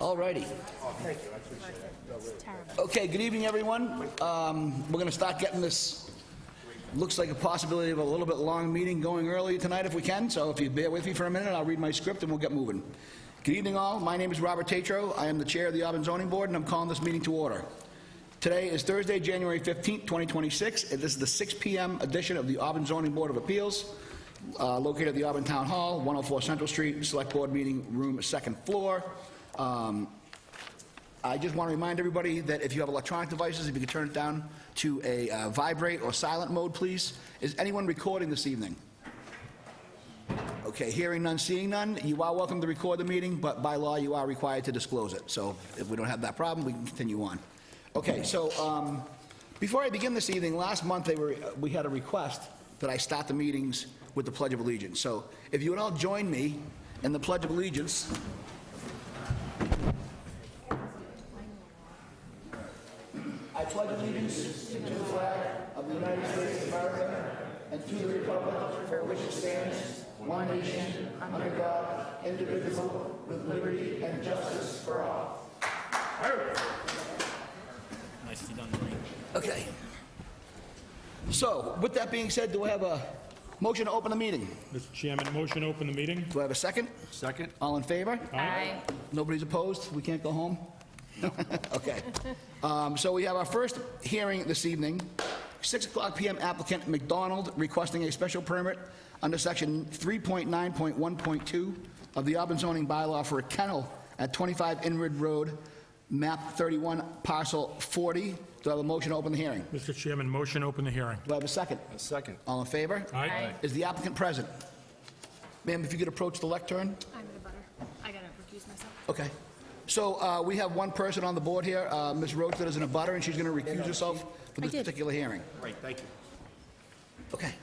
All righty. Okay, good evening, everyone. We're going to start getting this, looks like a possibility of a little bit long meeting going early tonight if we can, so if you bear with me for a minute, I'll read my script and we'll get moving. Good evening, all. My name is Robert Tatro. I am the chair of the Auburn Zoning Board, and I'm calling this meeting to order. Today is Thursday, January 15th, 2026, and this is the 6 p.m. edition of the Auburn Zoning Board of Appeals, located at the Auburn Town Hall, 104 Central Street, Select Board Meeting Room, second floor. I just want to remind everybody that if you have electronic devices, if you could turn it down to a vibrate or silent mode, please. Is anyone recording this evening? Okay, hearing none, seeing none. You are welcome to record the meeting, but by law, you are required to disclose it. So if we don't have that problem, we can continue on. Okay, so before I begin this evening, last month we had a request that I start the meetings with the Pledge of Allegiance. So if you would all join me in the Pledge of Allegiance. I pledge allegiance to the flag of the United States of America and to the republic for which it stands, one nation, under God, indivisible, with liberty and justice for all. Nicely done, Maureen. Okay. So, with that being said, do I have a motion to open the meeting? Mr. Chairman, motion to open the meeting. Do I have a second? Second. All in favor? Aye. Nobody's opposed? We can't go home? Okay. So we have our first hearing this evening, 6 o'clock p.m. applicant McDonald requesting a special permit under section 3.9.1.2 of the Auburn zoning bylaw for a kennel at 25 Inwood Road, map 31, parcel 40. Do I have a motion to open the hearing? Mr. Chairman, motion to open the hearing. Do I have a second? A second. All in favor? Aye. Is the applicant present? Ma'am, if you could approach the lectern. I'm the butter. I gotta recuse myself. Okay. So we have one person on the board here, Ms. Rhodes, that is in a butter, and she's going to recuse herself for this did. particular hearing. Great, thank you. Okay.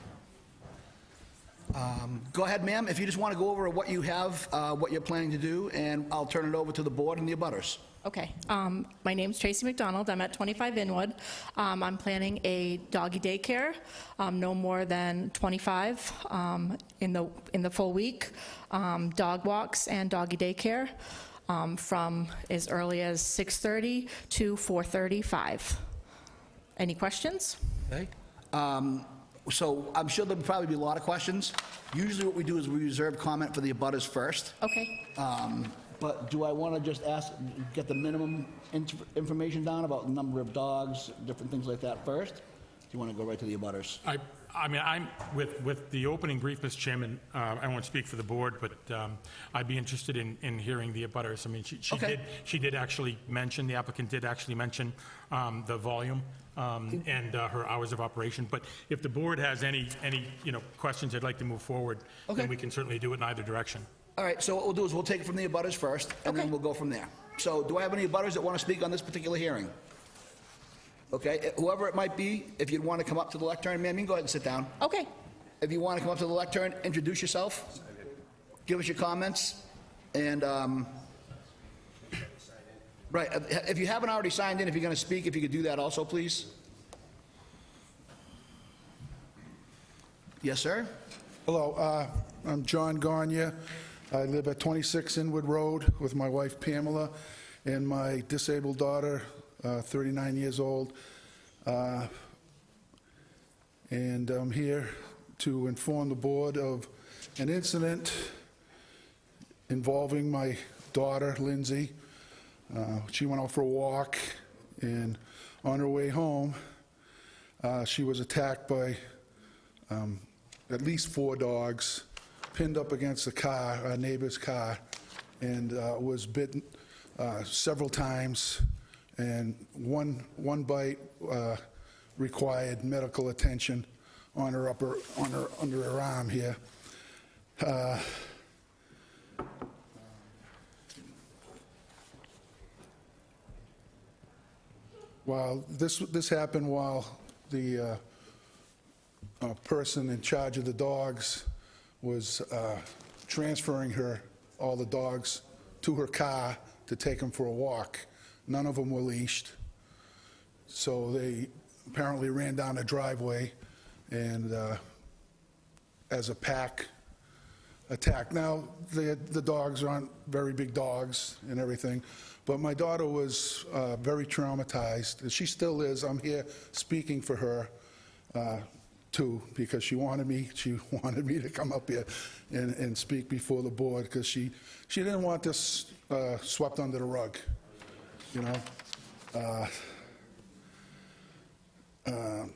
Go ahead, ma'am, if you just want to go over what you have, what you're planning to do, and I'll turn it over to the board and the abutters. Okay. My name's Tracy McDonald. I'm at 25 Inwood. I'm planning a doggy daycare, no more than 25 in the full week. Dog walks and doggy daycare from as early as 6:30 to 4:35. Any questions? Okay. So I'm sure there'll probably be a lot of questions. Usually what we do is we reserve comment for the abutters first. Okay. But do I want to just get the minimum information down about the number of dogs, different things like that first? Do you want to go right to the abutters? I mean, I'm, with the opening brief, Mr. Chairman, I won't speak for the board, but I'd be interested in hearing the abutters. I mean, Okay. she did actually mention, the applicant did actually mention the volume and her hours of operation. But if the board has any questions they'd like to move forward, Okay. then we can certainly do it in either direction. All right, so what we'll do is we'll take it from the abutters first, and then Okay. we'll go from there. So do I have any abutters that want to speak on this particular hearing? Okay, whoever it might be, if you'd want to come up to the lectern, ma'am, you can go ahead and sit down. Okay. If you want to come up to the lectern, introduce yourself, give us your comments, and, right, if you haven't already signed in, if you're going to speak, if you could do that also, please. Yes, sir? Hello, I'm John Gagne. I live at 26 Inwood Road with my wife Pamela and my disabled daughter, 39 years old. And I'm here to inform the board of an incident involving my daughter, Lindsay. She went out for a walk, and on her way home, she was attacked by at least 4 dogs, pinned up against a car, our neighbor's car, and was bitten several times, and one bite required medical attention on her under her arm here. While this happened while the person in charge of the dogs was transferring all the dogs to her car to take them for a walk. None of them were leashed. So they apparently ran down a driveway, and as a pack, attacked. Now, the dogs aren't very big dogs and everything, but my daughter was very traumatized. She still is. I'm here speaking for her, too, because she wanted me to come up here and speak before the board, because she didn't want this swept under the rug, you know?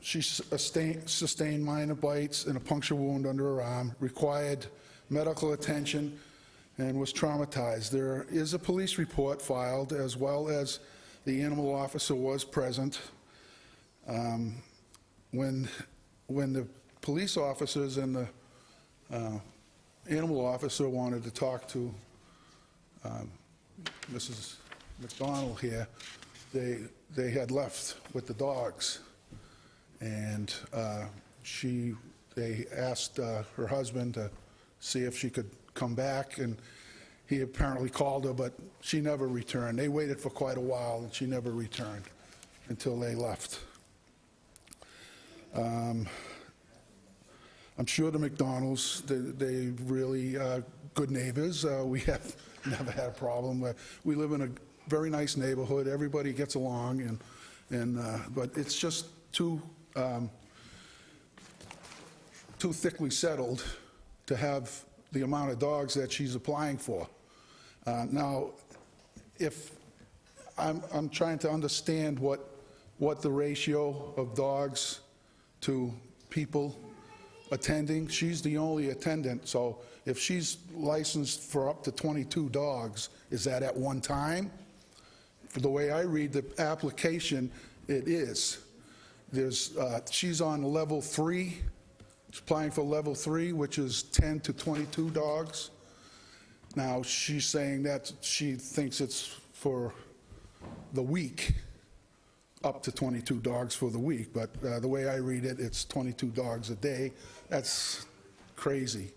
She sustained minor bites and a puncture wound under her arm, required medical attention, and was traumatized. There is a police report filed, as well as the animal officer was present. When the police officers and the animal officer wanted to talk to Mrs. McDonald here, they had left with the dogs. And they asked her husband to see if she could come back, and he apparently called her, but she never returned. They waited for quite a while, and she never returned until they left. I'm sure the McDonald's, they really good neighbors. We have never had a problem. We live in a very nice neighborhood. Everybody gets along, but it's just too thickly settled to have the amount of dogs that she's applying for. Now, if I'm trying to understand what the ratio of dogs to people attending. She's the only attendant, so if she's licensed for up to 22 dogs, is that at one time? For the way I read the application, it is. She's on level 3. She's applying for level 3, which is 10 to 22 dogs. Now, she's saying that she thinks it's for the week, up to 22 dogs for the week, but the way I read it, it's 22 dogs a day. That's crazy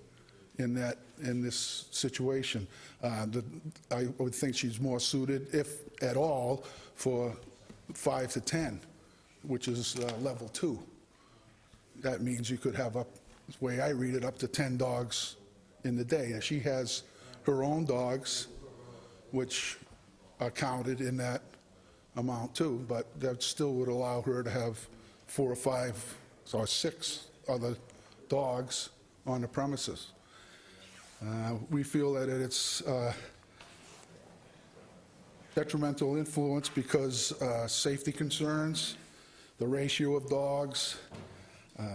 in this situation. I would think she's more suited, if at all, for 5 to 10, which is level 2. That means you could have the way I read it, up to 10 dogs in the day. And she has her own dogs, which are counted in that amount too, but that still would allow her to have 4 or 5 or 6 other dogs on the premises. We feel that it's detrimental influence because safety concerns, the ratio of dogs,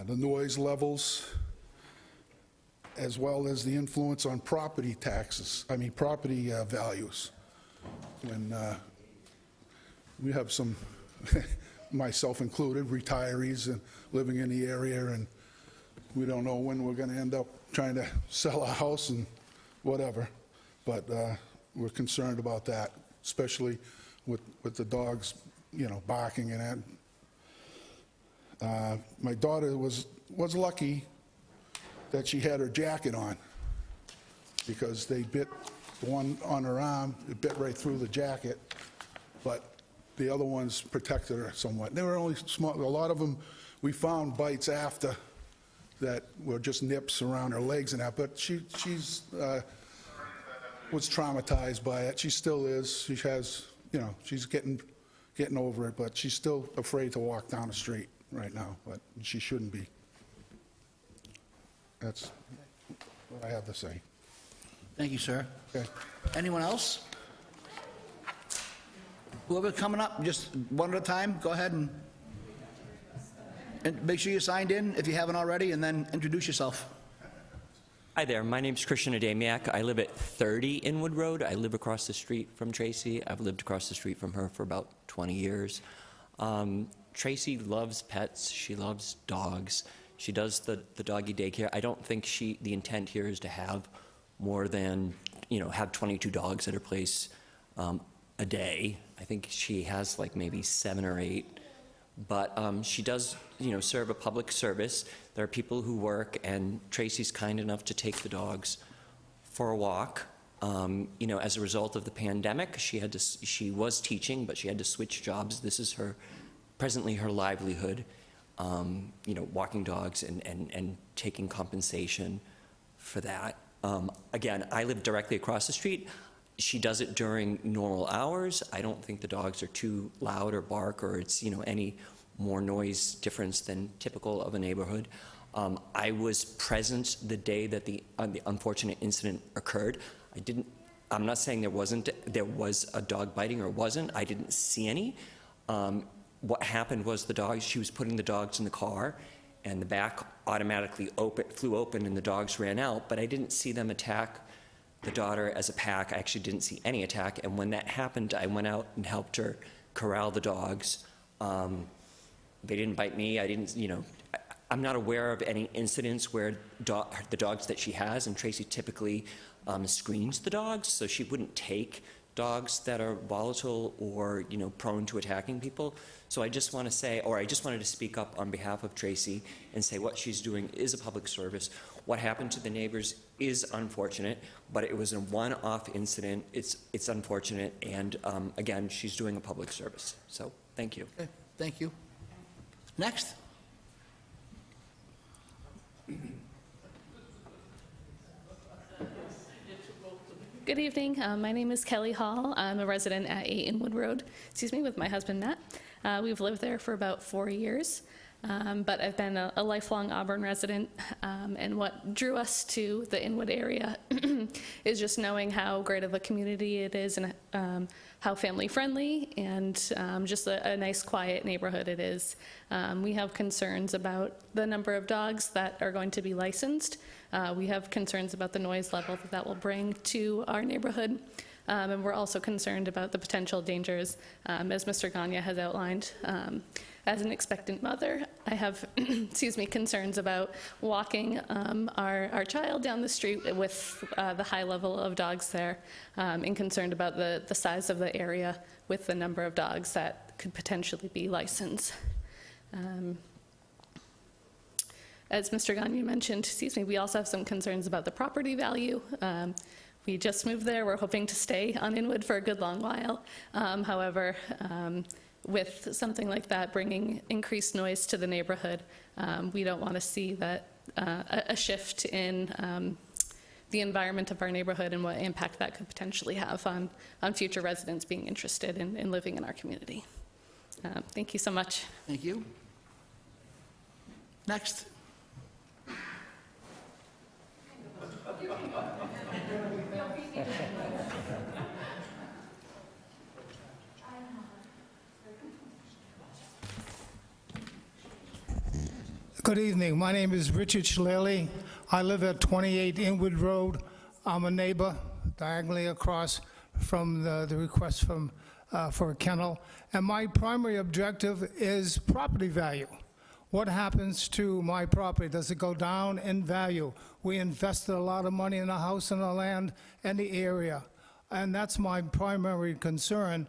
the noise levels, as well as the influence on property values. When we have some, myself included, retirees and living in the area, and we don't know when we're going to end up trying to sell our house and whatever, but we're concerned about that, especially with the dogs, barking and that. My daughter was lucky that she had her jacket on, because they bit the one on her arm, it bit right through the jacket, but the other ones protected her somewhat. They were only small. A lot of them, we found bites after that were just nips around her legs and that, but she's was traumatized by it. She still is. She has, she's getting over it, but she's still afraid to walk down the street right now, but she shouldn't be. That's what I have to say. Thank you, sir. Okay. Anyone else? Whoever's coming up, just one at a time, go ahead and make sure you're signed in if you haven't already, and then introduce yourself. Hi there, my name's Christian Adamiak. I live at 30 Inwood Road. I live across the street from Tracy. I've lived across the street from her for about 20 years. Tracy loves pets. She loves dogs. She does the doggy daycare. I don't think the intent here is to have more than, have 22 dogs at her place a day. I think she has like maybe 7 or 8. But she does, serve a public service. There are people who work, and Tracy's kind enough to take the dogs for a walk. As a result of the pandemic, she was teaching, but she had to switch jobs. This is presently her livelihood, walking dogs and taking compensation for that. Again, I live directly across the street. She does it during normal hours. I don't think the dogs are too loud or bark or it's, any more noise difference than typical of a neighborhood. I was present the day that the unfortunate incident occurred. I'm not saying there was a dog biting or wasn't. I didn't see any. What happened was she was putting the dogs in the car and the back automatically flew open and the dogs ran out, but I didn't see them attack the daughter as a pack. I actually didn't see any attack, and when that happened, I went out and helped her corral the dogs. They didn't bite me. I'm not aware of any incidents where the dogs that she has, and Tracy typically screens the dogs, so she wouldn't take dogs that are volatile or, prone to attacking people. So I just wanted to speak up on behalf of Tracy and say what she's doing is a public service. What happened to the neighbors is unfortunate, but it was a one-off incident. It's unfortunate, and again, she's doing a public service. So, thank you. Okay, thank you. Next. Good evening. My name is Kelly Hall. I'm a resident at 8 Inwood Road, with my husband Matt. We've lived there for about 4 years, but I've been a lifelong Auburn resident, and what drew us to the Inwood area is just knowing how great of a community it is and how family-friendly and just a nice, quiet neighborhood it is. We have concerns about the number of dogs that are going to be licensed. We have concerns about the noise level that will bring to our neighborhood. And we're also concerned about the potential dangers, as Mr. Gagne has outlined. As an expectant mother, I have, concerns about walking our child down the street with the high level of dogs there, and concerned about the size of the area with the number of dogs that could potentially be licensed. As Mr. Gagne mentioned, we also have some concerns about the property value. We just moved there. We're hoping to stay on Inwood for a good long while. However, with something like that bringing increased noise to the neighborhood, we don't want to see that a shift in the environment of our neighborhood and what impact that could potentially have on future residents being interested in living in our community. Thank you so much. Thank you. Next. Good evening. My name is Richard Shillelagh. I live at 28 Inwood Road. I'm a neighbor diagonally across from the request for a kennel. And my primary objective is property value. What happens to my property? Does it go down in value? We invested a lot of money in the house and the land and the area. And that's my primary concern.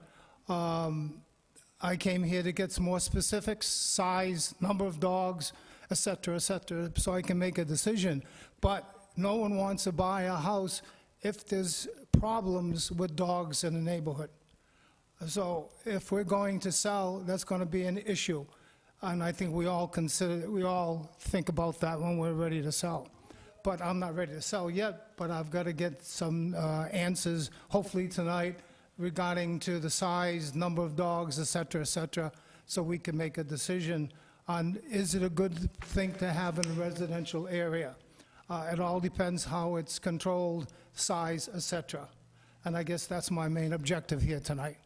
I came here to get some more specifics, size, number of dogs, et cetera, so I can make a decision. But no one wants to buy a house if there's problems with dogs in the neighborhood. So if we're going to sell, that's going to be an issue. And I think we all think about that when we're ready to sell. But I'm not ready to sell yet, but I've got to get some answers, hopefully tonight, regarding to the size, number of dogs, et cetera, so we can make a decision on is it a good thing to have in a residential area. It all depends how it's controlled, size, et cetera. And I guess that's my main objective here tonight.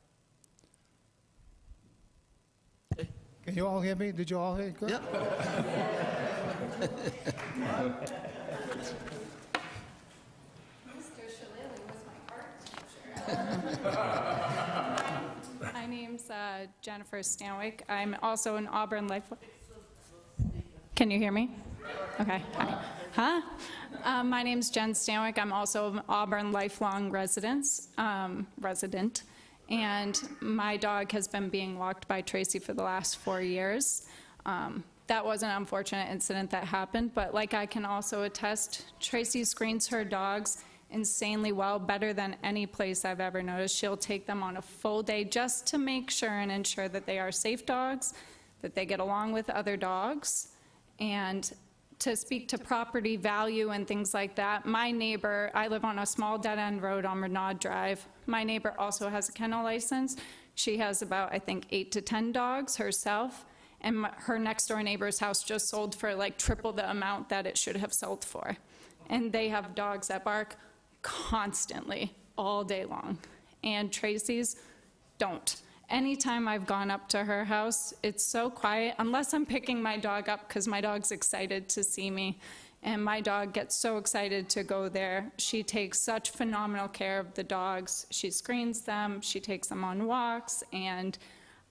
Can you all hear me? Did you all hear? Good? Yep. My name's Jennifer Stanwyck. I'm also an Auburn Life. Can you hear me? Okay. Hi. My name's Jen Stanwyck. I'm also an Auburn lifelong resident, and my dog has been being walked by Tracy for the last 4 years. That was an unfortunate incident that happened, but like I can also attest, Tracy screens her dogs insanely well, better than any place I've ever noticed. She'll take them on a full day just to make sure and ensure that they are safe dogs, that they get along with other dogs. And to speak to property value and things like that, my neighbor, I live on a small dead-end road on Renaud Drive. My neighbor also has a kennel license. She has about, I think, 8 to 10 dogs herself, and her next-door neighbor's house just sold for like triple the amount that it should have sold for. And they have dogs that bark constantly, all day long. And Tracy's don't. Anytime I've gone up to her house, it's so quiet, unless I'm picking my dog up because my dog's excited to see me. And my dog gets so excited to go there. She takes such phenomenal care of the dogs. She screens them, she takes them on walks, and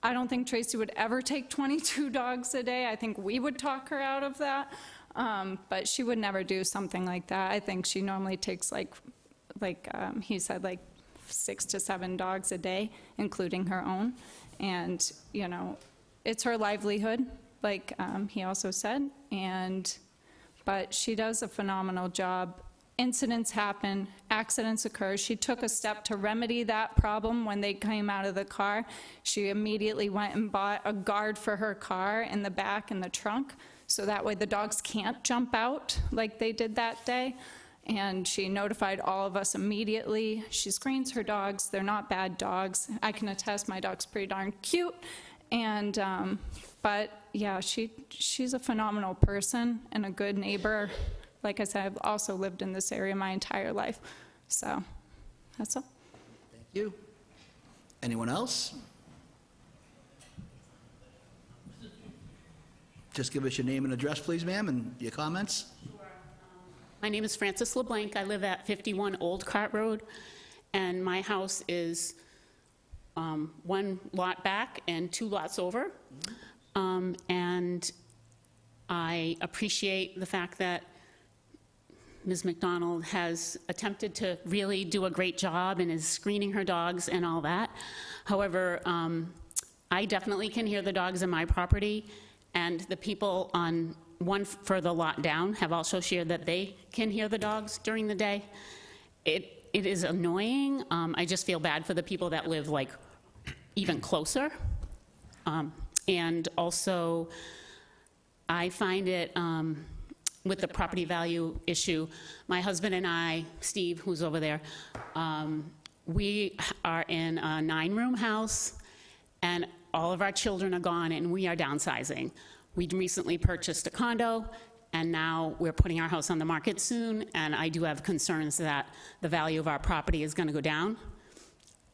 I don't think Tracy would ever take 22 dogs a day. I think we would talk her out of that, but she would never do something like that. I think she normally takes he said, like 6 to 7 dogs a day, including her own. And, you know, it's her livelihood, like he also said, but she does a phenomenal job. Incidents happen, accidents occur. She took a step to remedy that problem when they came out of the car. She immediately went and bought a guard for her car in the back in the trunk, so that way the dogs can't jump out like they did that day. And she notified all of us immediately. She screens her dogs. They're not bad dogs. I can attest my dog's pretty darn cute. And, but yeah, she's a phenomenal person and a good neighbor. Like I said, I've also lived in this area my entire life. So that's all. Thank you. Anyone else? Just give us your name and address, please, ma'am, and your comments. My name is Frances LeBlanc. I live at 51 Old Cart Road, and my house is 1 lot back and 2 lots over. And I appreciate the fact that Ms. McDonald has attempted to really do a great job and is screening her dogs and all that. However, I definitely can hear the dogs in my property, and the people on one further lot down have also shared that they can hear the dogs during the day. It is annoying. I just feel bad for the people that live like even closer. And also, I find it, with the property value issue, my husband and I, Steve, who's over there, we are in a 9-room house, and all of our children are gone, and we are downsizing. We recently purchased a condo, and now we're putting our house on the market soon, and I do have concerns that the value of our property is going to go down.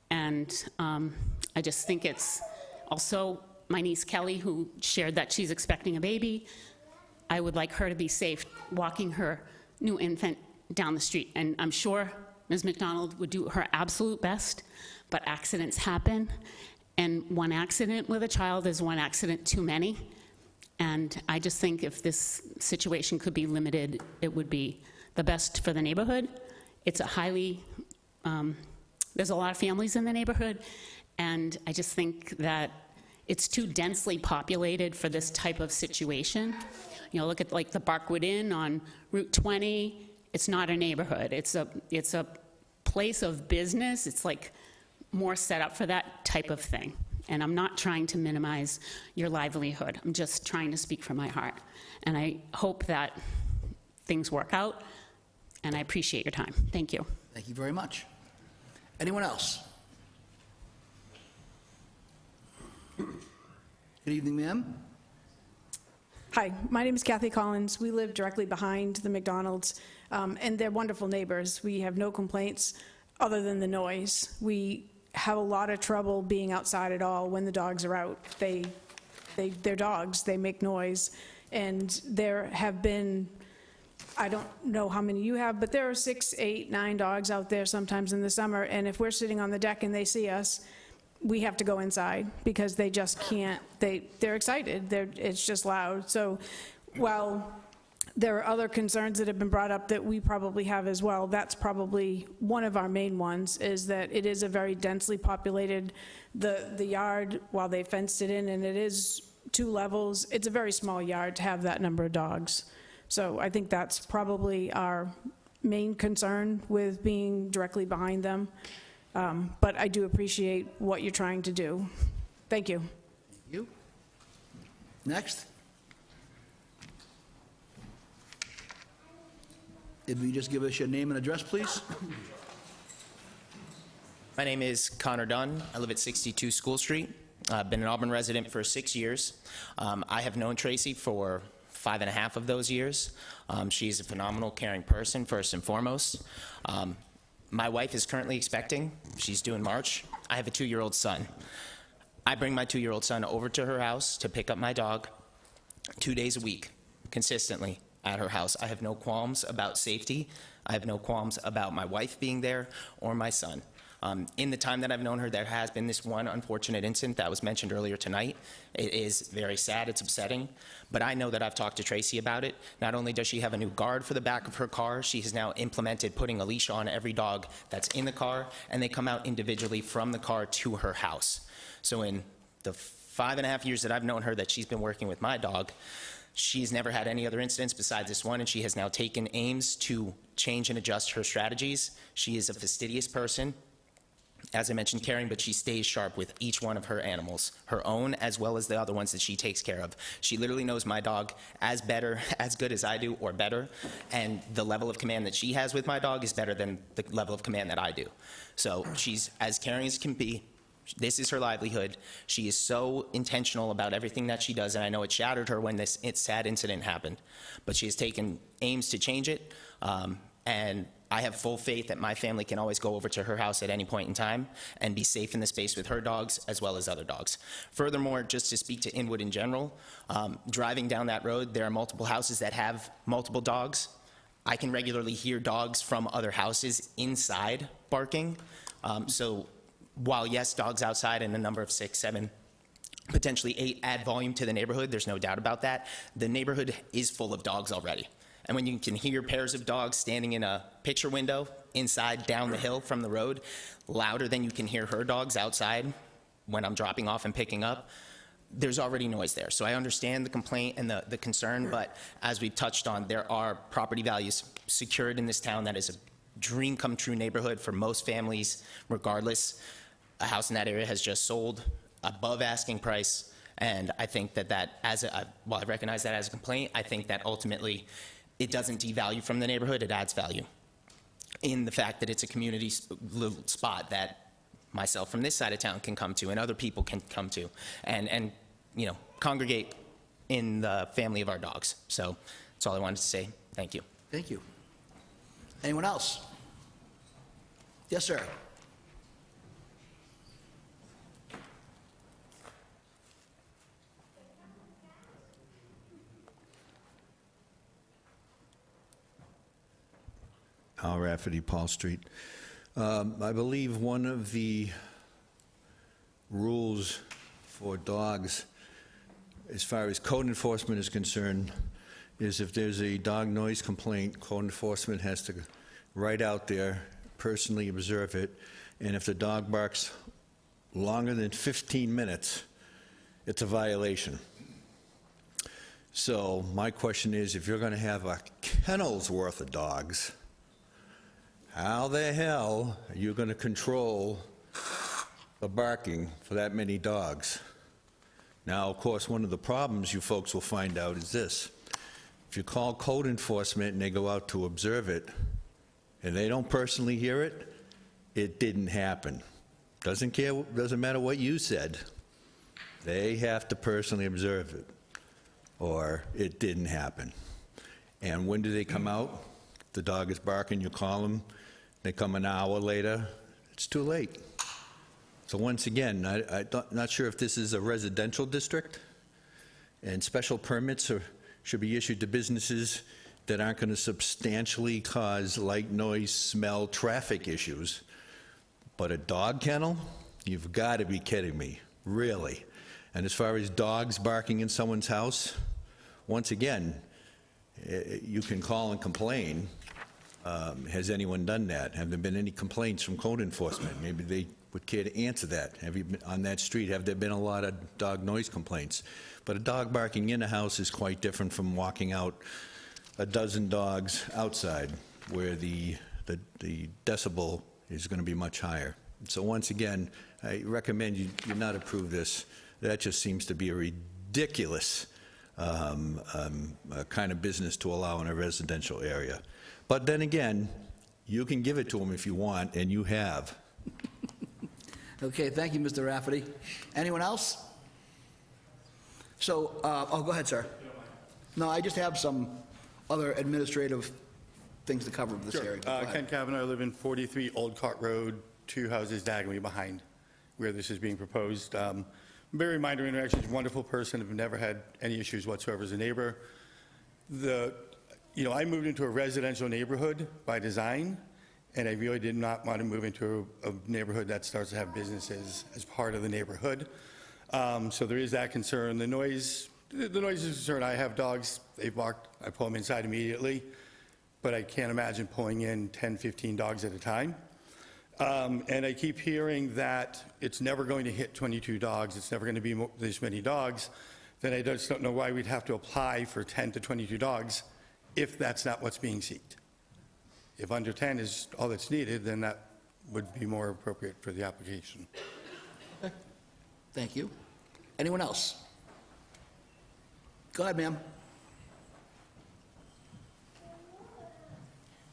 And I just think it's also my niece Kelly, who shared that she's expecting a baby. I would like her to be safe walking her new infant down the street. And I'm sure Ms. McDonald would do her absolute best, but accidents happen. And one accident with a child is one accident too many. And I just think if this situation could be limited, it would be the best for the neighborhood. It's a highly, there's a lot of families in the neighborhood, and I just think that it's too densely populated for this type of situation. You know, look at like the Barkwood Inn on Route 20. It's not a neighborhood. It's a place of business. It's like more set up for that type of thing. And I'm not trying to minimize your livelihood. I'm just trying to speak from my heart. And I hope that things work out, and I appreciate your time. Thank you. Thank you very much. Anyone else? Good evening, ma'am. Hi, my name is Kathy Collins. We live directly behind the McDonald's, and they're wonderful neighbors. We have no complaints other than the noise. We have a lot of trouble being outside at all when the dogs are out. They're dogs, they make noise, and there have been, I don't know how many you have, but there are 6, 8, 9 dogs out there sometimes in the summer, and if we're sitting on the deck and they see us, we have to go inside because they just can't, they're excited, it's just loud. So while there are other concerns that have been brought up that we probably have as well, that's probably one of our main ones, is that it is a very densely populated, the yard, while they fenced it in and it is 2 levels, it's a very small yard to have that number of dogs. So I think that's probably our main concern with being directly behind them. But I do appreciate what you're trying to do. Thank you. You. Next. If you just give us your name and address, please. My name is Connor Dunn. I live at 62 School Street. I've been an Auburn resident for 6 years. I have known Tracy for 5.5 of those years. She is a phenomenal, caring person, first and foremost. My wife is currently expecting. She's due in March. I have a 2-year-old son. I bring my 2-year-old son over to her house to pick up my dog 2 days a week, consistently at her house. I have no qualms about safety. I have no qualms about my wife being there or my son. In the time that I've known her, there has been this one unfortunate incident that was mentioned earlier tonight. It is very sad, it's upsetting, but I know that I've talked to Tracy about it. Not only does she have a new guard for the back of her car, she has now implemented putting a leash on every dog that's in the car, and they come out individually from the car to her house. So in the 5.5 years that I've known her that she's been working with my dog, she's never had any other incidents besides this one, and she has now taken aims to change and adjust her strategies. She is a fastidious person, as I mentioned, caring, but she stays sharp with each one of her animals, her own as well as the other ones that she takes care of. She literally knows my dog as good as I do, or better, and the level of command that she has with my dog is better than the level of command that I do. So she's as caring as can be. This is her livelihood. She is so intentional about everything that she does, and I know it shattered her when this sad incident happened, but she has taken aims to change it, and I have full faith that my family can always go over to her house at any point in time and be safe in the space with her dogs as well as other dogs. Furthermore, just to speak to Inwood in general, driving down that road, there are multiple houses that have multiple dogs. I can regularly hear dogs from other houses inside barking. So while, yes, dogs outside and a number of 6, 7, potentially 8 add volume to the neighborhood, there's no doubt about that, the neighborhood is full of dogs already. And when you can hear pairs of dogs standing in a picture window inside down the hill from the road, louder than you can hear her dogs outside when I'm dropping off and picking up, there's already noise there. So I understand the complaint and the concern, but as we touched on, there are property values secured in this town that is a dream come true neighborhood for most families, regardless. A house in that area has just sold above asking price, and I think that while I recognize that as a complaint, I think that ultimately it doesn't devalue from the neighborhood, it adds value in the fact that it's a community little spot that myself from this side of town can come to and other people can come to and congregate in the family of our dogs. So that's all I wanted to say. Thank you. Thank you. Anyone else? Yes, sir. Al Rafferty, Paul Street. I believe one of the rules for dogs, as far as code enforcement is concerned, is if there's a dog noise complaint, code enforcement has to right out there, personally observe it, and if the dog barks longer than 15 minutes, it's a violation. So my question is, if you're going to have a kennel's worth of dogs, how the hell are you going to control the barking for that many dogs? Now, of course, one of the problems you folks will find out is this. If you call code enforcement and they go out to observe it, and they don't personally hear it, it didn't happen. Doesn't matter what you said. They have to personally observe it, or it didn't happen. And when do they come out? The dog is barking, you call them, they come an hour later, it's too late. So once again, I'm not sure if this is a residential district, and special permits should be issued to businesses that aren't going to substantially cause light, noise, smell, traffic issues. But a dog kennel? You've got to be kidding me, really. And as far as dogs barking in someone's house, once again, you can call and complain. Has anyone done that? Have there been any complaints from code enforcement? Maybe they would care to answer that. Have you been on that street? Have there been a lot of dog noise complaints? But a dog barking in a house is quite different from walking out a dozen dogs outside, where the decibel is going to be much higher. So once again, I recommend you not approve this. That just seems to be a ridiculous kind of business to allow in a residential area. But then again, you can give it to them if you want, and you have. Okay, thank you, Mr. Rafferty. Anyone else? So, oh, go ahead, sir. No, I just have some other administrative things to cover with this area. Go ahead. Ken Kavanaugh, I live in 43 Old Cart Road, 2 houses diagonally behind where this is being proposed. Very minor interactions, wonderful person, have never had any issues whatsoever as a neighbor. I moved into a residential neighborhood by design, and I really did not want to move into a neighborhood that starts to have businesses as part of the neighborhood. So there is that concern. The noise is a concern. I have dogs, they bark, I pull them inside immediately, but I can't imagine pulling in 10, 15 dogs at a time. And I keep hearing that it's never going to hit 22 dogs, it's never going to be this many dogs. Then I just don't know why we'd have to apply for 10 to 22 dogs if that's not what's being sought. If under 10 is all that's needed, then that would be more appropriate for the application. Thank you. Anyone else? Go ahead, ma'am.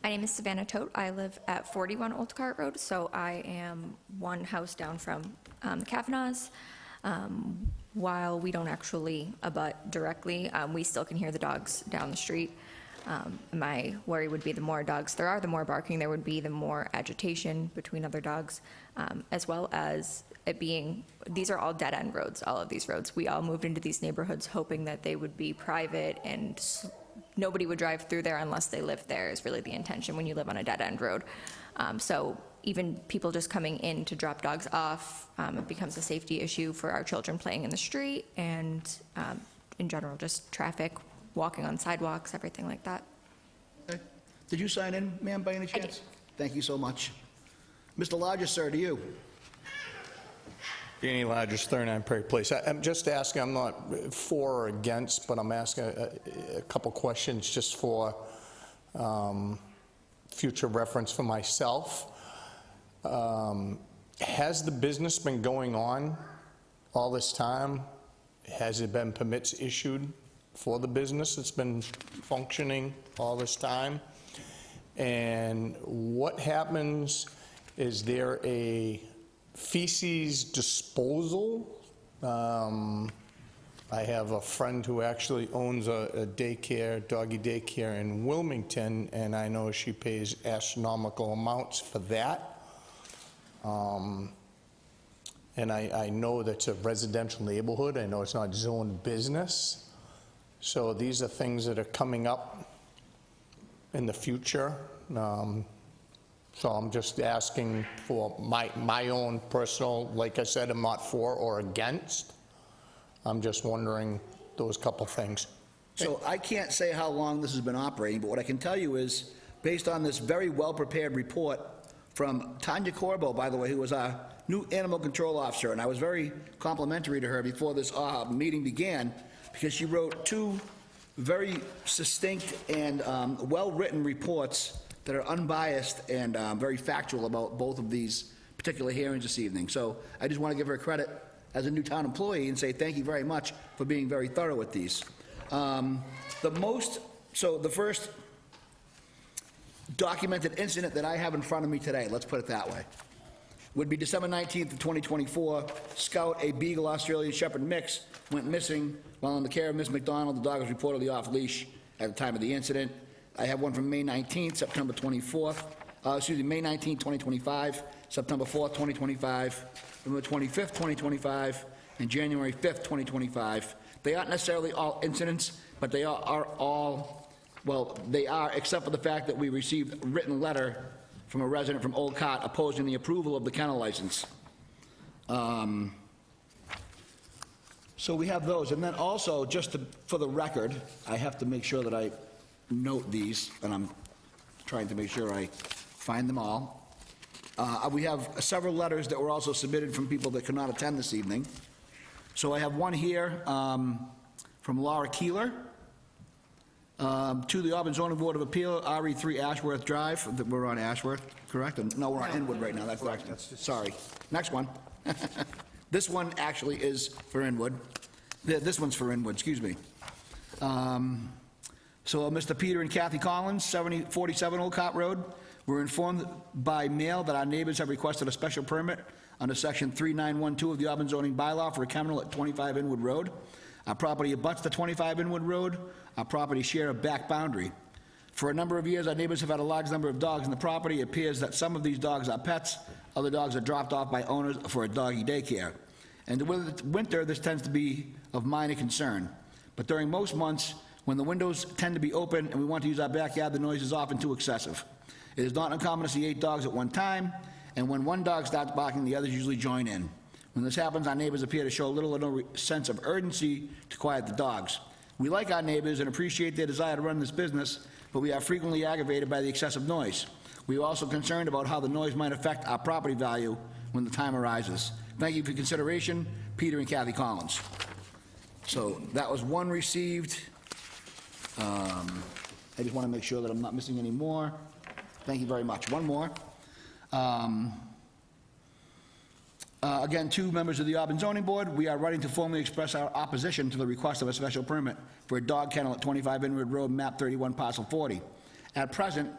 My name is Savannah Tote. I live at 41 Old Cart Road, so I am one house down from the Kavanaughs. While we don't actually abut directly, we still can hear the dogs down the street. My worry would be the more dogs there are, the more barking there would be, the more agitation between other dogs, as well as it being, these are all dead-end roads, all of these roads. We all moved into these neighborhoods hoping that they would be private and nobody would drive through there unless they lived there is really the intention when you live on a dead-end road. So even people just coming in to drop dogs off, it becomes a safety issue for our children playing in the street and in general, just traffic, walking on sidewalks, everything like that. Okay. Did you sign in, ma'am, by any chance? Thank you so much. Mr. Lodger, sir, to you. Danny Lodgers, 39 Prairie Place. I'm just asking, I'm not for or against, but I'm asking a couple questions just for future reference for myself. Has the business been going on all this time? Has there been permits issued for the business that's been functioning all this time? And what happens, is there a feces disposal? I have a friend who actually owns a daycare, doggy daycare in Wilmington, and I know she pays astronomical amounts for that. And I know that's a residential neighborhood. I know it's not zoned business. So these are things that are coming up in the future. So I'm just asking for my own personal, like I said, I'm not for or against. I'm just wondering those couple things. So I can't say how long this has been operating, but what I can tell you is, based on this very well-prepared report from Tanya Corbo, by the way, who was our new animal control officer, and I was very complimentary to her before this meeting began, because she wrote 2 very succinct and well-written reports that are unbiased and very factual about both of these particular hearings this evening. So I just want to give her credit as a new town employee and say thank you very much for being very thorough with these. The first documented incident that I have in front of me today, let's put it that way, would be December 19th of 2024. Scout, a Beagle Australian Shepherd mix, went missing while in the care of Ms. McDonald. The dog was reportedly off leash at the time of the incident. I have one from May 19th, September 24th, May 19th, 2025, September 4th, 2025, November 25th, 2025, and January 5th, 2025. They aren't necessarily all incidents, but they are all, well, they are, except for the fact that we received a written letter from a resident from Old Cart opposing the approval of the kennel license. So we have those. And then also, just for the record, I have to make sure that I note these, and I'm trying to make sure I find them all. We have several letters that were also submitted from people that could not attend this evening. So I have one here from Laura Keeler to the Auburn Zoning Board of Appeal, RE3 Ashworth Drive. We're on Ashworth, correct? No, we're on Inwood right now. That's correct. Sorry. Next one. This one actually is for Inwood. This one's for Inwood, excuse me. So Mr. Peter and Kathy Collins, 47 Old Cart Road, were informed by mail that our neighbors have requested a special permit under Section 3912 of the Auburn zoning bylaw for a kennel at 25 Inwood Road. Our property abuts the 25 Inwood Road. Our property share a back boundary. For a number of years, our neighbors have had a large number of dogs in the property. It appears that some of these dogs are pets. Other dogs are dropped off by owners for a doggy daycare. In the winter, this tends to be of minor concern. But during most months, when the windows tend to be open and we want to use our backyard, the noise is often too excessive. It is not uncommon to see 8 dogs at one time, and when one dog starts barking, the others usually join in. When this happens, our neighbors appear to show little or no sense of urgency to quiet the dogs. We like our neighbors and appreciate their desire to run this business, but we are frequently aggravated by the excessive noise. We are also concerned about how the noise might affect our property value when the time arises. Thank you for your consideration, Peter and Kathy Collins. So that was one received. I just want to make sure that I'm not missing any more. Thank you very much. One more. Again, 2 members of the Auburn Zoning Board, we are writing to formally express our opposition to the request of a special permit for a dog kennel at 25 Inwood Road, map 31, parcel 40. At present,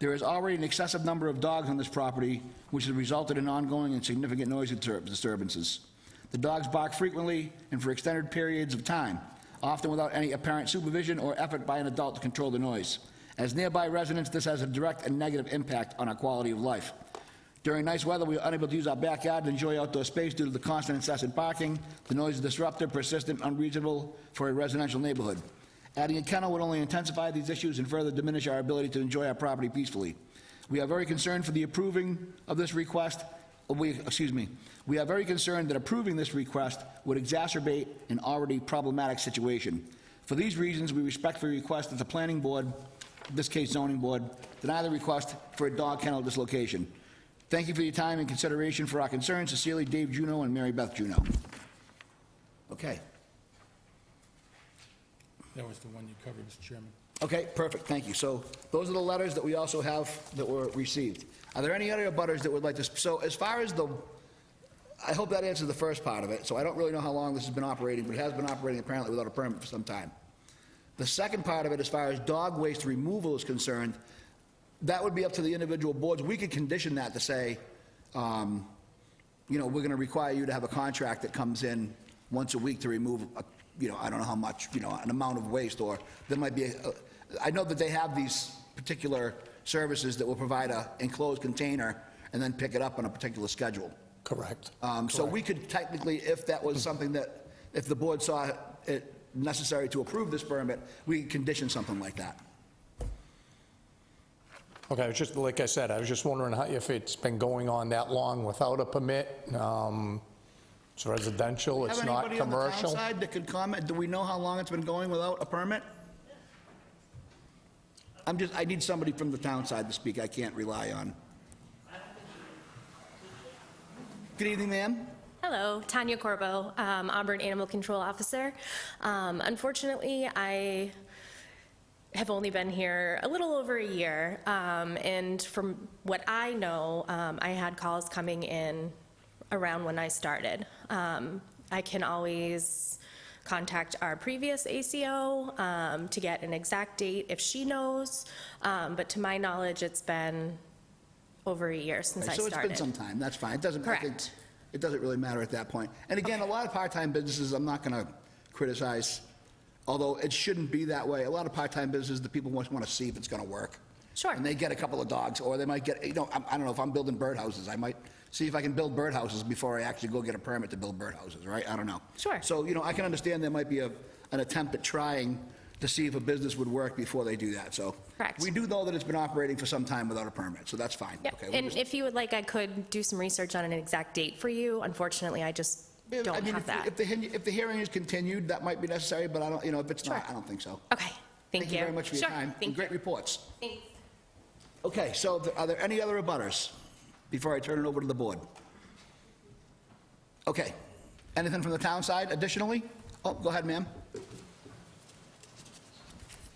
there is already an excessive number of dogs on this property, which has resulted in ongoing and significant noise disturbances. The dogs bark frequently and for extended periods of time, often without any apparent supervision or effort by an adult to control the noise. As nearby residents, this has a direct and negative impact on our quality of life. During nice weather, we are unable to use our backyard and enjoy outdoor space due to the constant incessant barking. The noise is disruptive, persistent, unreasonable for a residential neighborhood. Adding a kennel would only intensify these issues and further diminish our ability to enjoy our property peacefully. We are very concerned for the approving of this request. We are very concerned that approving this request would exacerbate an already problematic situation. For these reasons, we respectfully request that the planning board, in this case zoning board, deny the request for a dog kennel at this location. Thank you for your time and consideration for our concerns. Sincerely, Dave Juno and Mary Beth Juno. Okay. That was the one you covered, Mr. Chairman. Okay, perfect, thank you. So those are the letters that we also have that were received. Are there any other abutters that would like to, so as far as I hope that answers the first part of it. So I don't really know how long this has been operating, but it has been operating apparently without a permit for some time. The second part of it, as far as dog waste removal is concerned, that would be up to the individual boards. We could condition that to say, we're going to require you to have a contract that comes in once a week to remove, I don't know how much, an amount of waste, or there might be, I know that they have these particular services that will provide a enclosed container and then pick it up on a particular schedule. Correct. So we could technically, if that was something that, if the board saw it necessary to approve this permit, we could condition something like that. Okay, just like I said, I was just wondering if it's been going on that long without a permit. It's residential, it's not Have anybody on the town commercial. side that could comment? Do we know how long it's been going without a permit? I need somebody from the town side to speak. I can't rely on. Good evening, ma'am. Hello, Tanya Corbo, Auburn Animal Control Officer. Unfortunately, I have only been here a little over a year, and from what I know, I had calls coming in around when I started. I can always contact our previous ACO to get an exact date if she knows, but to my knowledge, it's been over a year since I So started. it's been some time, that's fine. It doesn't, I think Correct. it doesn't really matter at that point. And again, a lot of part-time businesses, I'm not going to criticize, although it shouldn't be that way. A lot of part-time businesses, the people want to see if it's going to work. Sure. And they get a couple of dogs, or they might get, I don't know, if I'm building birdhouses, I might see if I can build birdhouses before I actually go get a permit to build birdhouses, right? I don't know. Sure. So, I can understand there might be an attempt at trying to see if a business would work before they do that, so. Correct. We do know that it's been operating for some time without a permit, so that's fine. Yep, Okay, we'll and just- if you would like, I could do some research on an exact date for you. Unfortunately, I just I don't mean, have that. If the hearing is continued, that might be necessary, but I don't, if it's not, I don't think so. Okay, thank you. Thank you very much for your Sure, time. thank And great reports. Thanks. Okay, so are there any other abutters before I turn it over to the board? Okay. Anything from the town side additionally? Oh, go ahead, ma'am.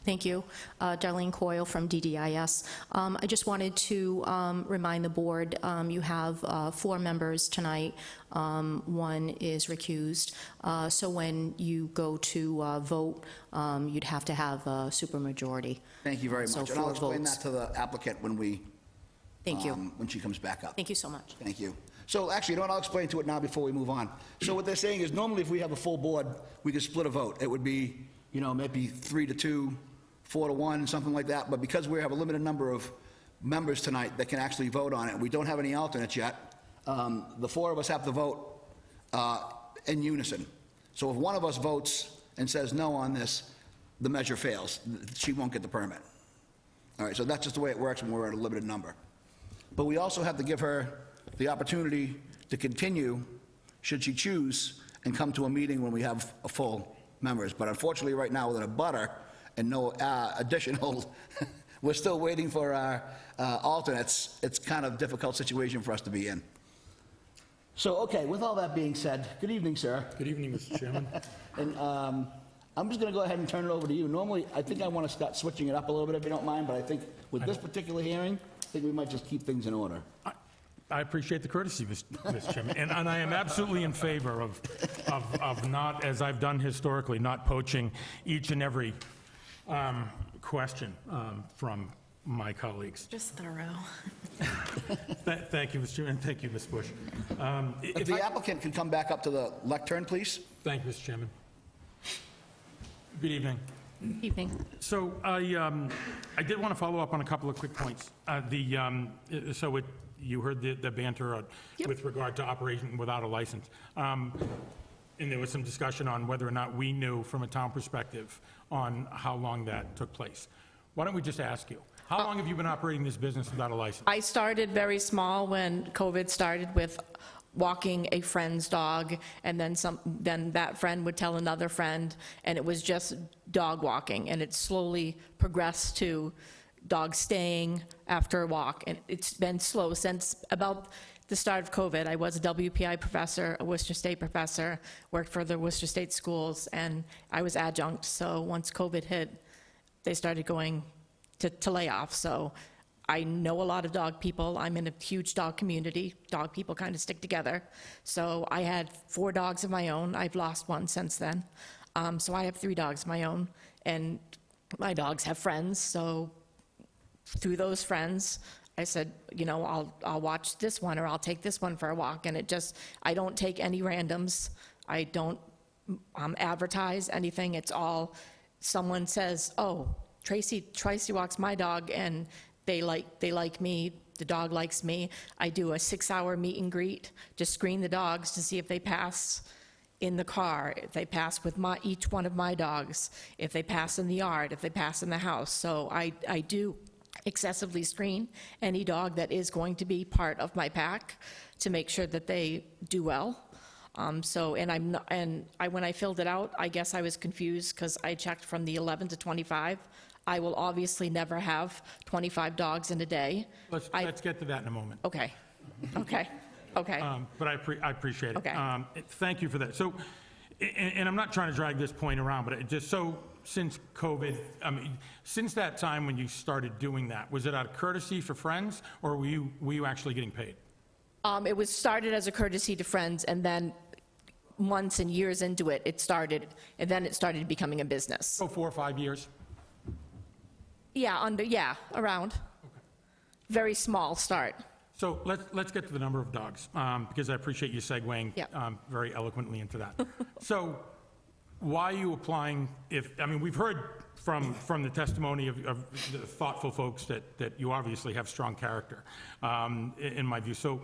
Thank you. Darlene Coyle from DDIS. I just wanted to remind the board, you have 4 members tonight. One is recused. So when you go to vote, you'd have to have a supermajority. Thank you very So much. And I'll 4 explain votes. that to the applicant when we... Thank you. When she comes back up. Thank you so much. Thank you. So actually, you know what, I'll explain to it now before we move on. So what they're saying is normally if we have a full board, we could split a vote. It would be, you know, maybe 3-2, 4-1, something like that. But because we have a limited number of members tonight that can actually vote on it, we don't have any alternates yet, the 4 of us have to vote in unison. So if one of us votes and says no on this, the measure fails. She won't get the permit. All right, so that's just the way it works when we're at a limited number. But we also have to give her the opportunity to continue, should she choose, and come to a meeting when we have a full members. But unfortunately, right now, with a butter and no additional, we're still waiting for our alternates. It's kind of a difficult situation for us to be in. So, okay, with all that being said, good evening, sir. Good evening, Mr. Chairman. And I'm just going to go ahead and turn it over to you. Normally, I think I want to start switching it up a little bit, if you don't mind, but I think with this particular hearing, I think we might just keep things in order. I appreciate the courtesy, Mr. Chairman, and I am absolutely in favor of not, as I've done historically, not poaching each and every question from my colleagues. Just thorough. Thank you, Mr. Chairman, and thank you, Ms. Bush. If the applicant can come back up to the lectern, please. Thank you, Mr. Chairman. Good evening. Evening. So I did want to follow up on a couple of quick points. You heard the banter with regard to operation without a license. And there was some discussion on whether or not we knew from a town perspective on how long that took place. Why don't we just ask you, how long have you been operating this business without a license? I started very small when COVID started with walking a friend's dog, and then that friend would tell another friend, and it was just dog walking, and it slowly progressed to dog staying after a walk, and it's been slow since about the start of COVID. I was a WPI professor, a Worcester State professor, worked for the Worcester State schools, and I was adjunct, so once COVID hit, they started going to lay off, so I know a lot of dog people. I'm in a huge dog community. Dog people kind of stick together. So I had 4 dogs of my own. I've lost one since then. So I have 3 dogs of my own, and my dogs have friends. So through those friends, I said, you know, I'll watch this one, or I'll take this one for a walk. And I don't take any randoms. I don't advertise anything. It's all someone says, oh, Tracy walks my dog, and they like me, the dog likes me. I do a 6-hour meet and greet to screen the dogs to see if they pass in the car, if they pass with each one of my dogs, if they pass in the yard, if they pass in the house. So I do excessively screen any dog that is going to be part of my pack to make sure that they do well. When I filled it out, I guess I was confused because I checked from the 11 to 25. I will obviously never have 25 dogs in a day. Let's get to that in a moment. Okay. But I appreciate it. Okay. Thank you for that. So, and I'm not trying to drag this point around, but since COVID, since that time when you started doing that, was it out of courtesy for friends, or were you actually getting paid? It was started as a courtesy to friends, and then months and years into it, it started becoming a business. So 4 or 5 years? Yeah, around. Very small start. So let's get to the number of dogs, because I appreciate you segueing very eloquently into that. So why are you applying we've heard from the testimony of the thoughtful folks that you obviously have strong character, in my view. So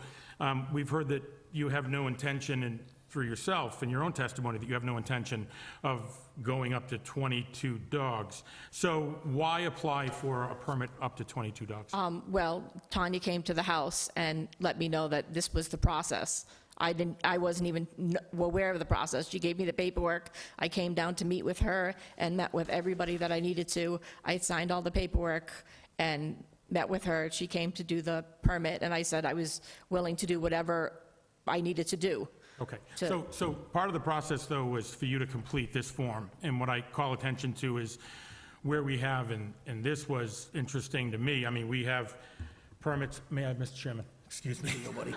we've heard that you have no intention, and through yourself in your own testimony, that you have no intention of going up to 22 dogs. So why apply for a permit up to 22 dogs? Well, Tanya came to the house and let me know that this was the process. I wasn't even aware of the process. She gave me the paperwork. I came down to meet with her and met with everybody that I needed to. I signed all the paperwork and met with her. She came to do the permit, and I said I was willing to do whatever I needed to do. Okay, so part of the process, though, was for you to complete this form, and what I call attention to is where we have, and this was interesting to me, I mean, we have permits, may I, Mr. Chairman? Excuse me. Nobody.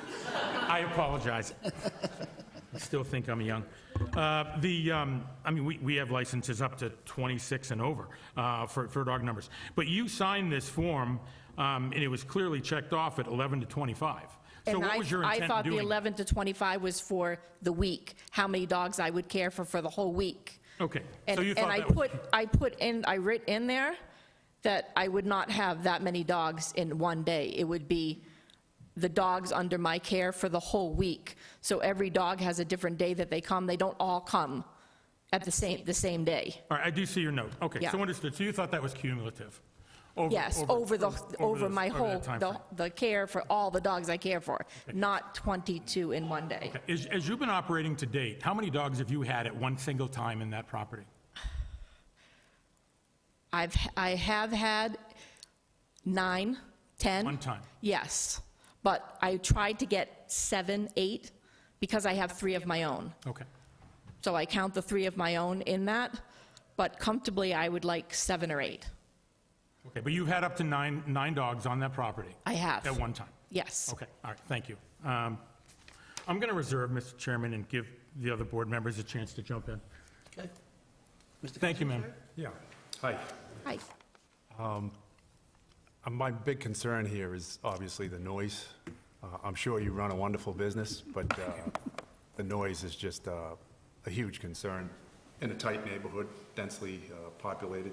I apologize. I still think I'm young. I mean, we have licenses up to 26 and over for dog numbers. But you signed this form, and it was clearly checked off at 11 to 25. So And what was your intent I in thought the doing? 11 to 25 was for the week, how many dogs I would care for the whole week. Okay, And so you thought and that was... I writ in there that I would not have that many dogs in one day. It would be the dogs under my care for the whole week. So every dog has a different day that they come. They don't all come at the same day. All right, I do see your note. Okay, Yeah. so understood. So you thought that was cumulative? Yes, over my that whole, timeframe. the care for all the dogs I care for, not 22 in one day. Okay. As you've been operating to date, how many dogs have you had at one single time in that property? I have had 9, 10. One time? Yes, but I tried to get 7, 8, because I have 3 of my own. Okay. So I count the 3 of my own in that, but comfortably, I would like 7 or 8. Okay, but you've had up to nine dogs on that property? I have. At one time? Yes. Okay, all right, thank you. I'm going to reserve, Mr. Chairman, and give the other board members a chance to jump in. Okay. Thank you, ma'am. Yeah, hi. Hi. My big concern here is obviously the noise. I'm sure you run a wonderful business, but the noise is just a huge concern in a tight neighborhood, densely populated.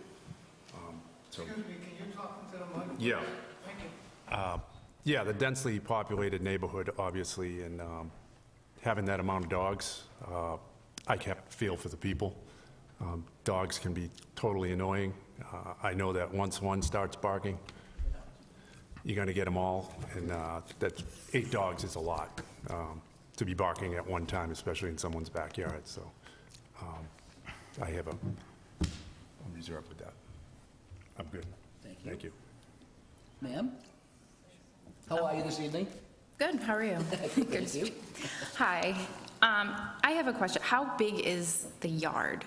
Excuse me, can you talk into the mic? Yeah. Thank you. Yeah, the densely populated neighborhood, obviously, and having that amount of dogs, I kept feel for the people. Dogs can be totally annoying. I know that once one starts barking, you're going to get them all, and that 8 dogs is a lot to be barking at one time, especially in someone's backyard. So I'm reserved with that. I'm good. Thank you. Ma'am? How are you this evening? Good, how are you? Good to speak. Hi, I have a question. How big is the yard?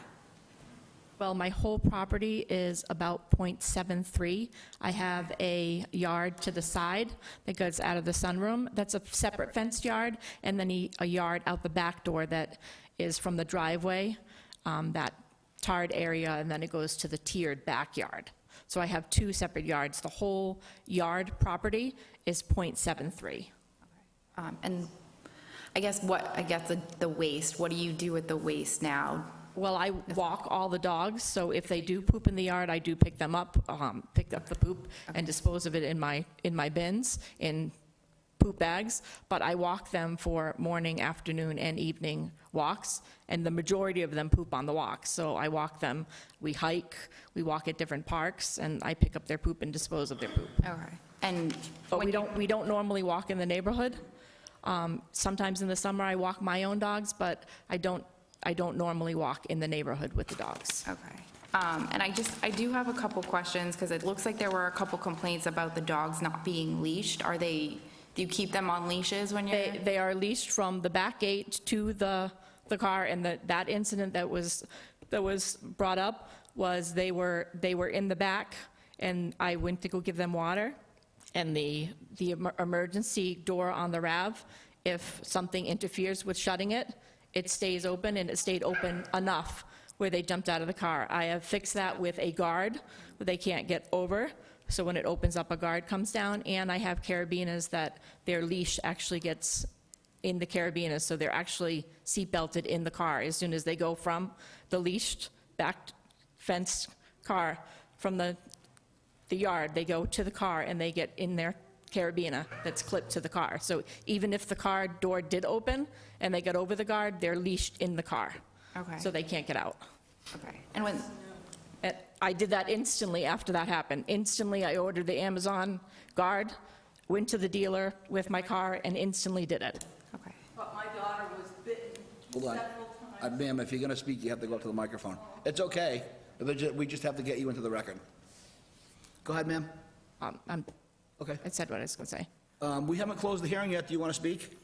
Well, my whole property is about .73. I have a yard to the side that goes out of the sunroom. That's a separate fenced yard, and then a yard out the back door that is from the driveway, that tarred area, and then it goes to the tiered backyard. So I have 2 separate yards. The whole yard property is .73. And I guess the waste, what do you do with the waste now? Well, I walk all the dogs, so if they do poop in the yard, I do pick them up, pick up the poop and dispose of it in my bins, in poop bags, but I walk them for morning, afternoon, and evening walks, and the majority of them poop on the walk. So I walk them, we hike, we walk at different parks, and I pick up their poop and dispose of their poop. Okay. And But we don't normally walk in the neighborhood. Sometimes in the summer, I walk my own dogs, but I don't normally walk in the neighborhood with the dogs. Okay. And I do have a couple questions, because it looks like there were a couple complaints about the dogs not being leashed. Do you keep them on leashes when you're? They are leashed from the back gate to the car, and that incident that was brought up was they were in the back, and I went to go give them water, and the emergency door on the RAV, if something interferes with shutting it, it stays open, and it stayed open enough where they jumped out of the car. I have fixed that with a guard where they can't get over, so when it opens up, a guard comes down, and I have carabinas that their leash actually gets in the carabinas, so they're actually seat-belted in the car. As soon as they go from the leashed, back fenced car, from the yard, they go to the car, and they get in their carabiner that's clipped to the car. So even if the car door did open and they got over the guard, they're leashed in the car. Okay. So they can't get out. Okay. And when, I did that instantly after that happened. Instantly, I ordered the Amazon guard, went to the dealer with my car, and instantly did it. okay. But my daughter was bitten Hold on. Ma'am, if you're going to speak, you have to go up to the microphone. It's okay. We just have to get you into the record. Go ahead, ma'am. Okay. I said what I was going to say. We haven't closed the hearing yet. Do you want to speak?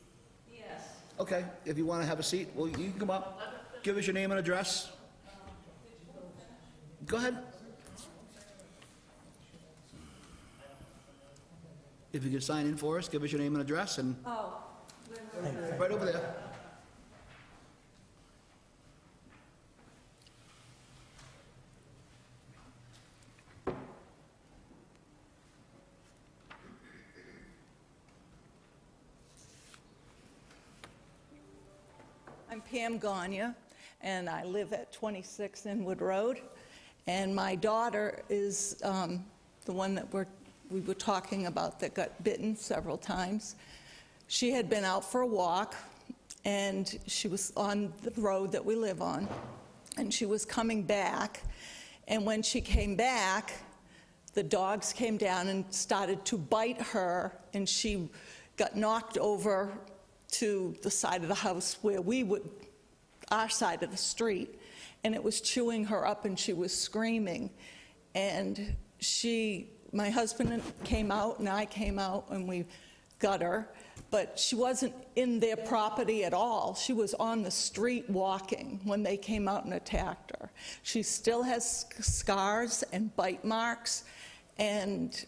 Yes. Okay, if you want to have a seat, well, you can come up. Give us your name and address. Go ahead. If you could sign in for us, give us your name and address, and... Oh. Right over there. I'm Pam Gagne, and I live at 26 Inwood Road. And my daughter is the one that we were talking about that got bitten several times. She had been out for a walk, and she was on the road that we live on, and she was coming back. And when she came back, the dogs came down and started to bite her, and she got knocked over to the side of the house where our side of the street, and it was chewing her up, and she was screaming. And my husband came out, and I came out, and we got her, but she wasn't in their property at all. She was on the street walking when they came out and attacked her. She still has scars and bite marks, and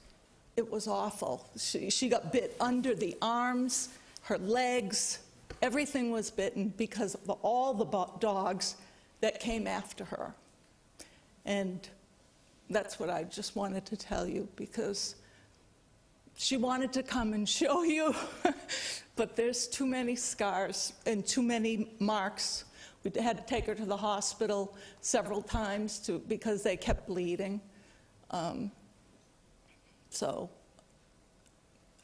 it was awful. She got bit under the arms, her legs, everything was bitten because of all the dogs that came after her. And that's what I just wanted to tell you, because she wanted to come and show you, but there's too many scars and too many marks. We had to take her to the hospital several times because they kept bleeding. So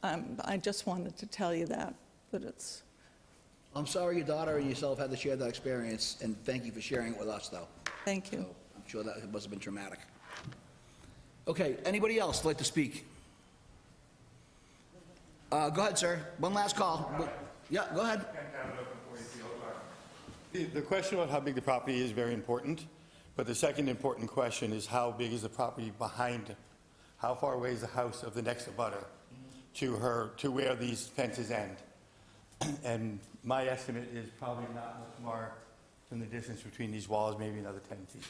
I just wanted to tell you that, but it's... I'm sorry your daughter and yourself had to share that experience, and thank you for sharing it with us, though. Thank you. I'm sure that must have been traumatic. Okay, anybody else like to speak? Go ahead, sir. One last call. Yeah, go ahead. The question about how big the property is very important, but the second important question is how big is the property behind, how far away is the house of the next abutter to where these fences end? And my estimate is probably not much more than the distance between these walls, maybe another 10 feet.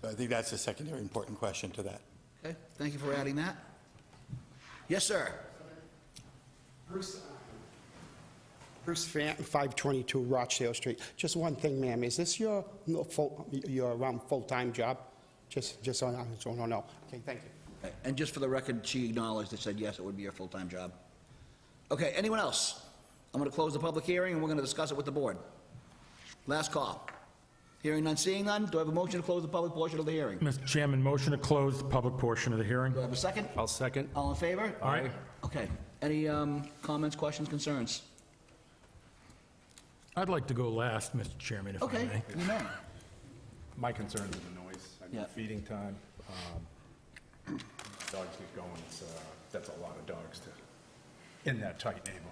So I think that's a secondary important question to that. Okay, thank you for adding that. Yes, sir. Bruce Fanton, 522 Rochdale Street. Just one thing, ma'am, is this your full-time job? Just so I don't know. Okay, thank you. Okay, and just for the record, she acknowledged and said, yes, it would be your full-time job. Okay, anyone else? I'm going to close the public hearing, and we're going to discuss it with the board. Last call. Hearing none, seeing none, do I have a motion to close the public portion of the hearing? Mr. Chairman, motion to close the public portion of the hearing. Do I have a second? I'll second. All in favor? Aye. Okay. Any comments, questions, concerns? I'd like to go last, Mr. Chairman, if I Okay, may. you may. My concern is the noise. I mean, Yeah. feeding time, dogs get going, that's a lot of dogs in that tight neighborhood.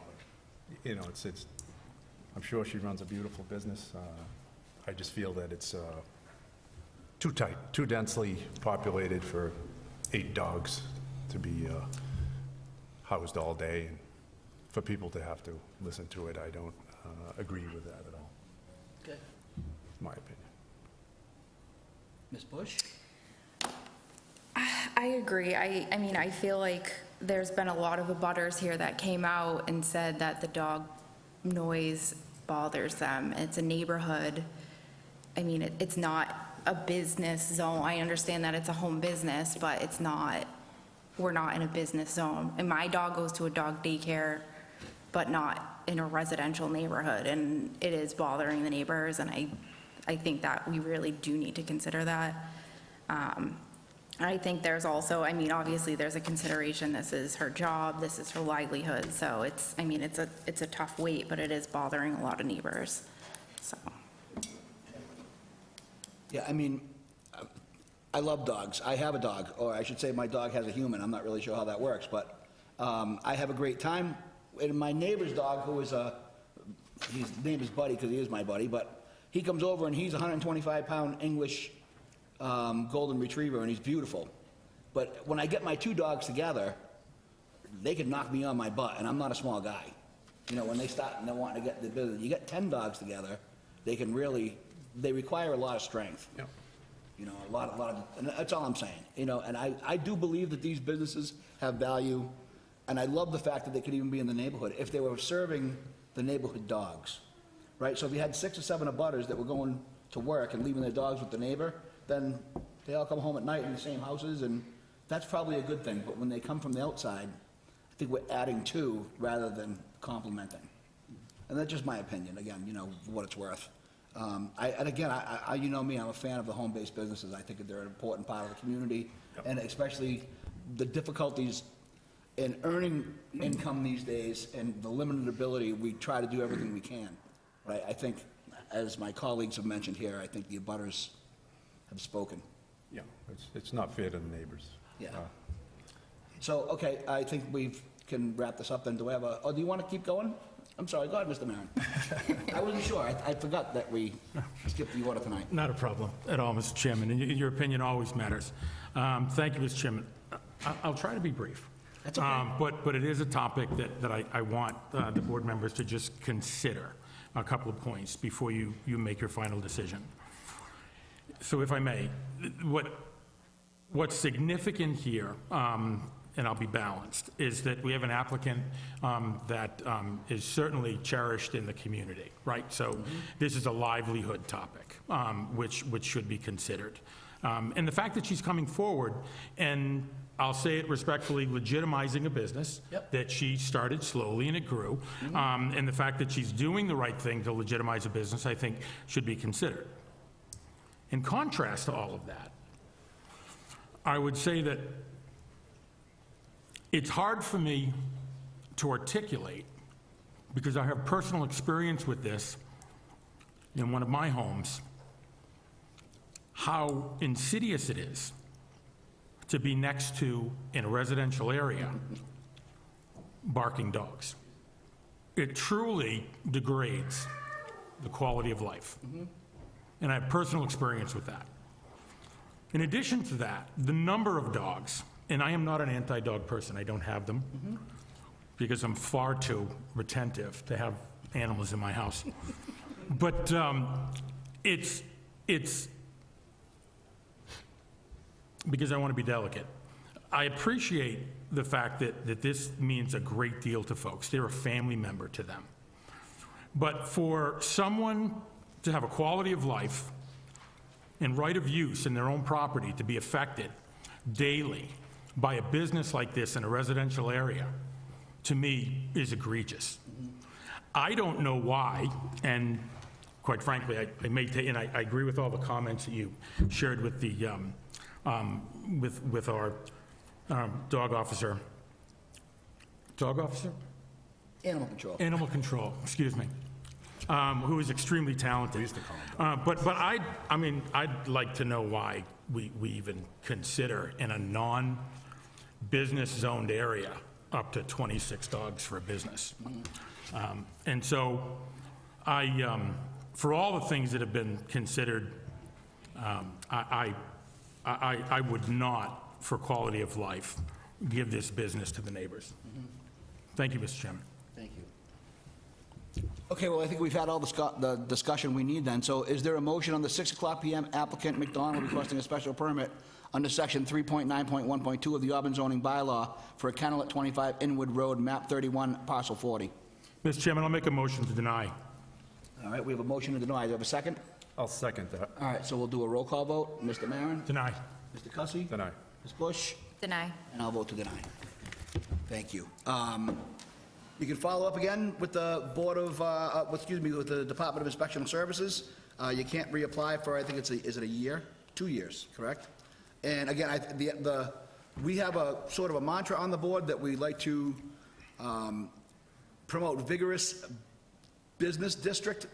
You know, I'm sure she runs a beautiful business. I just feel that it's too tight, too densely populated for 8 dogs to be housed all day, and for people to have to listen to it. I don't agree with that at all, Okay. my opinion. Ms. Bush? I agree. I mean, I feel like there's been a lot of abutters here that came out and said that the dog noise bothers them. It's a neighborhood. I mean, it's not a business zone. I understand that it's a home business, but it's not, we're not in a business zone. And my dog goes to a dog daycare, but not in a residential neighborhood, and it is bothering the neighbors, and I think that we really do need to consider that. I think there's also, I mean, obviously there's a consideration, this is her job, this is her livelihood, so it's a tough wait, but it is bothering a lot of neighbors, so. Yeah, I mean, I love dogs. I have a dog, or I should say my dog has a human. I'm not really sure how that works, but I have a great time. And my neighbor's dog, who is his name is Buddy because he is my buddy, but he comes over and he's a 125-pound English golden retriever, and he's beautiful. But when I get my 2 dogs together, they can knock me on my butt, and I'm not a small guy. You know, when they start and they're wanting to get the business, you get 10 dogs together, they can really, they require a lot of strength. Yep. You know, and that's all I'm saying. You know, and I do believe that these businesses have value. and I love the fact that they could even be in the neighborhood, if they were serving the neighborhood dogs, right? So if you had 6 or 7 abutters that were going to work and leaving their dogs with the neighbor, then they all come home at night in the same houses, and that's probably a good thing. But when they come from the outside, I think we're adding to rather than complementing. And that's just my opinion, again, you know, for what it's worth. And again, you know me, I'm a fan of the home-based businesses. I think that they're an important part of the community, and especially the difficulties in earning income these days and the limited ability, we try to do everything we can, right? I think, as my colleagues have mentioned here, I think the abutters have spoken. Yeah, it's not fair to the neighbors. Yeah. So, okay, I think we can wrap this up then. Do we have do you want to keep going? I'm sorry, go ahead, Mr. Maron. I wasn't sure. I forgot that we skipped the order tonight. Not a problem at all, Mr. Chairman, and your opinion always matters. Thank you, Mr. Chairman. I'll try to be brief. That's okay. But it is a topic that I want the board members to just consider a couple of points before you make your final decision. So if I may, what's significant here, and I'll be balanced, is that we have an applicant that is certainly cherished in the community, right? So this is a livelihood topic, which should be considered. And the fact that she's coming forward, and I'll say it respectfully, legitimizing a business that she started slowly and it grew, and the fact that she's doing the right thing to legitimize a business, I think, should be considered. In contrast to all of that, I would say that it's hard for me to articulate, because I have personal experience with this in one of my homes, how insidious it is to be next to, in a residential area, barking dogs. It truly degrades the quality of life. And I have personal experience with that. In addition to that, the number of dogs, and I am not an anti-dog person, I don't have them, because I'm far too retentive to have animals in my house. But it's because I want to be delicate. I appreciate the fact that this means a great deal to folks. They're a family member to them. But for someone to have a quality of life and right of use in their own property to be affected daily by a business like this in a residential area, to me, is egregious. I don't know why, and quite frankly, I may take, and I agree with all the comments that you shared with the with our dog officer. Dog officer? Animal control. Animal control, excuse me, who is extremely talented. But I mean, I'd like to know why we even consider in a non-business zoned area up to 26 dogs for a business. And so for all the things that have been considered, I would not, for quality of life, give this business to the neighbors. Thank you, Mr. Chairman. Thank you. Okay, well, I think we've had all the discussion we need then. So is there a motion on the 6:00 p.m. applicant McDonald requesting a special permit under section 3.9.1.2 of the Auburn zoning bylaw for a kennel at 25 Inwood Road, map 31, parcel 40? Mr. Chairman, I'll make a motion to deny. All right, we have a motion to deny. Do you have a second? I'll second that. All right, so we'll do a roll call vote. Mr. Maron? Deny. Mr. Cussy? Deny. Ms. Bush? Deny. And I'll vote to deny. Thank you. You can follow up again with the Board of, with the Department of Inspection Services. You can't reapply for, I think is it a year? 2 years, correct? And again, we have a sort of a mantra on the board that we like to promote vigorous business district,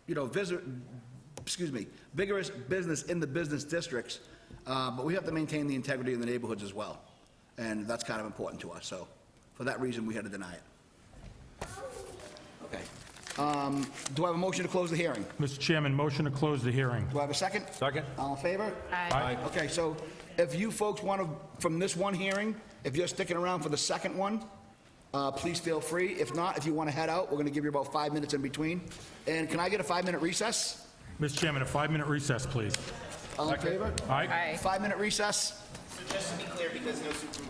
vigorous business in the business districts, but we have to maintain the integrity of the neighborhoods as well. And that's kind of important to us, so for that reason, we had to deny it. Okay. Do I have a motion to close the hearing? Mr. Chairman, motion to close the hearing. Do I have a second? Second. All in favor? Aye. Okay, so if you folks want to, from this one hearing, if you're sticking around for the second one, please feel free. If not, if you want to head out, we're going to give you about 5 minutes in between. And can I get a 5-minute recess? Mr. Chairman, a 5-minute recess, please. All in favor? Aye. 5-minute recess. So just to be clear, because no super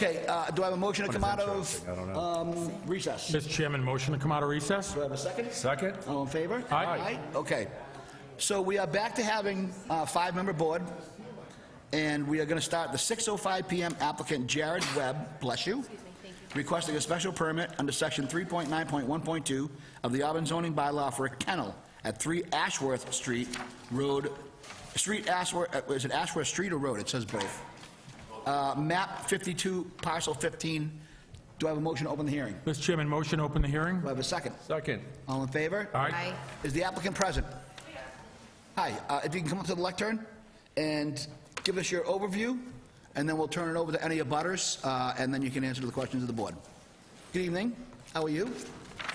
Okay, do I have a motion to What come is out interesting? I don't of recess? Mr. Chairman, motion to come out of recess? Do I have a second? Second? All in favor? Aye. Okay. So we are back to having a five-member board, and we are going to start the 6:05 PM applicant Jared Webb, bless you, requesting a special permit under section 3.9.1.2 of the Auburn zoning bylaw for a kennel at 3 Ashworth Street Road, is it Ashworth Street or Road? It says both. Map 52, parcel 15. Do I have a motion to open the hearing? Mr. Chairman, motion to open the hearing? Do I have a second? Second. All in favor? Aye. Is the applicant present? Hi, if you can come up to the lectern and give us your overview, and then we'll turn it over to any abutters, and then you can answer the questions of the board. Good evening. How are you?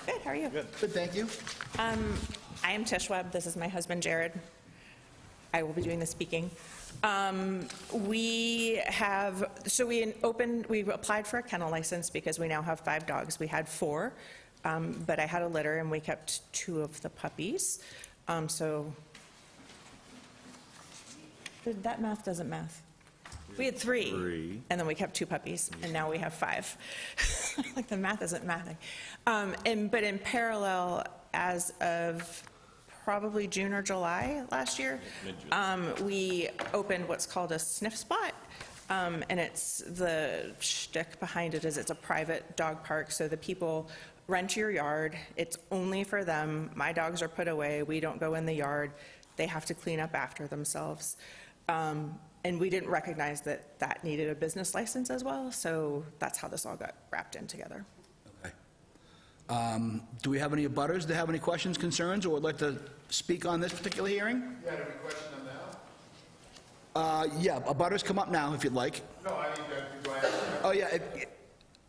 Good, how are you? Good, thank you. I am Tish Webb, this is my husband Jared. I will be doing the speaking. We applied for a kennel license because we now have 5 dogs. We had 4, but I had a litter and we kept 2 of the puppies. That math doesn't math. We had 3, and then we kept 2 puppies, and now we have 5. Like the math isn't mathing. But in parallel, as of probably June or July last year, we opened what's called a sniff spot, and it's the shtick behind it is it's a private dog park, so the people rent your yard. It's only for them. My dogs are put away. We don't go in the yard. They have to clean up after themselves. And we didn't recognize that that needed a business license as well, so that's how this all got wrapped in together. Do we have any abutters that have any questions, concerns, or would like to speak on this particular hearing? Yeah, do we question them now? Yeah, abutters, come up now if you'd like. No, I mean, do I have Oh, yeah,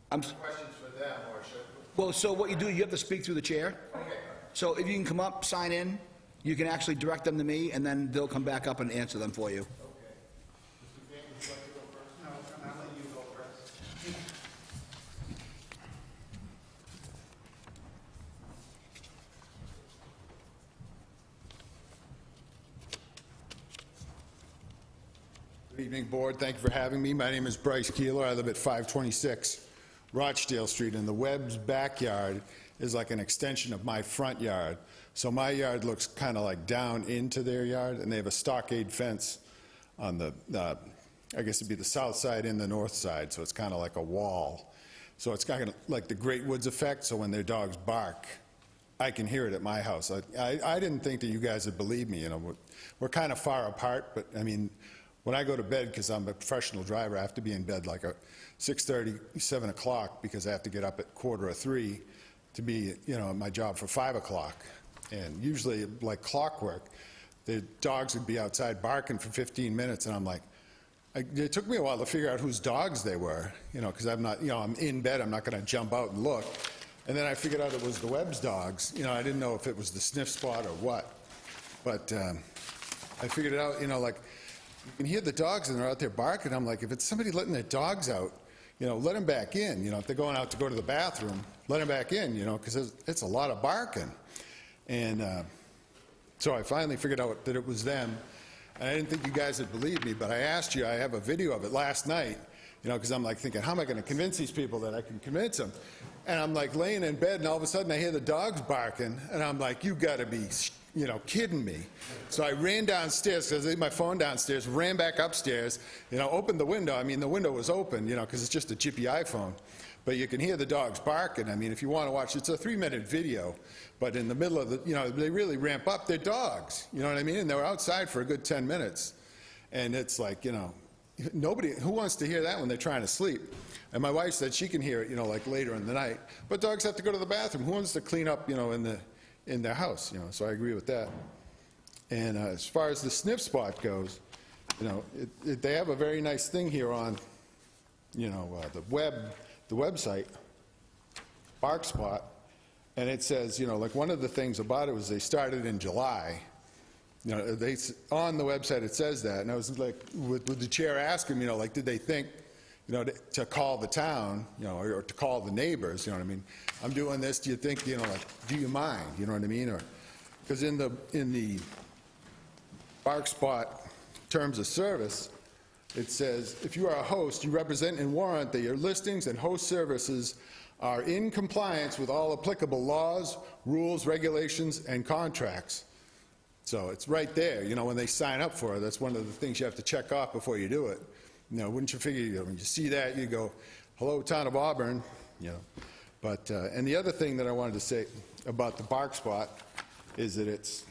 questions for them, or should? well, so what you do, you have to speak through the chair. Okay. So if you can come up, sign in, you can actually direct them to me, and then they'll come back up and answer them for you. Good evening, Board. Thank you for having me. My name is Bryce Keeler. I live at 526 Rochdale Street, and the Webb's backyard is like an extension of my front yard. So my yard looks kind of like down into their yard, and they have a stockade fence on the, I guess it'd be the south side and the north side, so it's kind of like a wall. So it's kind of like the Great Woods effect, so when their dogs bark, I can hear it at my house. I didn't think that you guys would believe me, you know. We're kind of far apart, but I mean, when I go to bed, because I'm a professional driver, I have to be in bed like at 6:30, 7 o'clock, because I have to get up at 2:45 to be, you know, at my job for 5 o'clock. And usually, like clockwork, the dogs would be outside barking for 15 minutes, and I'm like, it took me a while to figure out whose dogs they were, you know, because I'm not, you know, I'm in bed, I'm not going to jump out and look. And then I figured out it was the Webb's dogs. You know, I didn't know if it was the sniff spot or what. But I figured it out, you know, like, you can hear the dogs and they're out there barking. I'm like, if it's somebody letting their dogs out, you know, let them back in. You know, if they're going out to go to the bathroom, let them back in, you know, because it's a lot of barking. And so I finally figured out that it was them. And I didn't think you guys would believe me, but I asked you, I have a video of it last night, you know, because I'm like thinking, how am I going to convince these people that I can convince them? And I'm like laying in bed, and all of a sudden I hear the dogs barking, and I'm like, you got to be, you know, kidding me. So I ran downstairs, because I leave my phone downstairs, ran back upstairs, you know, opened the window. I mean, the window was open, you know, because it's just a chippy iPhone. But you can hear the dogs barking. I mean, if you want to watch, it's a 3-minute video, but in the middle of the, you know, they really ramp up. They're dogs, you know what I mean? And they were outside for a good 10 minutes. And it's like, you know, nobody, who wants to hear that when they're trying to sleep? And my wife said she can hear it, you know, like later in the night. But dogs have to go to the bathroom. Who wants to clean up, you know, in their house, you know? So I agree with that. And as far as the sniff spot goes, you know, they have a very nice thing here on, you know, the website, Bark Spot, and it says, you know, like one of the things about it was they started in July. You know, on the website it says that, and I was like, with the chair asking, you know, like, did they think, you know, to call the town, you know, or to call the neighbors, you know what I mean? I'm doing this, do you think, you know, like, do you mind, you know what I mean? Or, because in the Bark Spot terms of service, It says, if you are a host, you represent and warrant that your listings and host services are in compliance with all applicable laws, rules, regulations, and contracts. So it's right there, you know, when they sign up for it, that's one of the things you have to check off before you do it. You know, wouldn't you figure, you know, when you see that, you go, hello, Town of Auburn, you know. But, and the other thing that I wanted to say about the bark spot is that it's,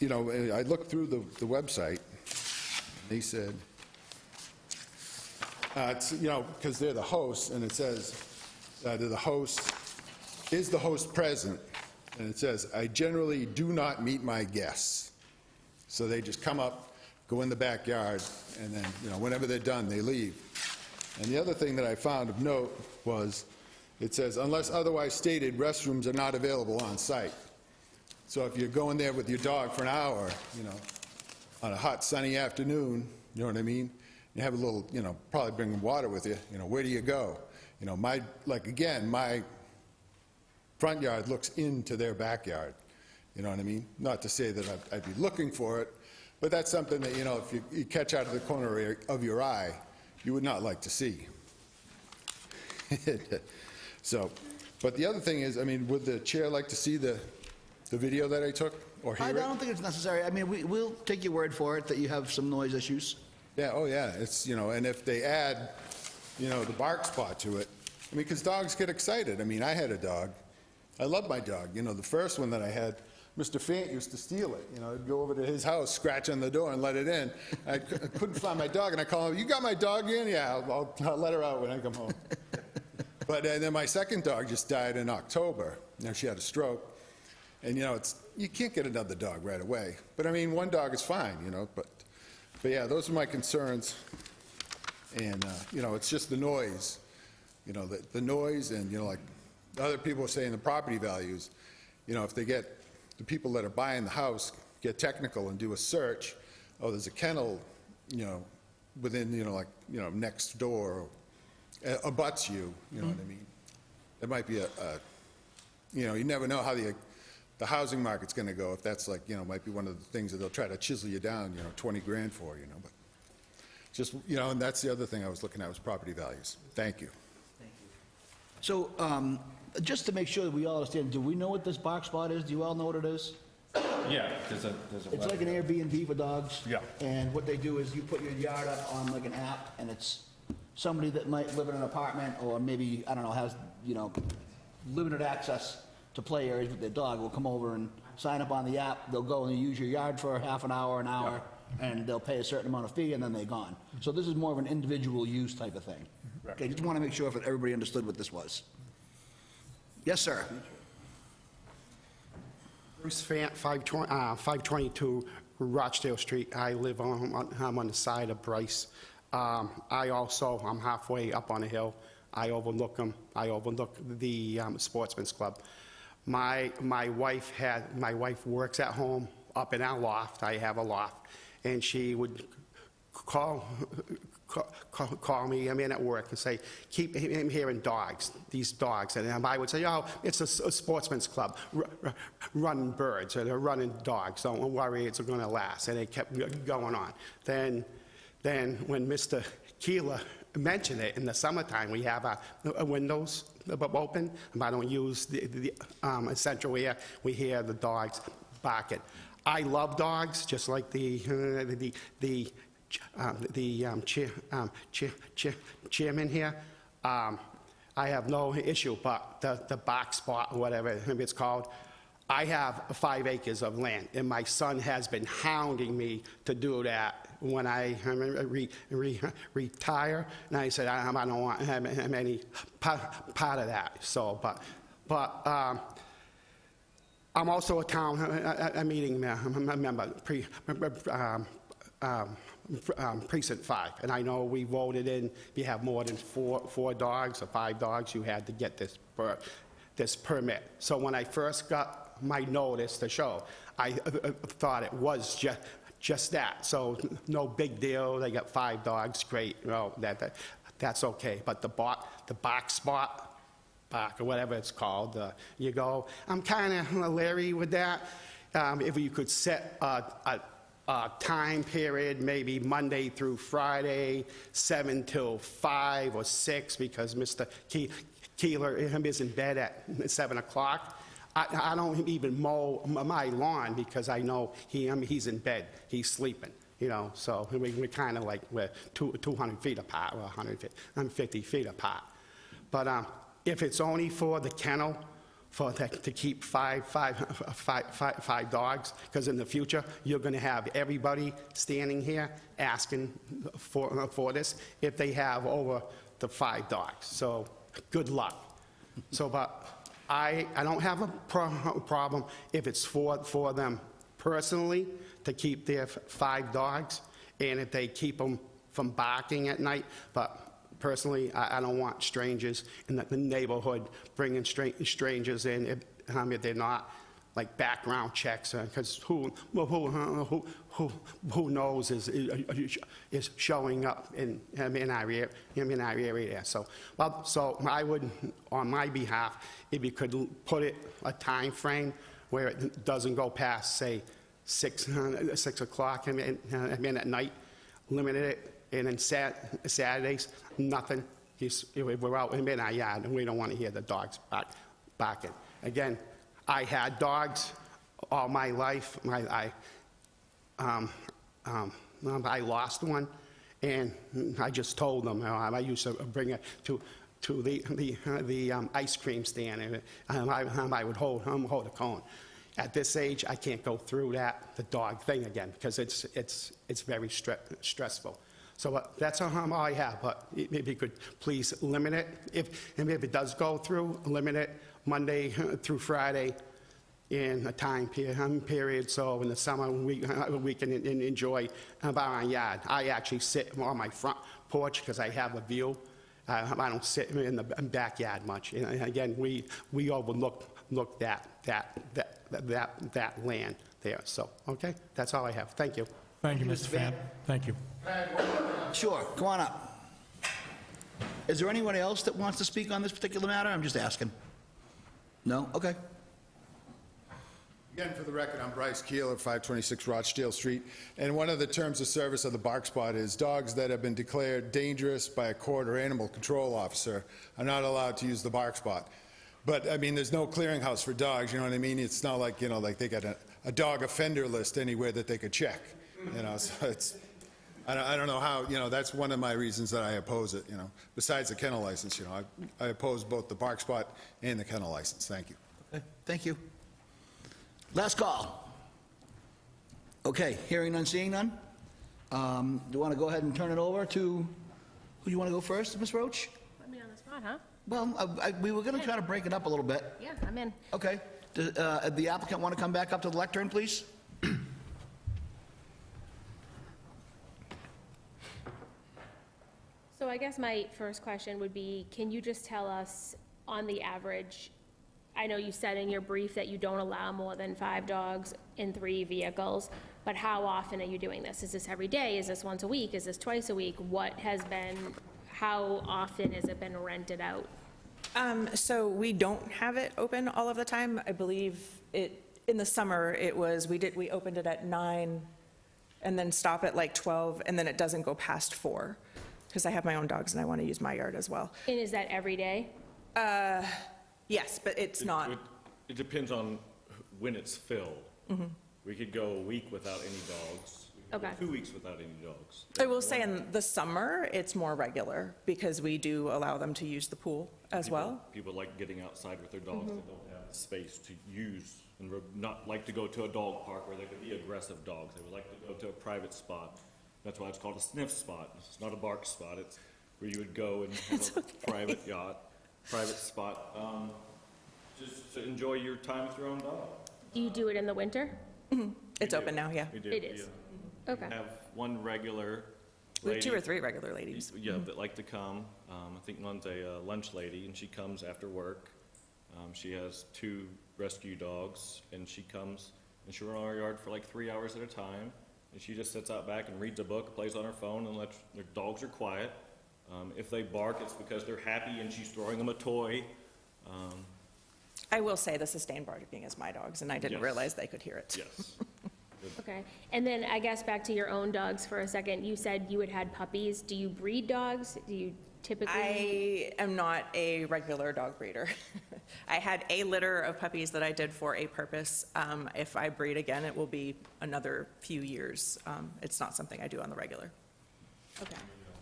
you know, I looked through the website, they said, it's, you know, because they're the host, and it says, they're the host, is the host present? And it says, I generally do not meet my guests. So they just come up, go in the backyard, and then, you know, whenever they're done, they leave. And the other thing that I found of note was, it says, unless otherwise stated, restrooms are not available on site. So if you're going there with your dog for an hour, you know, on a hot sunny afternoon, you know what I mean? You have a little, you know, probably bring water with you, you know, where do you go? You know, my front yard looks into their backyard, you know what I mean? Not to say that I'd be looking for it, but that's something that, you know, if you catch out of the corner of your eye, you would not like to see. So, but the other thing is, I mean, would the chair like to see the video that I took, or hear I it? don't think it's necessary. I mean, we'll take your word for it that you have some noise issues. Yeah, oh yeah, it's, you know, and if they add, you know, the bark spot to it, I mean, because dogs get excited. I mean, I had a dog. I love my dog. You know, the first one that I had, Mr. Fant used to steal it. You know, I'd go over to his house, scratch on the door and let it in. I couldn't find my dog, and I call him, you got my dog in? Yeah, I'll let her out when I come home. But then my second dog just died in October. You know, she had a stroke. And, you know, you can't get another dog right away. But, I mean, one dog is fine, you know. But yeah, those are my concerns. And, you know, it's just the noise. You know, the noise and, you know, like other people are saying the property values. You know, if they get the people that are buying the house get technical and do a search, oh, there's a kennel, you know, within, you know, like, you know, next door, abuts you, you know what I mean? There might be you know, you never know how the housing market's going to go. If that's like, you know, might be one of the things that they'll try to chisel you down, you know, 20 grand for, you know. But just, you know, and that's the other thing I was looking at was property values. Thank you. So, just to make sure that we all understand, do we know what this bark spot is? Do you all know what it is? Yeah, there's a It's like an Airbnb for dogs. Yeah. And what they do is you put your yard up on like an app, and it's somebody that might live in an apartment, or maybe, I don't know, has, you know, limited access to play areas with their dog, will come over and sign up on the app. They'll go and use your yard for half an hour, and they'll pay a certain amount of fee, and then they're gone. So this is more of an individual use type of thing. Okay, just want to make sure that everybody understood what this was. Yes, sir. Bruce Fant, 522 Rochdale Street. I live I'm on the side of Bryce. I'm halfway up on a hill. I overlook them. I overlook the Sportsman's Club. My wife works at home up in our loft. I have a loft, and she would call me, I'm in at work, and say, keep hearing dogs, these dogs. And I would say, oh, it's a Sportsman's Club, running birds, or they're running dogs, don't worry, it's going to last. And it kept going on. Then when Mr. Keeler mentioned it, in the summertime, we have a windows open. I don't use the central air. We hear the dogs barking. I love dogs, just like the chairman here. I have no issue, but the box spot, whatever it's called, I have 5 acres of land, and my son has been hounding me to do that when I retire. And I said, I don't want any part of that. So, but I'm also a meeting member, Precinct 5, and I know we voted in, if you have more than four dogs or 5 dogs, you had to get this permit. So when I first got my notice to show, I thought it was just that. So no big deal, they got 5 dogs, great, well, that's okay. But the box spot, bark, or whatever it's called, you go, I'm kind of leery with that. If you could set a time period, maybe Monday through Friday, 7 till 5 or 6, because Mr. Keeler is in bed at 7 o'clock. I don't even mow my lawn because I know he's in bed, he's sleeping, you know, so we're kind of like we're 200 feet apart, or 150 feet apart. But if it's only for the kennel, to keep five dogs, because in the future, you're going to have everybody standing here asking for this if they have over the 5 dogs. So good luck. So, but I don't have a problem if it's for them personally to keep their 5 dogs, and if they keep them from barking at night. But personally, I don't want strangers in the neighborhood bringing strangers in if they're not like background checks, because who knows is showing up in our area. So, well, so I would, on my behalf, if you could put it a time frame where it doesn't go past, say, 6 o'clock at night, limited it. And then Saturdays, nothing. We're out in our yard, and we don't want to hear the dogs barking. Again, I had dogs all my life. I lost one, and I just told them. I used to bring it to the ice cream stand, and I would hold a cone. At this age, I can't go through the dog thing again, because it's very stressful. So that's all I have, but if you could please limit it. If it does go through, limit it Monday through Friday in a time period, so in the summer we can enjoy our yard. I actually sit on my front porch because I have a view. I don't sit in the backyard much. And again, we overlook that land there. So, okay, that's all I have. Thank you. Thank you, Mr. Fan. Thank you. Sure, come on up. Is there anyone else that wants to speak on this particular matter? I'm just asking. No? Okay. Again, for the record, I'm Bryce Keeler, 526 Rochdale Street, and one of the terms of service of the bark spot is dogs that have been declared dangerous by a court or animal control officer are not allowed to use the bark spot. But, I mean, there's no clearinghouse for dogs, you know what I mean? It's not like, you know, like they got a dog offender list anywhere that they could check, you know, so it's... I don't know how, you know, that's one of my reasons that I oppose it, you know. Besides the kennel license, you know, I oppose both the bark spot and the kennel license. Thank you. Okay, thank you. Last call. Okay, hearing none, seeing none. Do you want to go ahead and turn it over to, who you want to go first, Ms. Roach? Put me on the spot, huh? Well, we were going to try to break it up a little bit. Yeah, I'm in. Okay. Does the applicant want to come back up to the lectern, please? So I guess my first question would be, can you just tell us, on the average, I know you said in your brief that you don't allow more than 5 dogs in 3 vehicles, but how often are you doing this? Is this every day? Is this once a week? Is this twice a week? How often has it been rented out? So we don't have it open all of the time. I believe in the summer, we opened it at 9 and then stop at like 12, and then it doesn't go past 4. Because I have my own dogs and I want to use my yard as well. And is that every day? Yes, but it's not. It depends on when it's filled. Mm-hmm. We could go a week without any dogs. We could go 2 weeks without any dogs. I will say in the summer, it's more regular because we do allow them to use the pool as well. People like getting outside with their dogs that don't have the space to use and would not like to go to a dog park where there could be aggressive dogs. They would like to go to a private spot. That's why it's called a sniff spot. It's not a bark spot. It's where you would go and have a private spot, just to enjoy your time with your own dog. Do you do it in the winter? Mm-hmm. It's open now, yeah. We do. It is. Okay. We have one regular We have lady. 2 or 3 regular ladies. Yeah, that like to come. I think one's a lunch lady, and she comes after work. She has 2 rescue dogs, and she comes and she'll run our yard for like 3 hours at a time. And she just sits out back and reads a book, plays on her phone, and their dogs are quiet. If they bark, it's because they're happy and she's throwing them a toy. I will say the sustained barking is my dogs, and I didn't Yes. realize they could hear it. Yes. Okay, and then I guess back to your own dogs for a second. You said you had puppies. Do you breed dogs? Do you typically? I am not a regular dog breeder. I had a litter of puppies that I did for a purpose. If I breed again, it will be another few years. It's not something I do on the regular. Okay.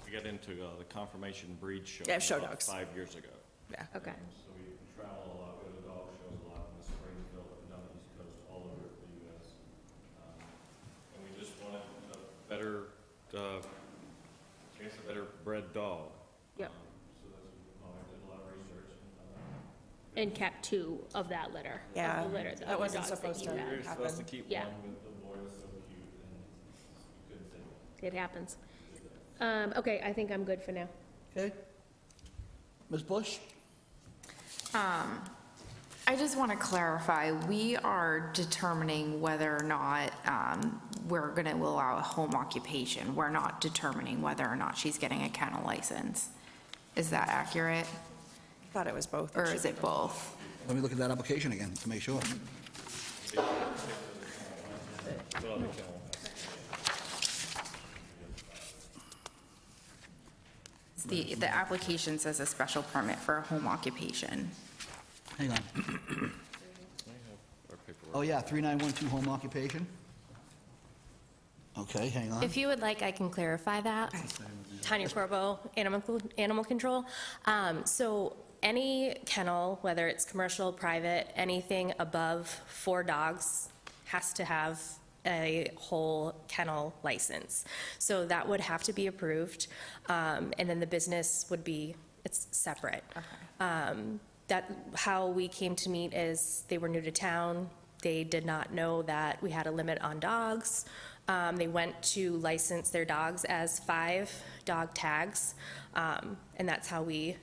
We got into the confirmation breed show. Yeah, show about dogs. 5 years ago. Yeah. Okay. So we travel a lot, go to dog shows a lot in the Springfield, and down the East Coast, all over the U.S. And we just wanted a better, I guess a better bred dog. Yep. So that's, I did a lot of research And kept 2 of that litter. of Yeah, the litter, that of the wasn't dogs supposed you to had. we were supposed to keep Yeah. one, but the boy was so cute, and we couldn't take it. It happens. Okay, I think I'm good for now. Okay. Ms. Bush? I just want to clarify, we are determining whether or not we're going to allow a home occupation. We're not determining whether or not she's getting a kennel license. Is that accurate? I thought it was both. Or is it both? Let me look at that application again to make sure. The application says a special permit for a home occupation. Hang on. Oh, yeah, 3912 home occupation. Okay, hang on. If you would like, I can clarify that. Tanya Corbo, Animal Control. So any kennel, whether it's commercial, private, anything above 4 dogs has to have a whole kennel license. So that would have to be approved, and then the business would be, it's separate. That, how we came to meet is they were new to town. They did not know that we had a limit on dogs. They went to license their dogs as 5 dog tags, and that's how we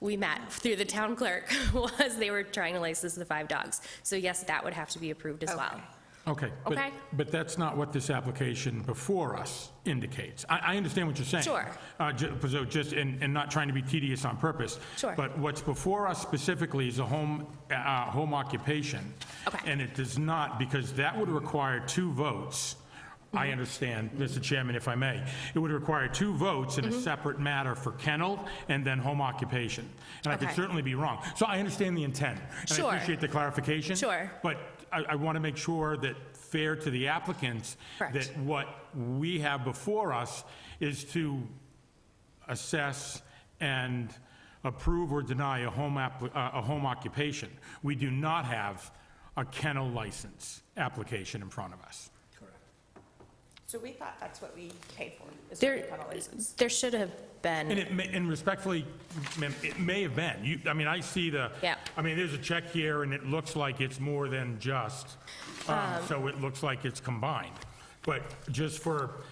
met through the town clerk, was they were trying to license the 5 dogs. So yes, that would have to be approved as well. Okay. Okay. But that's not what this application before us indicates. I understand what you're saying. Sure. So just, and not trying to be tedious on purpose. Sure. But what's before us specifically is a home occupation. Okay. And it does not, because that would require 2 votes. I understand, Mr. Chairman, if I may. It would require 2 votes in a separate matter for kennel and then home occupation. And I could Okay. certainly be wrong. So I understand the intent. And Sure. I appreciate the clarification. Sure. But I want to make sure that, fair to the applicants, Correct. that what we have before us is to assess and approve or deny a home occupation. We do not have a kennel license application in front of us. So we thought that's what we paid for, is There, what we got a license. there should have been. And it may, and respectfully, ma'am, it may have been. I mean, I see the, Yeah. I mean, there's a check here, and it looks like it's more than just, so it looks like it's combined. But just for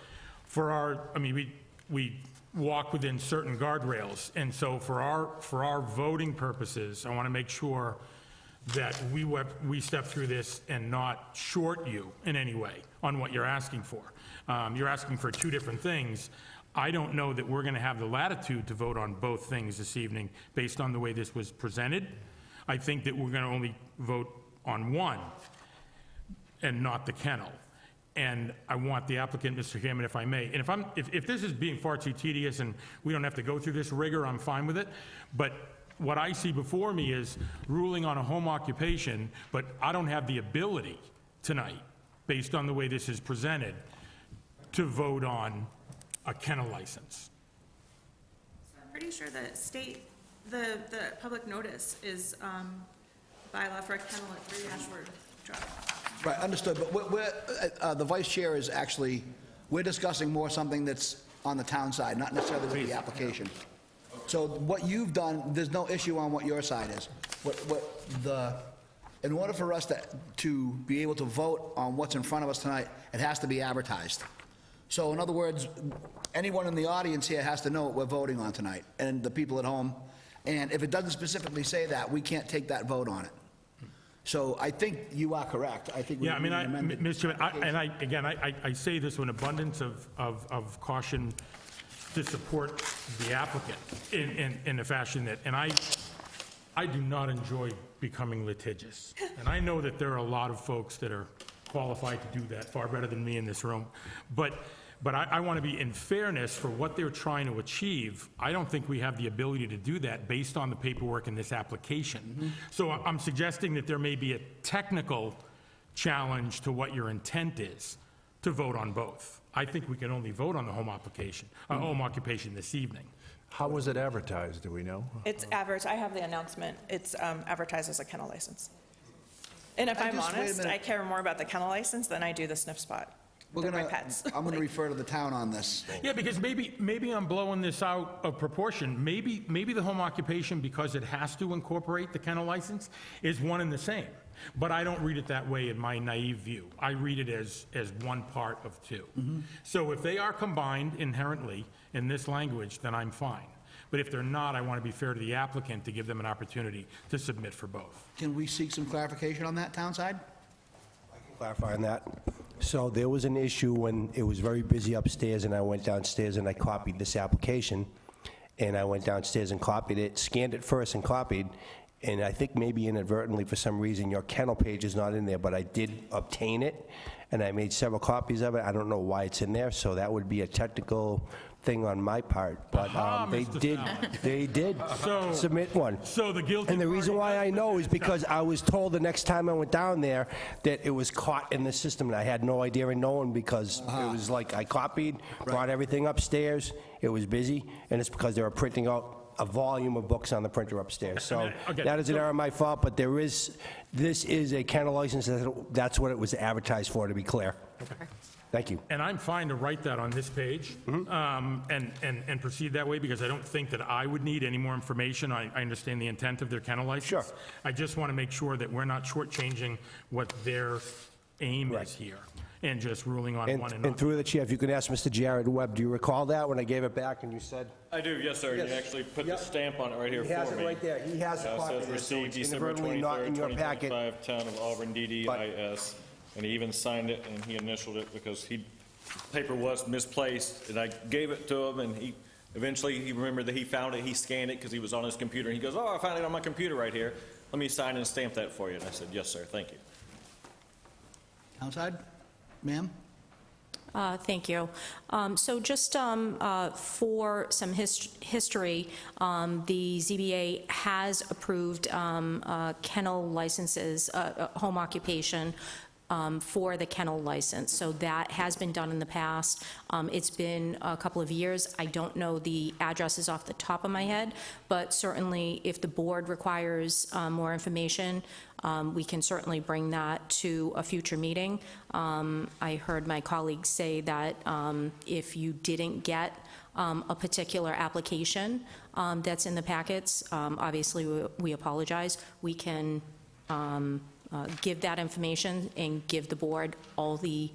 our, I mean, we walk within certain guardrails, and so for our voting purposes, I want to make sure that we step through this and not short you in any way on what you're asking for. You're asking for 2 different things. I don't know that we're going to have the latitude to vote on both things this evening based on the way this was presented. I think that we're going to only vote on one and not the kennel. And I want the applicant, Mr. Chairman, if I may, and if this is being far too tedious and we don't have to go through this rigor, I'm fine with it. But what I see before me is ruling on a home occupation, but I don't have the ability tonight, based on the way this is presented, to vote on a kennel license. I'm pretty sure the state, the public notice is bylaw for a kennel at 3 Ashford Drive. Right, understood, but the vice chair is actually, we're discussing more something that's on the town side, not necessarily with the application. So what you've done, there's no issue on what your side is. In order for us to be able to vote on what's in front of us tonight, it has to be advertised. So in other words, anyone in the audience here has to know what we're voting on tonight, and the people at home. And if it doesn't specifically say that, we can't take that vote on it. So I think you are correct. I think we Yeah, I mean, need an amended Mr. Chairman, I say this with an abundance of caution to support the applicant in the fashion that, and I do not enjoy becoming litigious. And I know that there are a lot of folks that are qualified to do that, far better than me in this room. But I want to be, in fairness, for what they're trying to achieve, I don't think we have the ability to do that based on the paperwork in this application. So I'm suggesting that there may be a technical challenge to what your intent is to vote on both. I think we can only vote on the home occupation this evening. How was it advertised, do we know? It's I have the announcement. It's advertised as a kennel license. And if I'm Wait a honest, minute. I care more about the kennel license than I do the sniff spot. They're my pets. I'm going to refer to the town on this. Yeah, because maybe I'm blowing this out of proportion. Maybe the home occupation, because it has to incorporate the kennel license, is one and the same. But I don't read it that way in my naive view. I read it as one part of two. So if they are combined inherently in this language, then I'm fine. But if they're not, I want to be fair to the applicant to give them an opportunity to submit for both. Can we seek some clarification on that, town side? Clarify on that. So there was an issue when it was very busy upstairs, and I went downstairs and I copied this application, and I went downstairs and copied it, scanned it first and copied, and I think maybe inadvertently, for some reason, your kennel page is not in there, but I did obtain it, and I made several copies of it. I don't know why it's in there, so that would be a technical thing on my part, but they did So- submit one. So the guilty And the reason party why I know is because I was told the next time I went down there that it was caught in the system, and I had no idea and no one, because it was like I copied, brought everything upstairs, it was busy, and it's because they were printing out a volume of books on the printer upstairs. So Okay, that is an so- error on my fault, but this is a kennel license, that's what it was advertised for, to be clear. Thank you. And I'm fine to write that on this page and proceed that way, because I don't think that I would need any more information. I understand the intent of their kennel license. Sure. I just want to make sure that we're not shortchanging what their aim is here and just ruling on one and And not. through the chair, if you could ask Mr. Jared Webb, do you recall that when I gave it back and you said? I do, yes, sir. You Yes. actually put the Yep. stamp on it right here for He me. has it right there. He has a It copy says of it, so received it's December inadvertently not 23rd, in your packet. 2025, Town of Auburn, DDIS. And he even signed it, and he initialed it because paper was misplaced, and I gave it to him, and he remembered that he found it, he scanned it because he was on his computer, and he goes, "Oh, I found it on my computer right here. Let me sign and stamp that for you." And I said, "Yes, sir, thank you." Town side? Ma'am? Thank you. So just for some history, the ZBA has approved kennel licenses, home occupation, for the kennel license. So that has been done in the past. It's been a couple of years. I don't know the addresses off the top of my head, but certainly if the board requires more information, we can certainly bring that to a future meeting. I heard my colleagues say that if you didn't get a particular application that's in the packets, obviously we apologize. We can give that information and give the board all the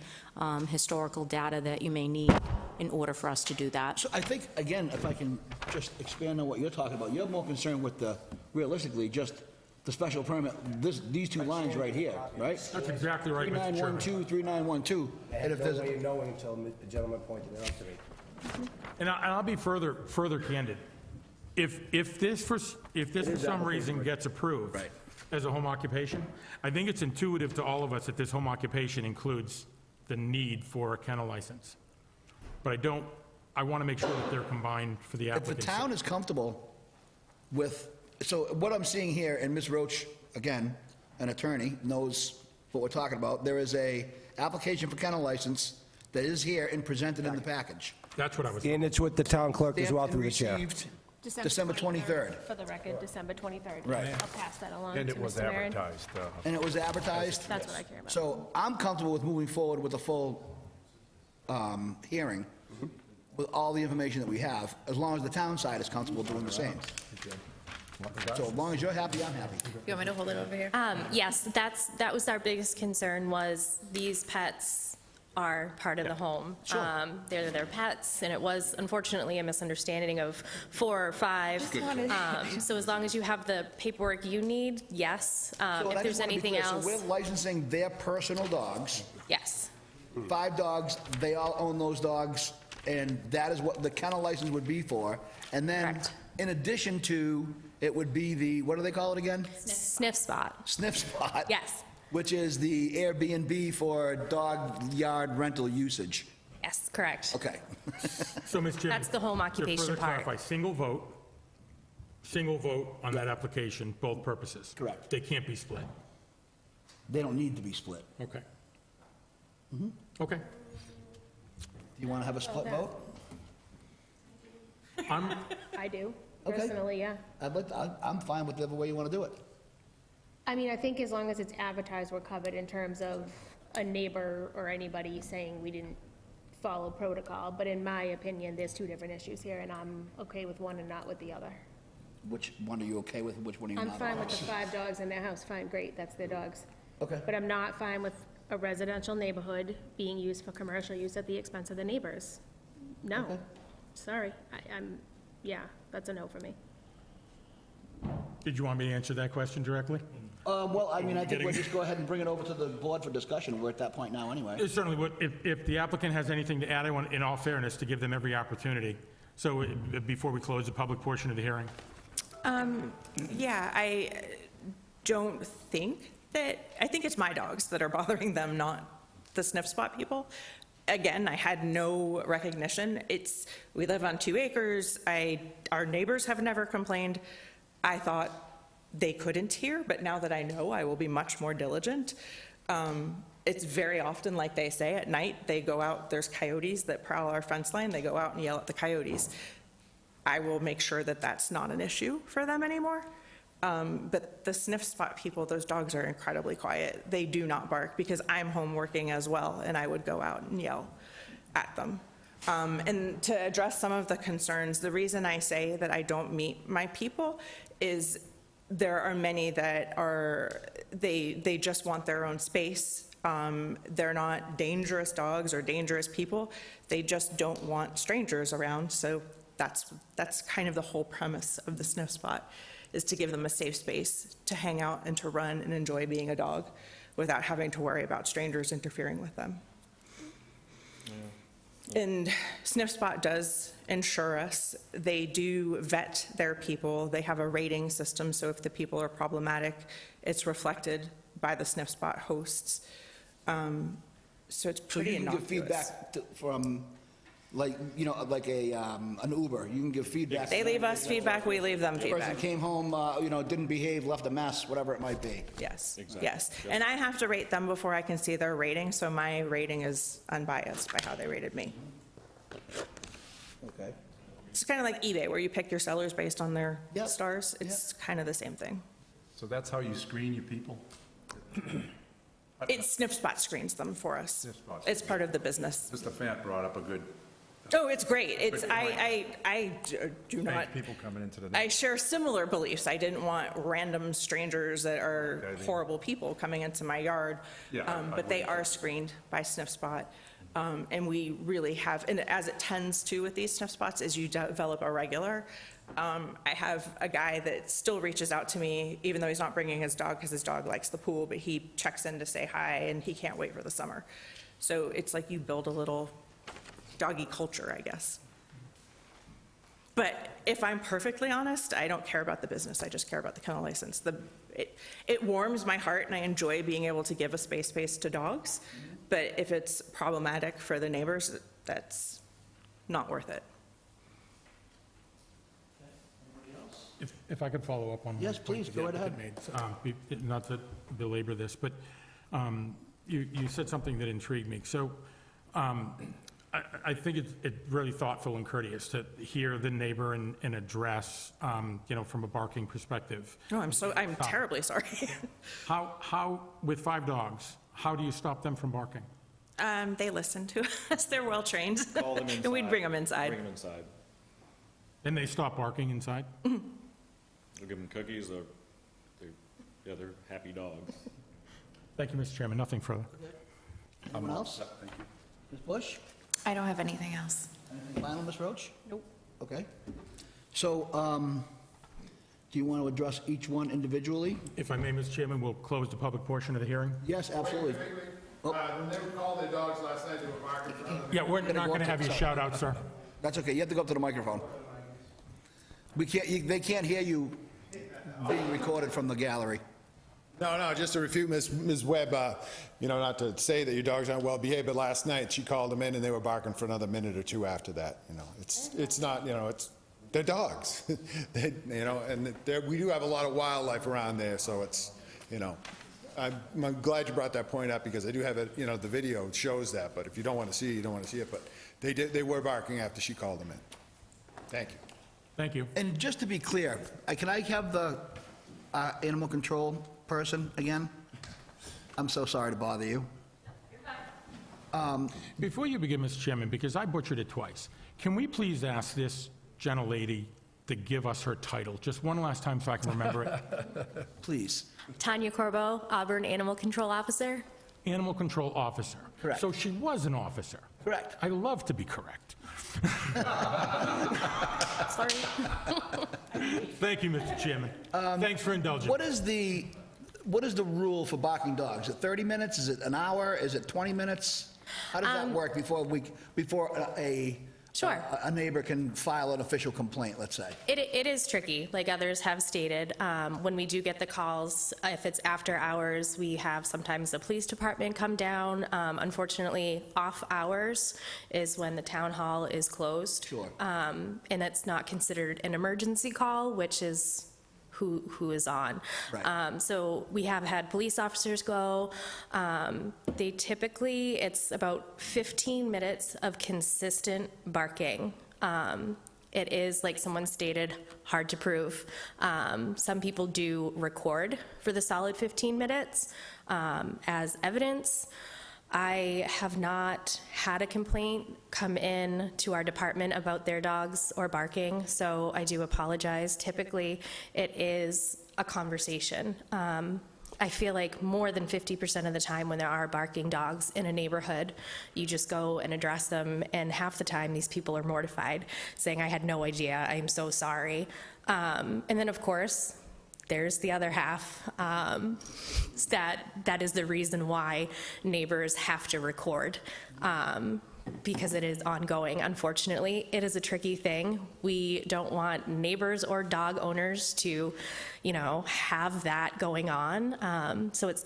historical data that you may need in order for us to do that. So I think, again, if I can just expand on what you're talking about, you're more concerned with realistically, just the special permit, these two lines right here, right? That's exactly right, Mr. Chairman. 3912, 3912. I had no way of knowing until the gentleman pointed it out to me. And I'll be further candid. If this for some reason gets approved as a home occupation, I think it's intuitive to all of us that this home occupation includes the need for a kennel license. But I want to make sure that they're combined for the If applicant. the town is comfortable with, so what I'm seeing here, and Ms. Roach, again, an attorney, knows what we're talking about, there is a application for kennel license that is here and presented in the package. That's what I was. And it's with the town clerk as well Stamped and through the chair. received December 23rd. For the record, December 23rd. Right. I'll pass that along to And it was Mr. Marin. advertised. And it was advertised? That's what I care about. So I'm comfortable with moving forward with a full hearing with all the information that we have, as long as the town side is comfortable doing the same. So as long as you're happy, I'm happy. You want me to hold it over here? Yes, that was our biggest concern, was these pets are part of the home. They're their pets, and it was unfortunately a misunderstanding of 4 or 5. So as long as you have the paperwork you need, yes. So, and I If just there's wanna be anything clear, else, So we're licensing their personal dogs, yes. 5 dogs, they all own those dogs, and that is what the kennel license would be for. And then, in addition to, it would be the, what do they call it again? Sniff spot. Sniff spot. Yes. which is the Airbnb for dog yard rental usage. Yes, correct. Okay. So, Ms. Chairman. That's the home occupation To further part. clarify, single vote on that application, both purposes. Correct. They can't be split. They don't need to be split. Okay. Mhm. Okay. Do you want to have a split vote? I do, Okay. personally, yeah. I'm fine with whatever way you want to do it. I mean, I think as long as it's advertised, we're covered in terms of a neighbor or anybody saying we didn't follow protocol. But in my opinion, there's two different issues here, and I'm okay with one and not with the other. Which one are you okay with, which one are you I'm not? fine with the 5 dogs in their house, fine, great, that's their dogs. Okay. But I'm not fine with a residential neighborhood being used for commercial use at the expense of the neighbors. No, sorry, yeah, that's a no for me. Did you want me to answer that question directly? Well, I mean, I think we'll just go ahead and bring it over to the board for discussion. We're at that point now anyway. It certainly would. If the applicant has anything to add, I want, in all fairness, to give them every opportunity. So before we close the public portion of the hearing. Yeah, I don't think I think it's my dogs that are bothering them, not the sniff spot people. Again, I had no recognition. We live on 2 acres. Our neighbors have never complained. I thought they couldn't hear, but now that I know, I will be much more diligent. It's very often, like they say, at night, they go out, there's coyotes that prowl our fence line, they go out and yell at the coyotes. I will make sure that that's not an issue for them anymore. But the sniff spot people, those dogs are incredibly quiet. They do not bark because I'm home working as well, and I would go out and yell at them. And to address some of the concerns, the reason I say that I don't meet my people is there are many that they just want their own space. They're not dangerous dogs or dangerous people. They just don't want strangers around. So that's kind of the whole premise of the sniff spot, is to give them a safe space to hang out and to run and enjoy being a dog without having to worry about strangers interfering with them. And Sniff Spot does insure us. They do vet their people. They have a rating system, so if the people are problematic, it's reflected by the Sniff Spot hosts. So it's pretty innocuous. So you can give feedback from, like, you know, like an Uber, you can give feedback. They leave us feedback, we leave them The person feedback. came home, you know, didn't behave, left a mess, whatever it might be. Yes, Exactly. yes. And I have to rate them before I can see their rating, so my rating is unbiased by how they rated me. Okay. It's kind of like eBay, where you pick your sellers based on their stars. It's kind of the same thing. So that's how you screen your people? It Sniff Spot screens them for us. It's part of the business. Mr. Fant brought up a good Oh, it's great. It's, Good point. I do not, thank people coming into the. I share similar beliefs. I didn't want random strangers that are Okay. horrible people coming into my yard. Yeah, I But they wouldn't are screened by Sniff Spot. And we really have, and as it tends to with these Sniff Spots, as you develop a regular, I have a guy that still reaches out to me, even though he's not bringing his dog because his dog likes the pool, but he checks in to say hi and he can't wait for the summer. So it's like you build a little doggy culture, I guess. But if I'm perfectly honest, I don't care about the business, I just care about the kennel license. It warms my heart and I enjoy being able to give a space to dogs, but if it's problematic for the neighbors, that's not worth it. If I could follow up on. Yes, one point please, go the right applicant made. Not to belabor this, but you said something that intrigued me. So I think it's really thoughtful and courteous to hear the neighbor and address, you know, from a barking perspective. No, I'm terribly sorry. How, with 5 dogs, how do you stop them from barking? They listen to us, they're well-trained. Call them inside. And we'd bring them inside. Bring them inside. And they stop barking inside? We'll give them cookies, they're happy dogs. Thank you, Mr. Chairman. Nothing further. Anyone else? Thank you. Ms. Bush? I don't have anything else. Anything final, Ms. Roach? Nope. Okay. So, do you want to address each one individually? If I may, Mr. Chairman, we'll close the public portion of the hearing. Yes, absolutely. When they were called their dogs last night, they were barking for other. Yeah, we're not going to have you shout out, sir. That's okay, you have to go up to the microphone. We can't, they can't hear you being recorded from the gallery. No, just to refute Ms. Webb, not to say that your dogs aren't well behaved, but last night she called them in and they were barking for another minute or two after that. It's not, they're dogs. And we do have a lot of wildlife around there, so it's, I'm glad you brought that point up because I do have it, the video shows that, but if you don't want to see it, you don't want to see it. But they were barking after she called them in. Thank you. Thank you. And just to be clear, can I have the animal control person again? I'm so sorry to bother you. Before you begin, Mr. Chairman, because I butchered it twice, can we please ask this gentlelady to give us her title, just one last time so I can remember it? Please. Tanya Corbo, Auburn Animal Control Officer. Animal Control Officer. Correct. So she was an officer. Correct. I love to be correct. Sorry. Thank you, Mr. Chairman. Thanks for indulging. What is the rule for barking dogs? Is it 30 minutes? Is it an hour? Is it 20 minutes? How does that work before a neighbor can file an official complaint, let's say? It is tricky, like others have stated. When we do get the calls, if it's after hours, we have sometimes the police department come down. Unfortunately, off hours is when the town hall is closed. Sure. And it's not considered an emergency call, which is who is on. Right. So we have had police officers go. They typically, it's about 15 minutes of consistent barking. It is, like someone stated, hard to prove. Some people do record for the solid 15 minutes as evidence. I have not had a complaint come in to our department about their dogs or barking, so I do apologize. Typically, it is a conversation. I feel like more than 50% of the time when there are barking dogs in a neighborhood, you just go and address them, and half the time these people are mortified, saying, I had no idea, I am so sorry. And then, of course, there's the other half, that is the reason why neighbors have to record, because it is ongoing. Unfortunately, it is a tricky thing. We don't want neighbors or dog owners to, have that going on. So it's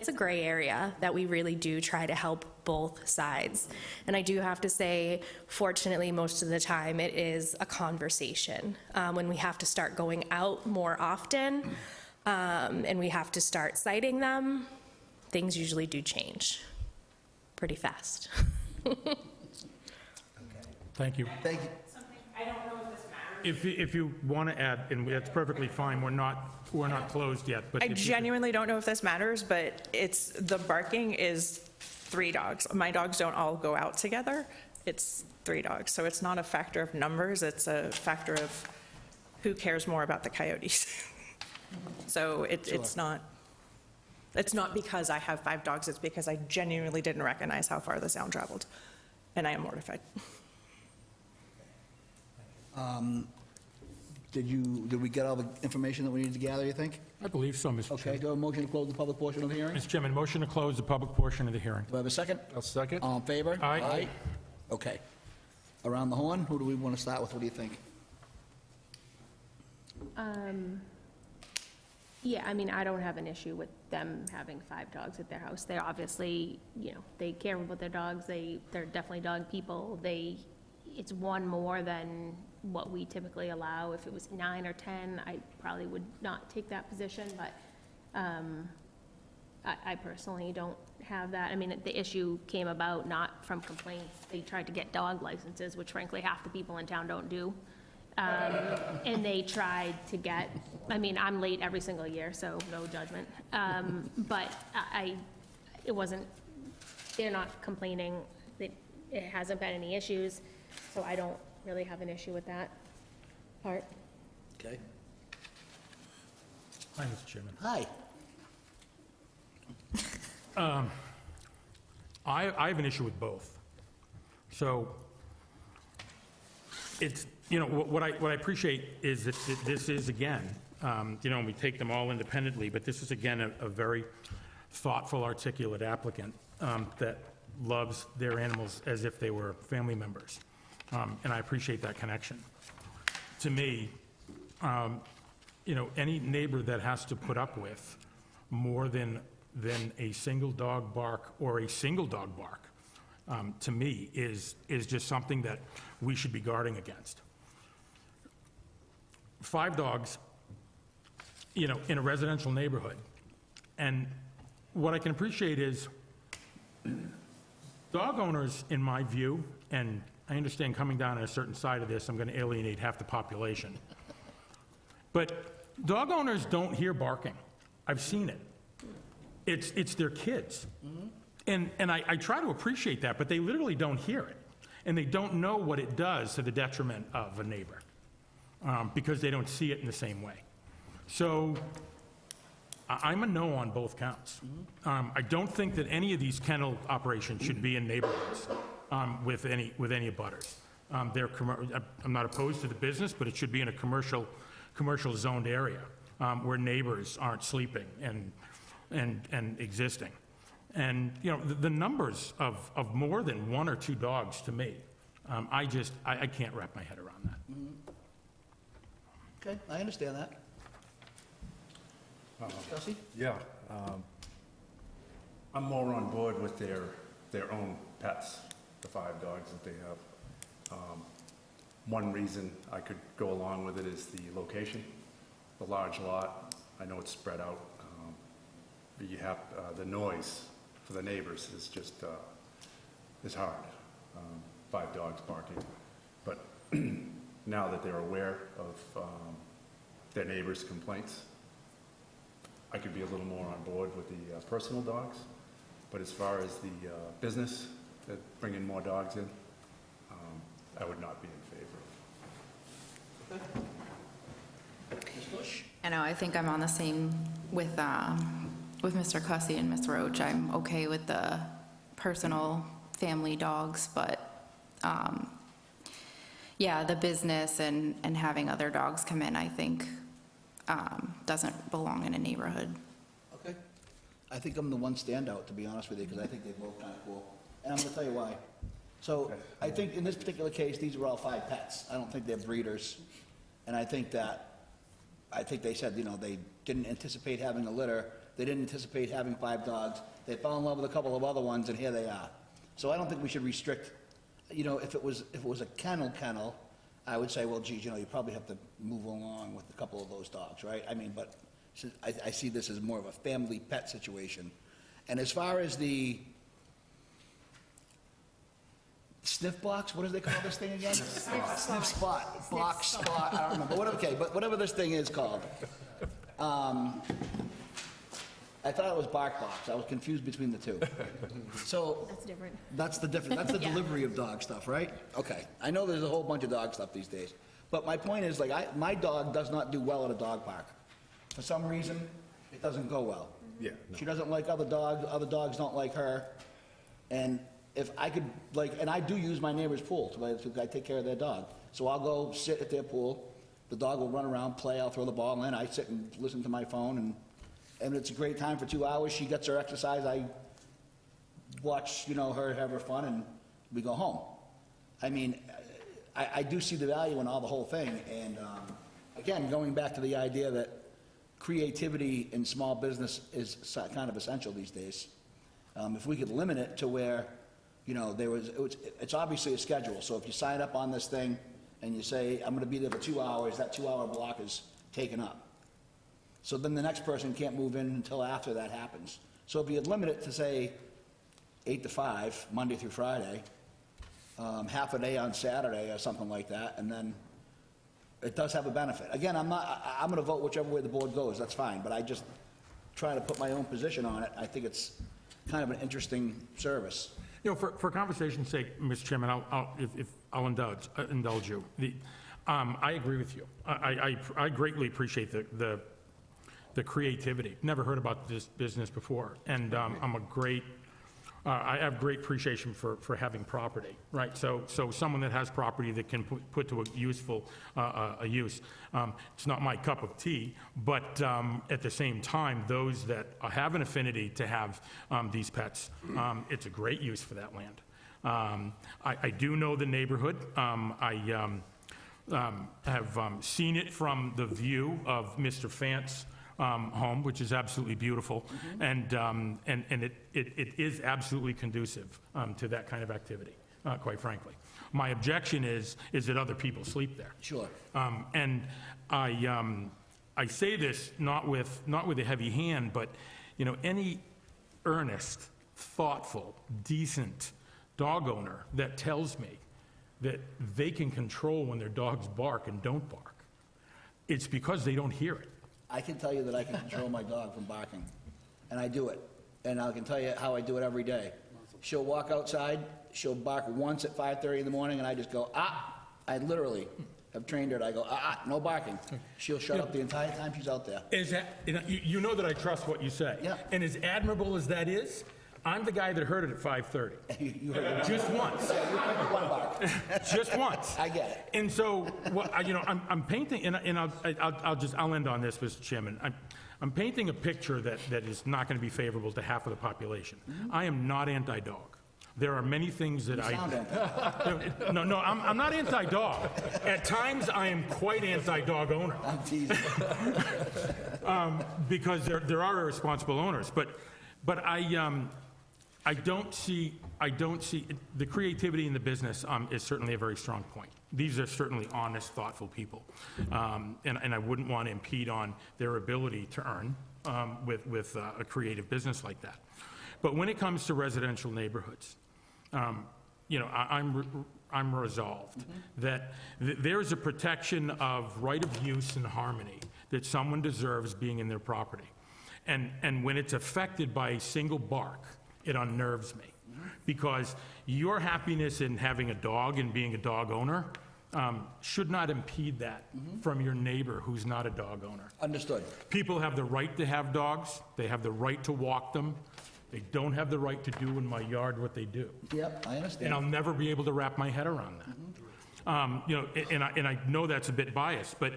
a gray area that we really do try to help both sides. And I do have to say, fortunately, most of the time it is a conversation. When we have to start going out more often, and we have to start citing them, things usually do change pretty fast. Thank you. Thank you. I don't know if this matters. If you want to add, and that's perfectly fine, we're not closed yet, but I if you could- genuinely don't know if this matters, but the barking is 3 dogs. My dogs don't all go out together. It's 3 dogs. So it's not a factor of numbers, it's a factor of who cares more about the coyotes. So it's not because I have 5 dogs, it's because I genuinely didn't recognize how far the sound traveled, and I am mortified. Did we get all the information that we needed to gather, you think? I believe so, Mr. Okay, Chairman. do I have a motion to close the public portion of the hearing? Mr. Chairman, motion to close the public portion of the hearing. Do I have a second? I'll second. All in favor? Aye. Okay. Around the horn, who do we want to start with? What do you think? Yeah, I mean, I don't have an issue with them having 5 dogs at their house. They're obviously, they care about their dogs. They're definitely dog people. It's one more than what we typically allow. If it was 9 or 10, I probably would not take that position, but I personally don't have that. I mean, the issue came about not from complaints. They tried to get dog licenses, which frankly half the people in town don't do. And they tried to get, I mean, I'm late every single year, so no judgment. But it wasn't, they're not complaining that it hasn't been any issues, so I don't really have an issue with that part. Okay. Hi, Mr. Chairman. Hi. I have an issue with both. So it's, what I appreciate is that this is, again, we take them all independently, but this is, again, a very thoughtful, articulate applicant that loves their animals as if they were family members. And I appreciate that connection. To me, any neighbor that has to put up with more than a single dog bark or a single dog bark, to me, is just something that we should be guarding against. 5 dogs, you know, in a residential neighborhood. And what I can appreciate is dog owners, in my view, and I understand coming down on a certain side of this, I'm going to alienate half the population. But dog owners don't hear barking. I've seen it. It's their kids. And I try to appreciate that, but they literally don't hear it. And they don't know what it does to the detriment of a neighbor because they don't see it in the same way. So I'm a no on both counts. I don't think that any of these kennel operations should be in neighborhoods with any abutters. I'm not opposed to the business, but it should be in a commercial zoned area where neighbors aren't sleeping and existing. And, you know, the numbers of more than 1 or 2 dogs, to me, I can't wrap my head around that. Okay, I understand that. Chelsea? Yeah. I'm more on board with their own pets, the 5 dogs that they have. One reason I could go along with it is the location, the large lot. I know it's spread out, but you have, the noise for the neighbors is just, is hard. 5 dogs barking. But now that they're aware of their neighbors' complaints, I could be a little more on board with the personal dogs. But as far as the business, that bringing more dogs in, I would not be in favor of. Ms. Bush? I know, I think I'm on the same with Mr. Cussy and Ms. Roach. I'm okay with the personal family dogs, but yeah, the business and having other dogs come in, I think, doesn't belong in a neighborhood. Okay. I think I'm the one standout, to be honest with you, because I think they're both kind of cool. And I'm going to tell you why. So I think in this particular case, these were all 5 pets. I don't think they're breeders. And I think they said, you know, they didn't anticipate having a litter. They didn't anticipate having 5 dogs. They fell in love with a couple of other ones, and here they are. So I don't think we should restrict, you know, if it was a kennel, I would say, well, geez, you know, you probably have to move along with a couple of those dogs, right? I mean, but I see this as more of a family pet situation. And as far as the sniff box, what do they call this thing again? Sniff spot. Box spot, I don't remember. Whatever this thing is called. I thought it was bark box. I was confused between the two. So That's different. that's the difference. That's the delivery of dog stuff, right? Okay. I know there's a whole bunch of dog stuff these days. But my point is, like, my dog does not do well at a dog park. For some reason, it doesn't go well. Yeah. She doesn't like other dogs don't like her. And if I could, like, and I do use my neighbor's pool, so I take care of their dog. So I'll go sit at their pool, the dog will run around, play, I'll throw the ball in, I sit and listen to my phone, and it's a great time for 2 hours. She gets her exercise, I watch, you know, her have her fun, and we go home. I mean, I do see the value in all the whole thing, and again, going back to the idea that creativity in small business is kind of essential these days. If we could limit it to where, you know, it's obviously a schedule, so if you sign up on this thing and you say, I'm gonna be there for 2 hours, that 2-hour block is taken up. So then the next person can't move in until after that happens. So if you limit it to, say, 8 to 5, Monday through Friday, half a day on Saturday or something like that, and then it does have a benefit. Again, I'm gonna vote whichever way the board goes, that's fine, but I just try to put my own position on it. I think it's kind of an interesting service. You know, for conversation's sake, Mr. Chairman, I'll indulge you. I agree with you. I greatly appreciate the creativity. Never heard about this business before, and I have great appreciation for having property, right? So someone that has property that can put to a useful use. It's not my cup of tea, but at the same time, those that have an affinity to have these pets, it's a great use for that land. I do know the neighborhood. I have seen it from the view of Mr. Fant's home, which is absolutely beautiful, and it is absolutely conducive to that kind of activity, quite frankly. My objection is that other people sleep there. Sure. And I say this not with a heavy hand, but, you know, any earnest, thoughtful, decent dog owner that tells me that they can control when their dogs bark and don't bark, it's because they don't hear it. I can tell you that I can control my dog from barking, and I do it. And I can tell you how I do it every day. She'll walk outside, she'll bark once at 5:30 in the morning, and I just go, ah! I literally have trained her. I go, no barking. She'll shut up the entire time she's out there. Is that, you know that I trust what you say. Yeah. And as admirable as that is, I'm the guy that heard it at 5:30. You heard it. Just once. Yeah, you heard one bark. Just once. I get it. And so, I'm painting, and I'll end on this, Mr. Chairman. I'm painting a picture that is not going to be favorable to half of the population. I am not anti-dog. There are many things that You sound anti-dog. No, I'm not anti-dog. At times, I am quite anti-dog owner. I'm teasing. Because there are irresponsible owners, but I don't see the creativity in the business is certainly a very strong point. These are certainly honest, thoughtful people, and I wouldn't want to impede on their ability to earn with a creative business like that. But when it comes to residential neighborhoods, I'm resolved that there's a protection of right of use and harmony that someone deserves being in their property. And when it's affected by a single bark, it unnerves me. Because your happiness in having a dog and being a dog owner should not impede that from your neighbor who's not a dog owner. Understood. People have the right to have dogs. They have the right to walk them. They don't have the right to do in my yard what they do. Yep, I understand. And I'll never be able to wrap my head around that. And I know that's a bit biased, but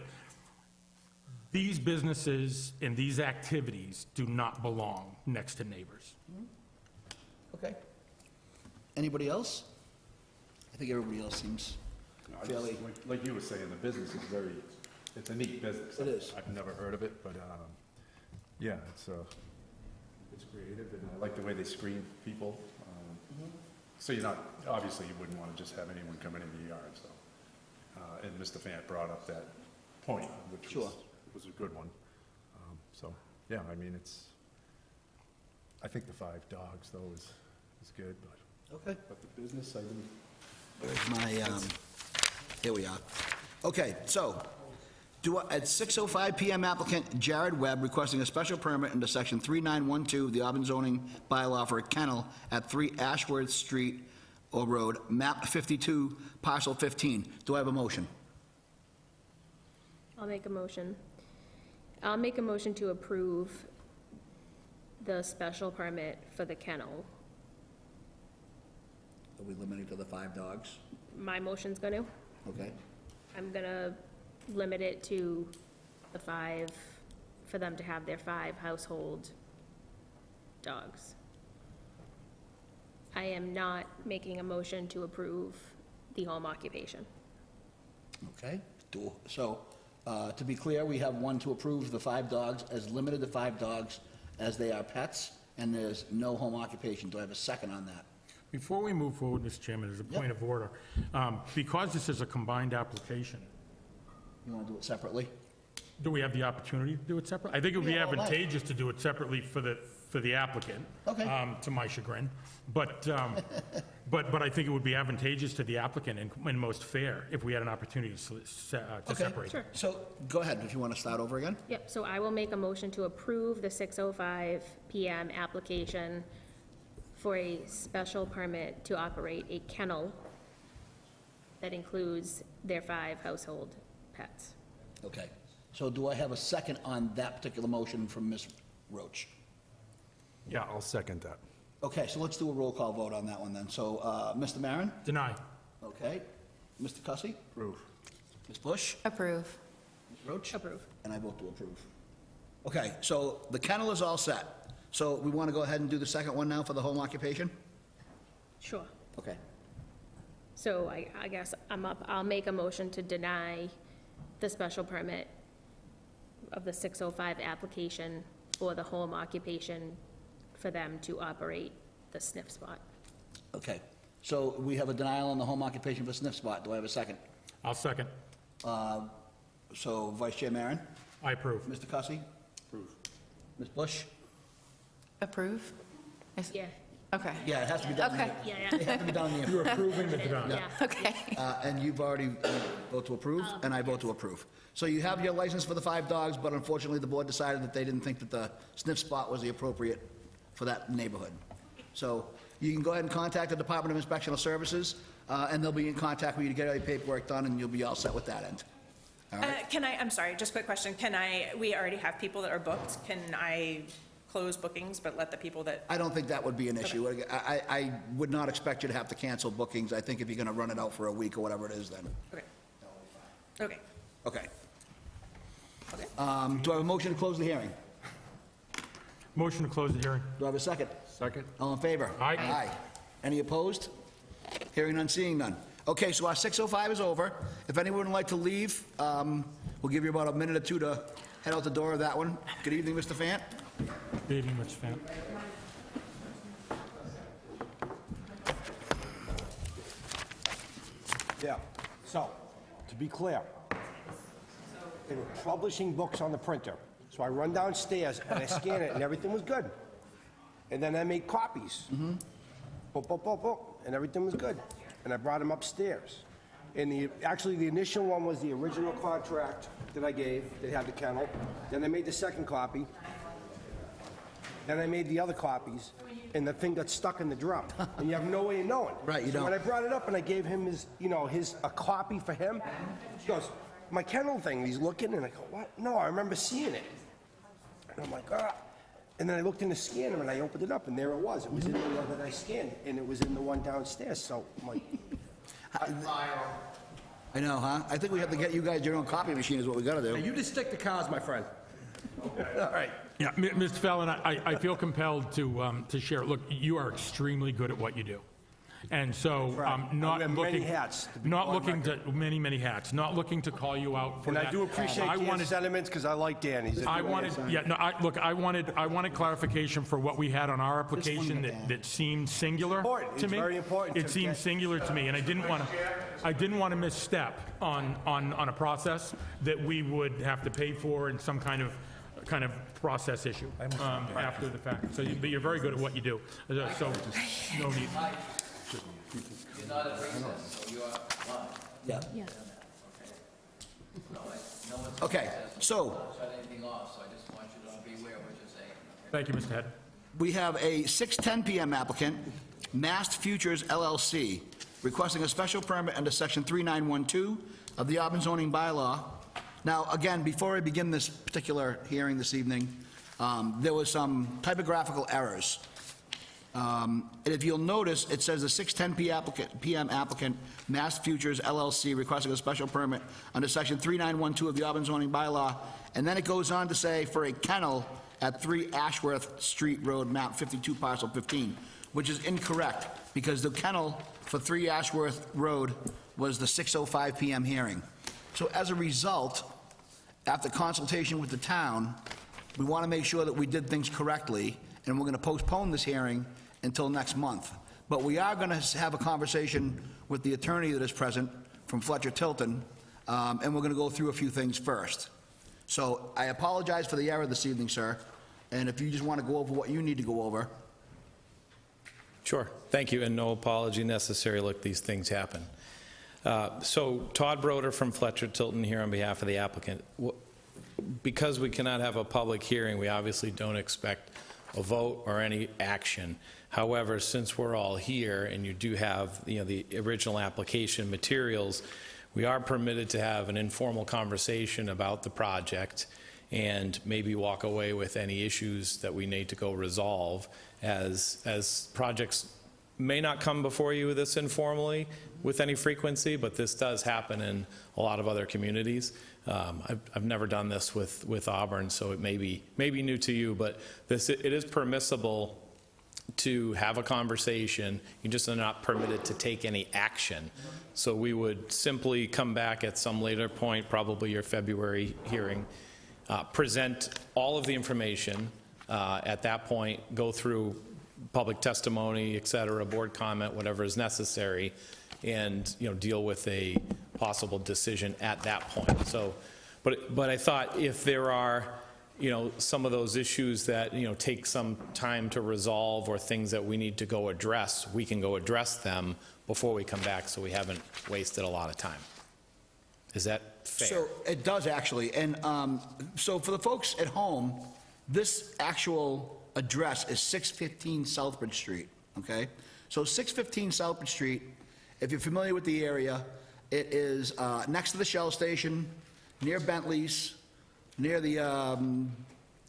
these businesses and these activities do not belong next to neighbors. Okay. Anybody else? I think everybody else seems fairly... Like you were saying, the business is it's a neat business. It is. I've never heard of it, but, yeah, it's creative, and I like the way they screen people. So obviously you wouldn't want to just have anyone come into your yard, so. And Mr. Fant brought up that point, which was a good one. Yeah, I mean, I think the 5 dogs, though, is good, but. Okay. But the business, I didn't. Where's my, here we are. Okay, so, at 6:05 PM, applicant Jared Webb requesting a special permit under section 3912 of the Auburn zoning bylaw for a kennel at 3 Ashworth Street or Road, map 52, parcel 15. Do I have a motion? I'll make a motion. I'll make a motion to approve the special permit for the kennel. Are we limiting to the 5 dogs? My motion's going to. Okay. I'm going to limit it to the 5, for them to have their 5 household dogs. I am not making a motion to approve the home occupation. Okay. So, to be clear, we have one to approve the 5 dogs as limited to 5 dogs as they are pets, and there's no home occupation. Do I have a second on that? Before we move forward, Mr. Chairman, as a point of order, because this is a combined application, You want to do it separately? do we have the opportunity to do it separately? I think it would be Yeah, all right. advantageous to do it separately for the applicant. Okay. To my chagrin. But I think it would be advantageous to the applicant and most fair if we had an opportunity to separate. Sure. So, go ahead, if you want to start over again. Yep, so I will make a motion to approve the 6:05 PM application for a special permit to operate a kennel that includes their 5 household pets. Okay. So do I have a second on that particular motion from Ms. Roach? Yeah, I'll second that. Okay, so let's do a roll call vote on that one then. So, Mr. Maron? Deny. Okay. Mr. Cussy? Approve. Ms. Bush? Approve. Ms. Roach? Approve. And I vote to approve. Okay, so the kennel is all set. So we want to go ahead and do the second one now for the home occupation? Sure. Okay. So I guess I'll make a motion to deny the special permit of the 605 application for the home occupation for them to operate the sniff spot. Okay, so we have a denial on the home occupation for sniff spot. Do I have a second? I'll second. So Vice Chair Maron? I approve. Mr. Cussy? Approve. Ms. Bush? Approve? Yeah. Okay. Yeah, it has to be done. Okay. Yeah, It has to be done in the... You're approving the denial. Yeah. Okay. And you've already voted to approve, and I vote to approve. So you have your license for the 5 dogs, but unfortunately, the board decided that they didn't think that the sniff spot was the appropriate for that neighborhood. So you can go ahead and contact the Department of Inspectional Services, and they'll be in contact with you to get all your paperwork done, and you'll be all set with that end. All right? I'm sorry, just a quick question. We already have people that are booked. Can I close bookings but let the people that, I don't think that would be an issue. I would not expect you to have to cancel bookings. I think if you're going to run it out for a week or whatever it is, then. okay. Okay. Okay. Do I have a motion to close the hearing? Motion to close the hearing. Do I have a second? Second? All in favor? Aye. Aye. Any opposed? Hearing none, seeing none. Okay, so our 6:05 is over. If anyone would like to leave, we'll give you about a minute or two to head out the door of that one. Good evening, Mr. Fant. Good evening, Mr. Fant. Yeah, so, to be clear, they were publishing books on the printer. So I run downstairs and I scan it and everything was good. And then I made copies. Boop, boop, boop, boop, and everything was good. And I brought them upstairs. And actually, the initial one was the original contract that I gave, that had the kennel. Then I made the second copy. Then I made the other copies, and the thing got stuck in the drum. And you have no way of knowing. Right, you So don't. when I brought it up and I gave him a copy for him, he goes, my kennel thing. He's looking, and I go, what? No, I remember seeing it. And I'm like, ah. And then I looked in the scanner, and I opened it up, and there it was. It was in the one that I scanned, and it was in the one downstairs. So I'm like, I know, huh? I think we have to get you guys your own copy machine is what we gotta do. you just stick to cars, my friend. All right. Yeah, Mr. Fallon, I feel compelled to share. Look, you are extremely good at what you do. And so, not wear many looking... hats, to be Not on looking to... Many hats. Not looking to call you out for And that. I do appreciate I Dan's wanted- sentiments, because I like Dan. He's a I good wanted, man. yeah, no, I wanted clarification for what we had on our application that seemed singular Important. to It's me. very important It to seemed get- singular to me, and I didn't want to misstep on a process that we would have to pay for in some kind of process issue after the fact. So, but you're very good at what you do. So, no need. You're not at recess, so you are live. Yeah. Yeah. No one's Okay, so shut anything off, so I just want you to be aware of what you're saying. Thank you, Mr. Head. we have a 6:10 PM applicant, Mast Futures LLC, requesting a special permit under Section 3912 of the Auburn zoning bylaw. Now, again, before I begin this particular hearing this evening, there was some typographical errors. And if you'll notice, it says the 6:10 PM applicant, Mast Futures LLC, requesting a special permit under Section 3912 of the Auburn zoning bylaw, and then it goes on to say for a kennel at 3 Ashworth Street Road, map 52, parcel 15, which is incorrect, because the kennel for 3 Ashworth Road was the 6:05 PM hearing. So as a result, after consultation with the town, we want to make sure that we did things correctly, and we're going to postpone this hearing until next month. But we are going to have a conversation with the attorney that is present from Fletcher Tilton, and we're going to go through a few things first. So I apologize for the error this evening, sir, and if you just want to go over what you need to go over. Sure. Thank you, and no apology necessary. Look, these things happen. So Todd Broder from Fletcher Tilton here on behalf of the applicant. Because we cannot have a public hearing, we obviously don't expect a vote or any action. However, since we're all here and you do have, the original application materials, we are permitted to have an informal conversation about the project and maybe walk away with any issues that we need to go resolve, as projects may not come before you this informally with any frequency, but this does happen in a lot of other communities. I've never done this with Auburn, so it may be new to you, but it is permissible to have a conversation. You just are not permitted to take any action. So we would simply come back at some later point, probably your February hearing, present all of the information. At that point, go through public testimony, et cetera, board comment, whatever is necessary, and, deal with a possible decision at that point. So, but I thought if there are, some of those issues that, take some time to resolve or things that we need to go address, we can go address them before we come back, so we haven't wasted a lot of time. Is that fair? So it does actually, and so for the folks at home, this actual address is 615 Southbridge Street, okay? So 615 Southbridge Street, if you're familiar with the area, it is next to the Shell station, near Bentley's, near the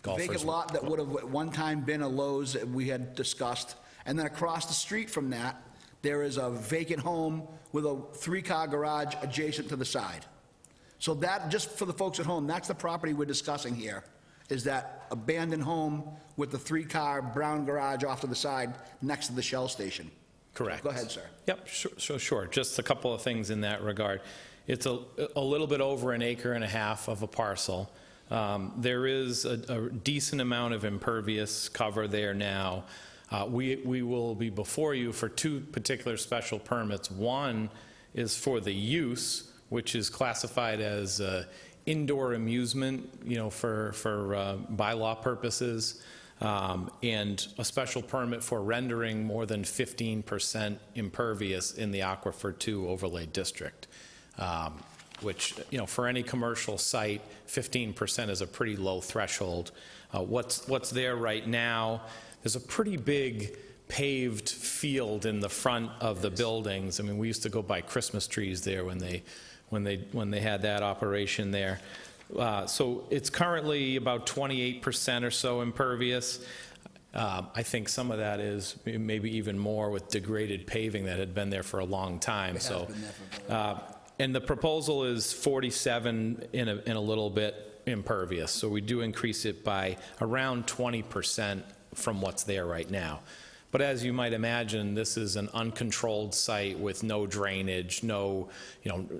vacant lot that would have at one time been a Lowe's that we had discussed. And then across the street from that, there is a vacant home with a 3-car garage adjacent to the side. So that, just for the folks at home, that's the property we're discussing here, is that abandoned home with the 3-car brown garage off to the side next to the Shell station. Correct. Go ahead, sir. Yep, sure. Just a couple of things in that regard. It's a little bit over 1.5 acres of a parcel. There is a decent amount of impervious cover there now. We will be before you for 2 particular special permits. One is for the use, which is classified as indoor amusement, for bylaw purposes, and a special permit for rendering more than 15% impervious in the Aquifer 2 overlay district, which, for any commercial site, 15% is a pretty low threshold. What's there right now, there's a pretty big paved field in the front of the buildings. I mean, we used to go buy Christmas trees there when they had that operation there. So it's currently about 28% or so impervious. I think some of that is maybe even more with degraded paving that had been there for a long time. So, and the proposal is 47 in a little bit impervious. So we do increase it by around 20% from what's there right now. But as you might imagine, this is an uncontrolled site with no drainage, no,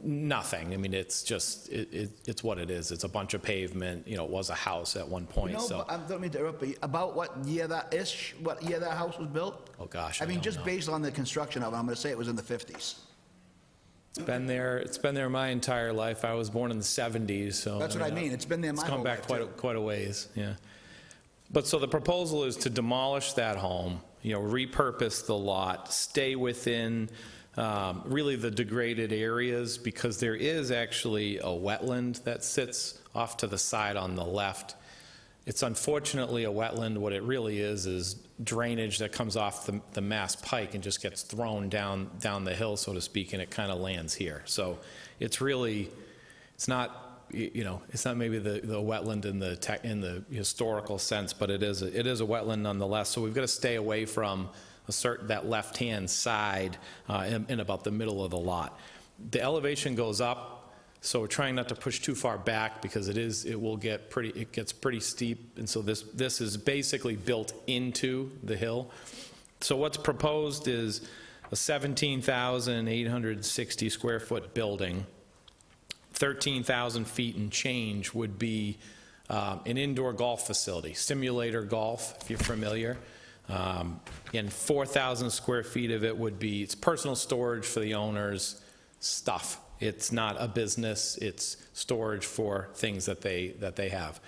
nothing. I mean, it's just, it's what it is. It's a bunch of pavement. It was a house at one point, so. I don't mean to interrupt, but about what year that house was built? Oh, gosh, I mean, don't just know. based on the construction of it, I'm going to say it was in the 50s. It's been there my entire life. I was born in the 70s, so. That's what I mean. It's been there my It's whole gone back life, too. quite a ways, yeah. But so the proposal is to demolish that home, repurpose the lot, stay within really the degraded areas, because there is actually a wetland that sits off to the side on the left. It's unfortunately a wetland. What it really is drainage that comes off the Mass Pike and just gets thrown down the hill, so to speak, and it kind of lands here. So it's really, it's not, it's not maybe the wetland in the historical sense, but it is a wetland nonetheless. So we've got to stay away from that left-hand side in about the middle of the lot. The elevation goes up, so we're trying not to push too far back, because it gets pretty steep, and so this is basically built into the hill. So what's proposed is a 17,860 square foot building. 13,000 feet and change would be an indoor golf facility, simulator golf, if you're familiar. And 4,000 square feet of it would be, it's personal storage for the owner's stuff. It's not a business, it's storage for things that they have.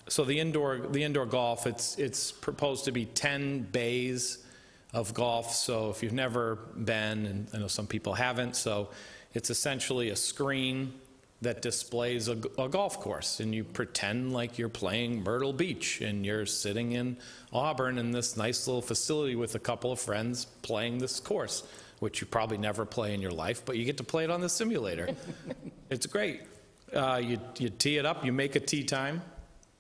So the indoor golf, it's proposed to be 10 bays of golf. So if you've never been, and I know some people haven't, so it's essentially a screen that displays a golf course, and you pretend like you're playing Myrtle Beach, and you're sitting in Auburn in this nice little facility with a couple of friends playing this course, which you probably never play in your life, but you get to play it on the simulator. It's great. You tee it up, you make a tee time,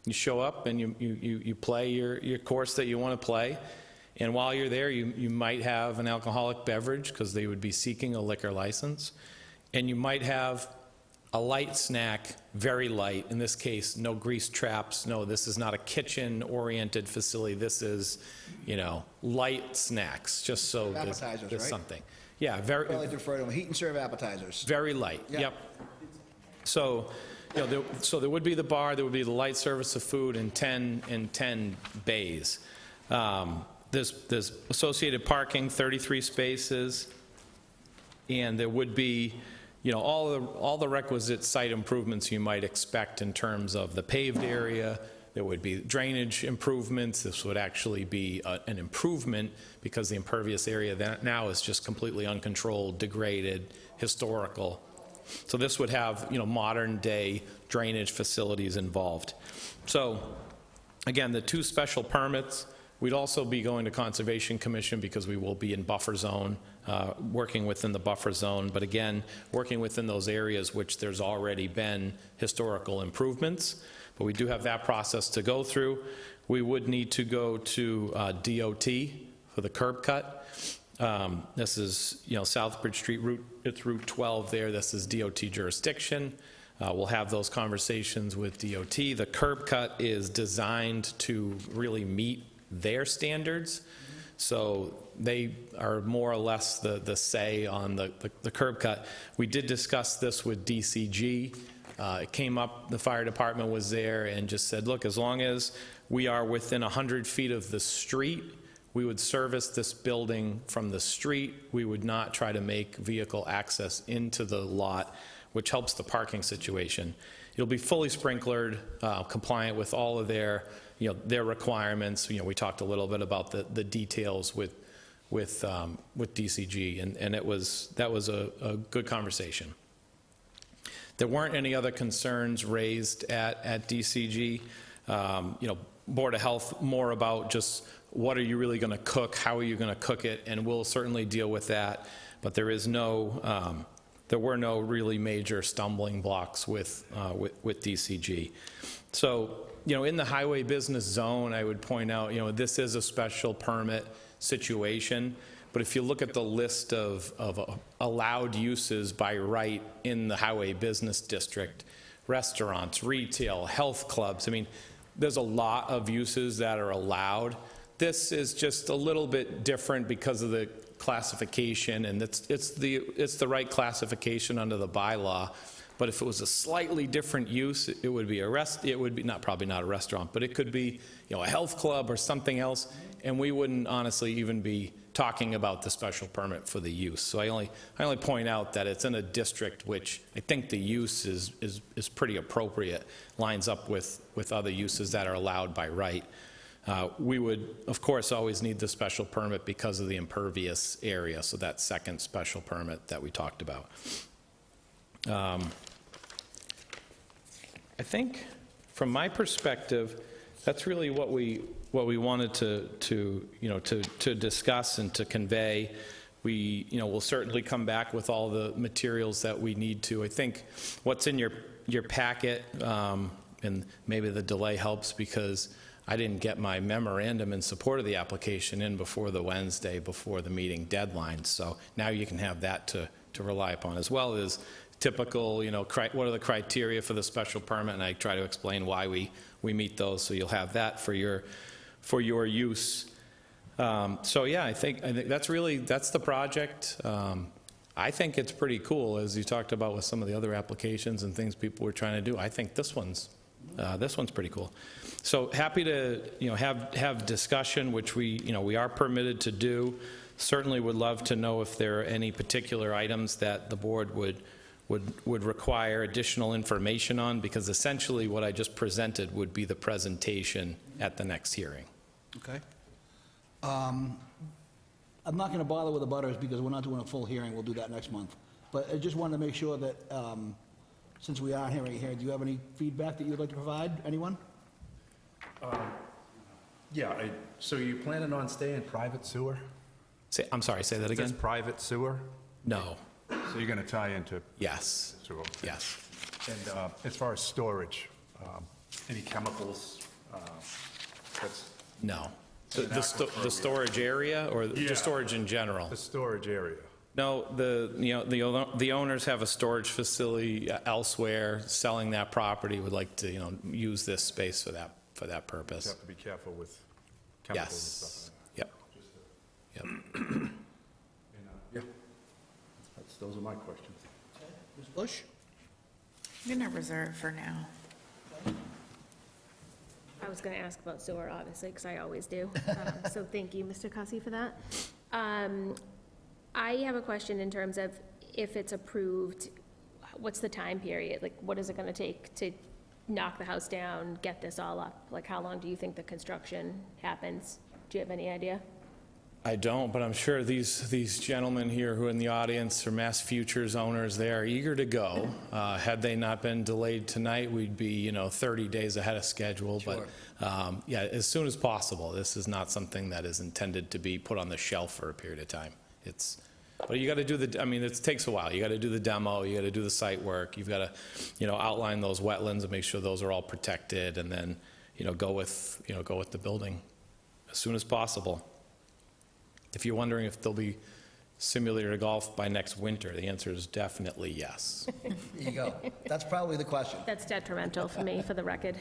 you show up, and you play your course that you want to play. And while you're there, you might have an alcoholic beverage, because they would be seeking a liquor license. And you might have a light snack, very light. In this case, no grease traps. No, this is not a kitchen-oriented facility. This is, light snacks, just so there's Appetizers, right? something. Yeah, very. I like to refer to them, heat and serve appetizers. Very light, Yeah. yep. So, So there would be the bar, there would be the light service of food, and 10 bays. There's associated parking, 33 spaces, and there would be, all the requisite site improvements you might expect in terms of the paved area. There would be drainage improvements. This would actually be an improvement because the impervious area that now is just completely uncontrolled, degraded, historical. So this would have, modern-day drainage facilities involved. So, again, the 2 special permits, we'd also be going to Conservation Commission because we will be in buffer zone, working within the buffer zone, but again, working within those areas which there's already been historical improvements. But we do have that process to go through. We would need to go to DOT for the curb cut. This is, Southbridge Street Route, it's Route 12 there. This is DOT jurisdiction. We'll have those conversations with DOT. The curb cut is designed to really meet their standards. So they are more or less the say on the curb cut. We did discuss this with DCG. It came up, the fire department was there and just said, look, as long as we are within 100 feet of the street, we would service this building from the street. We would not try to make vehicle access into the lot, which helps the parking situation. It'll be fully sprinklered, compliant with all of their requirements. We talked a little bit about the details with DCG, and that was a good conversation. There weren't any other concerns raised at DCG. Board of Health, more about just what are you really going to cook, how are you going to cook it, and we'll certainly deal with that. But there were no really major stumbling blocks with DCG. So, in the highway business zone, I would point out, this is a special permit situation. But if you look at the list of allowed uses by right in the highway business district, restaurants, retail, health clubs, there's a lot of uses that are allowed. This is just a little bit different because of the classification, and it's the right classification under the bylaw. But if it was a slightly different use, it would be probably not a restaurant, but it could be, a health club or something else, and we wouldn't honestly even be talking about the special permit for the use. So I only point out that it's in a district which I think the use is pretty appropriate, lines up with other uses that are allowed by right. We would, of course, always need the special permit because of the impervious area, so that second special permit that we talked about. I think, from my perspective, that's really what we wanted to discuss and to convey. We, will certainly come back with all the materials that we need to. I think what's in your packet, and maybe the delay helps because I didn't get my memorandum in support of the application in before the Wednesday before the meeting deadline. So now you can have that to rely upon, as well as typical, what are the criteria for the special permit, and I try to explain why we meet those, so you'll have that for your use. So yeah, I think that's the project. I think it's pretty cool, as you talked about with some of the other applications and things people were trying to do. I think this one's pretty cool. So happy to have discussion, which we are permitted to do. Certainly would love to know if there are any particular items that the board would require additional information on, because essentially what I just presented would be the presentation at the next hearing. Okay. I'm not going to bother with the butters because we're not doing a full hearing. We'll do that next month. But I just wanted to make sure that, since we are hearing here, do you have any feedback that you'd like to provide? Anyone? Yeah, so you planning on staying private sewer? I'm sorry, say that again? Is this private sewer? No. So you're going to tie into? Yes. Sewer. Yes. And as far as storage, any chemicals? No. The storage area, or just storage in general? The storage area. No, the owners have a storage facility elsewhere, selling that property, would like to, use this space for that purpose. You have to be careful with chemicals and stuff. Yep. Yep. Yeah. Those are my questions. Ms. Bush? I'm gonna reserve for now. I was going to ask about sewer, obviously, because I always do. So thank you, Mr. Cussy, for that. I have a question in terms of if it's approved, what's the time period? Like, what is it going to take to knock the house down, get this all up? Like, how long do you think the construction happens? Do you have any idea? I don't, but I'm sure these gentlemen here who are in the audience are Mass Futures owners. They are eager to go. Had they not been delayed tonight, we'd be, 30 days ahead of schedule. Sure. But yeah, as soon as possible. This is not something that is intended to be put on the shelf for a period of time. But you got to do it takes a while. You got to do the demo, you got to do the site work, you've got to, outline those wetlands and make sure those are all protected, and then, go with the building as soon as possible. If you're wondering if there'll be simulator golf by next winter, the answer is definitely yes. There you go. That's probably the question. That's detrimental for me, for the record.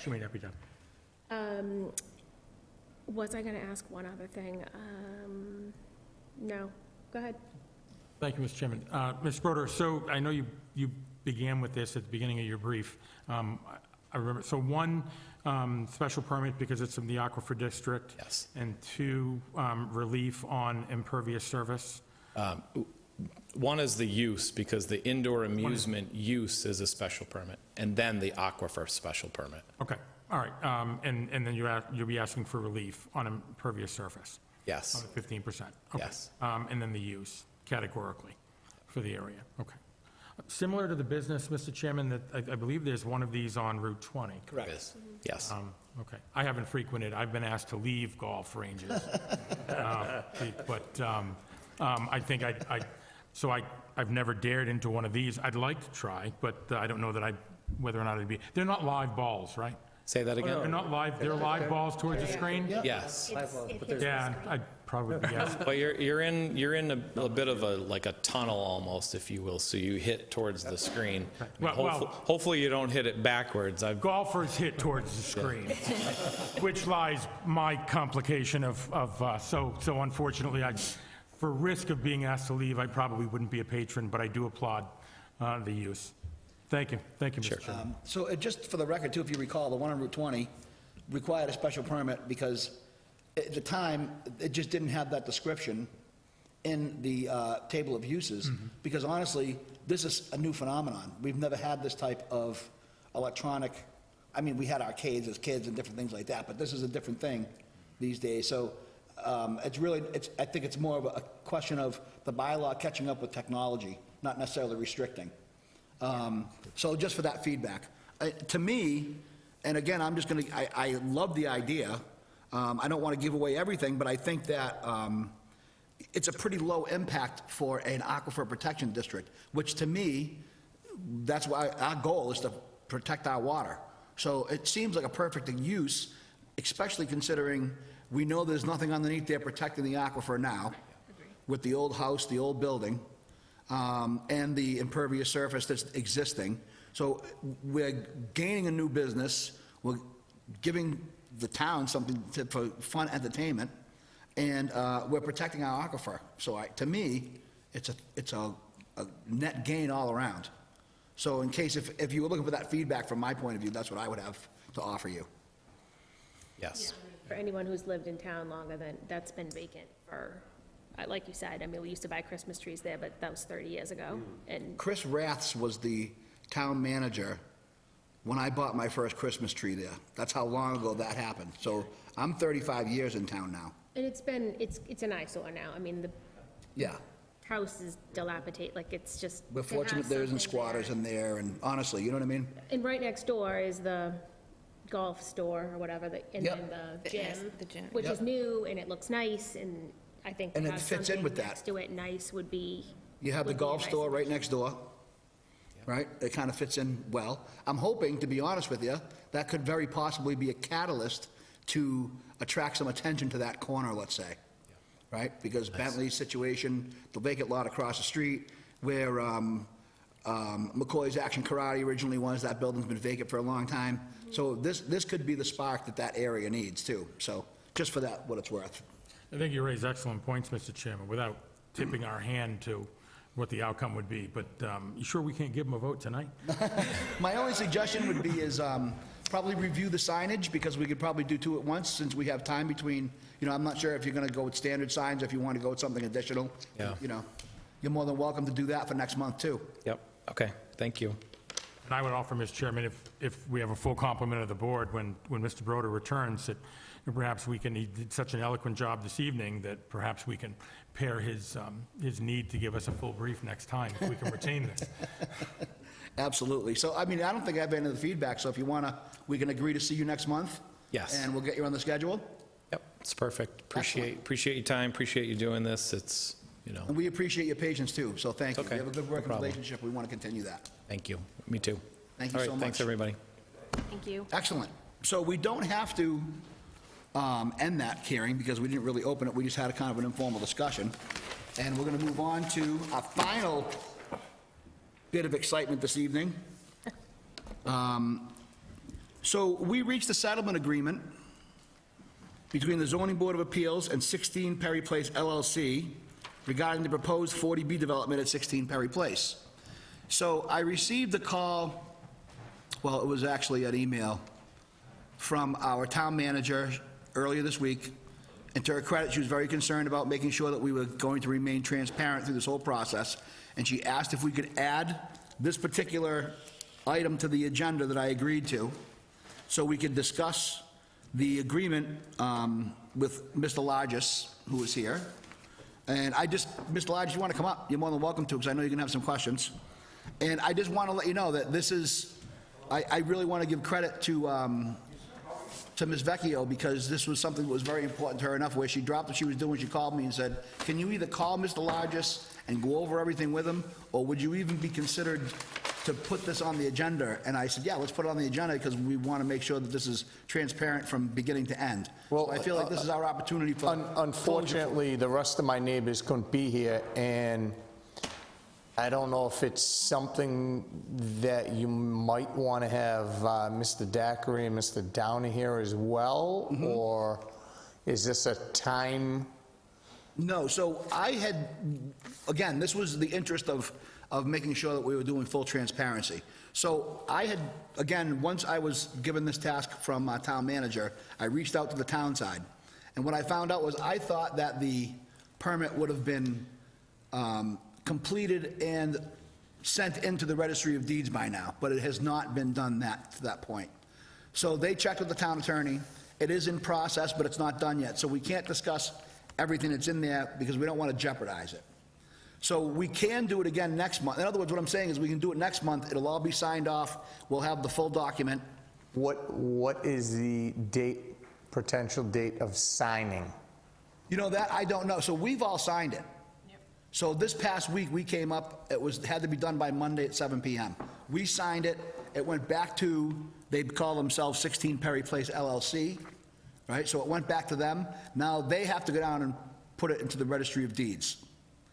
She may not be done. Was I going to ask one other thing? No. Go ahead. Thank you, Mr. Chairman. Ms. Broder, so I know you began with this at the beginning of your brief. I remember, so one, special permit because it's in the Aquifer District. Yes. And two, relief on impervious surface. One is the use, because the indoor amusement use is a special permit, and then the aquifer special permit. Okay, all right. And then you'll be asking for relief on impervious surface? Yes. On the 15%? Okay. Yes. And then the use, categorically, for the area? Okay. Similar to the business, Mr. Chairman, that I believe there's one of these on Route 20. Correct. Yes. Okay. I haven't frequented, I've been asked to leave golf ranges. But I think I've never dared into one of these. I'd like to try, but I don't know whether or not it'd be, they're not live balls, right? Say that again? They're not live, they're live balls towards the screen? Yes. Yeah, I'd probably be yes. But you're in a bit of a tunnel almost, if you will, so you hit towards the screen. Hopefully you don't hit it backwards. Golfers hit towards the screen, which lies my complication so unfortunately, for risk of being asked to leave, I probably wouldn't be a patron, but I do applaud the use. Thank you, Mr. Chairman. So just for the record, too, if you recall, the one on Route 20 required a special permit because at the time, it just didn't have that description in the table of uses, because honestly, this is a new phenomenon. We've never had this type of electronic, we had arcades as kids and different things like that, but this is a different thing these days. So I think it's more of a question of the bylaw catching up with technology, not necessarily restricting. So just for that feedback. To me, and again, I love the idea. I don't want to give away everything, but I think that it's a pretty low impact for an aquifer protection district, which to me, that's why our goal is to protect our water. So it seems like a perfect use, especially considering we know there's nothing underneath there protecting the aquifer now with the old house, the old building, and the impervious surface that's existing. So we're gaining a new business, we're giving the town something for fun entertainment, and we're protecting our aquifer. So to me, it's a net gain all around. So in case, if you were looking for that feedback from my point of view, that's what I would have to offer you. Yes. For anyone who's lived in town longer than, that's been vacant for, like you said, we used to buy Christmas trees there, but that was 30 years ago. And Chris Raths was the town manager when I bought my first Christmas tree there. That's how long ago that happened. So I'm 35 years in town now. And it's an eyesore now. The Yeah. house is dilapidated, it's just. We're fortunate there isn't squatters in there, and honestly, you know what I mean? And right next door is the golf store or whatever, and then the gym, which is new, and it looks nice, and I think to And it have fits in something with that. next to it nice would be. You have the would be a golf nice store right next door, right? It kind of fits in well. I'm hoping, to be honest with you, that could very possibly be a catalyst to attract some attention to that corner, let's say, right? Because Bentley's situation, the vacant lot across the street, where McCoy's Action Karate originally was, that building's been vacant for a long time. So this could be the spark that area needs, too. So just for that, what it's worth. I think you raise excellent points, Mr. Chairman, without tipping our hand to what the outcome would be, but you sure we can't give them a vote tonight? My only suggestion would be is probably review the signage, because we could probably do two at once, since we have time between, I'm not sure if you're going to go with standard signs, if you want to go with something additional. Yeah. You're more than welcome to do that for next month, too. Yep, okay, thank you. And I would offer, Mr. Chairman, if we have a full complement of the board when Mr. Broder returns, that perhaps we can, he did such an eloquent job this evening, that perhaps we can pair his need to give us a full brief next time, if we can retain this. Absolutely. So, I don't think I have any of the feedback, so if you want to, we can agree to see you next month? Yes. And we'll get you on the schedule? Yep, it's perfect. Appreciate your time, appreciate you doing this. It's, And we appreciate your patience, too, so thank you. okay. We have a good working problem. relationship. We want to continue that. Thank you. Me too. Thank you All so right, much. thanks, everybody. Thank you. Excellent. So we don't have to end that hearing, because we didn't really open it. We just had a kind of an informal discussion. And we're going to move on to our final bit of excitement this evening. So we reached a settlement agreement between the Zoning Board of Appeals and 16 Perry Place LLC regarding the proposed 40B development at 16 Perry Place. So I received a call, well, it was actually an email, from our town manager earlier this week, and to her credit, she was very concerned about making sure that we were going to remain transparent through this whole process, and she asked if we could add this particular item to the agenda that I agreed to, so we could discuss the agreement with Mr. Largis, who is here. And Mr. Largis, you want to come up? You're more than welcome to, because I know you're going to have some questions. And I just want to let you know that this is, I really want to give credit to Ms. Vecchio, because this was something that was very important to her enough, where she dropped what she was doing, she called me and said, can you either call Mr. Largis and go over everything with him, or would you even be considered to put this on the agenda? And I said, yeah, let's put it on the agenda, because we want to make sure that this is transparent from beginning to end. Well, So I feel like this is our opportunity for... Unfortunately, the rest of my neighbors couldn't be here, and I don't know if it's something that you might want to have Mr. Daiquiri and Mr. Downey here as well, or is this a time? No, so I had, again, this was the interest of making sure that we were doing full transparency. So I had, again, once I was given this task from our town manager, I reached out to the town side. And what I found out was, I thought that the permit would have been completed and sent into the Registry of Deeds by now, but it has not been done to that point. So they checked with the town attorney. It is in process, but it's not done yet. So we can't discuss everything that's in there, because we don't want to jeopardize it. So we can do it again next month. In other words, what I'm saying is, we can do it next month. It'll all be signed off. We'll have the full document. What is the potential date of signing? That I don't know. So we've all signed it. So this past week, we came up, had to be done by Monday at 7 PM. We signed it. It went back to, they call themselves 16 Perry Place LLC, right? So it went back to them. Now they have to go down and put it into the Registry of Deeds.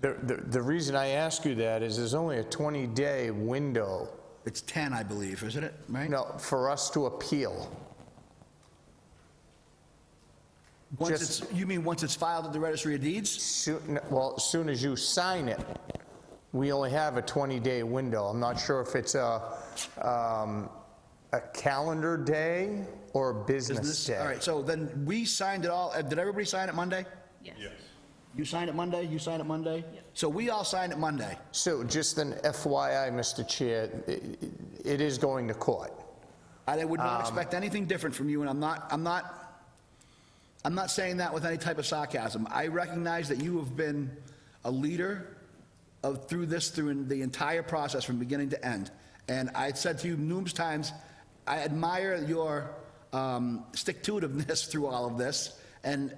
The reason I ask you that is there's only a 20-day window. It's 10, I believe, isn't it? Right? No, for us to appeal. You mean once it's filed at the Registry of Deeds? Well, as soon as you sign it, we only have a 20-day window. I'm not sure if it's a calendar day or a business day. All right, so then we signed it all. Did everybody sign it Monday? Yes. You signed it Monday? You signed it Monday? Yes. So we all signed it Monday. So just an FYI, Mr. Chair, it is going to court. I would not expect anything different from you, and I'm not saying that with any type of sarcasm. I recognize that you have been a leader through the entire process from beginning to end. And I said to you numerous times, I admire your stick-to-itiveness through all of this, and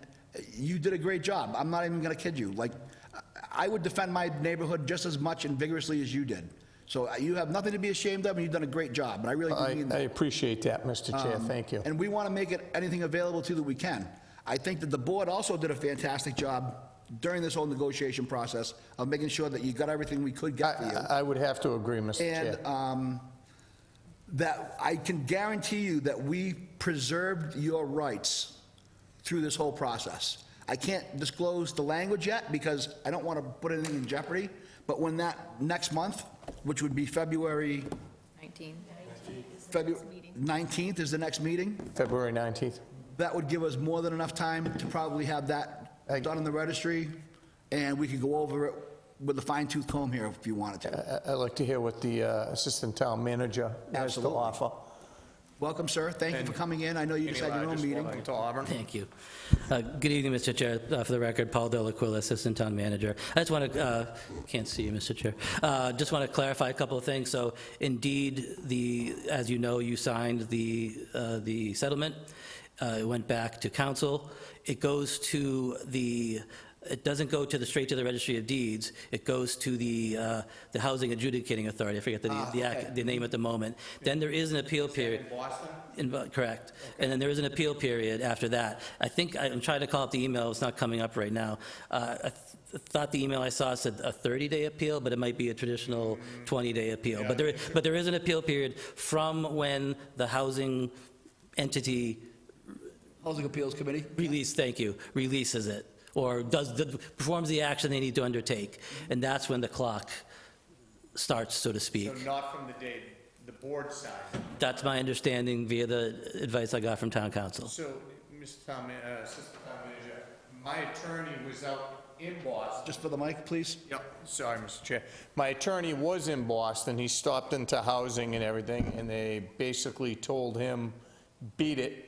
you did a great job. I'm not even going to kid you. Like, I would defend my neighborhood just as much and vigorously as you did. So you have nothing to be ashamed of, and you've done a great job. And I really do mean that. I appreciate that, Mr. Chair. Thank you. And we want to make it anything available to you that we can. I think that the board also did a fantastic job during this whole negotiation process of making sure that you got everything we could get for you. I would have to agree, Mr. Chair. And that I can guarantee you that we preserved your rights through this whole process. I can't disclose the language yet, because I don't want to put anything in jeopardy, but when that next month, which would be February 19th is the next meeting, February 19th. that would give us more than enough time to probably have that done in the registry, and we could go over it with a fine-tooth comb here if you wanted to. I'd like to hear what the Assistant Town Manager has to Absolutely. offer. Welcome, sir. Thank you for coming in. I know you just had your own meeting. Thank you. Good evening, Mr. Chair. For the record, Paul Delaquila, Assistant Town Manager. I just want to, can't see you, Mr. Chair. Just want to clarify a couple of things. So indeed, as you know, you signed the settlement. It went back to council. It goes to it doesn't go straight to the Registry of Deeds. It goes to the Housing Adjudicating Authority. I forget the name at the moment. Then there is an appeal period. In Boston? Correct. Okay. And then there is an appeal period after that. I think, I'm trying to call up the email. It's not coming up right now. I thought the email I saw said a 30-day appeal, but it might be a traditional 20-day appeal. Yeah. But there is an appeal period from when the housing entity... Housing Appeals Committee? Releases it, or performs the action they need to undertake. And that's when the clock starts, so to speak. So not from the day the board signs. That's my understanding via the advice I got from town council. So, Mr. Town Assistant Town Manager, my attorney was out in Boston. Just for the mic, please. Yep, sorry, Mr. Chair. My attorney was in Boston. He stopped into housing and everything, and they basically told him, beat it.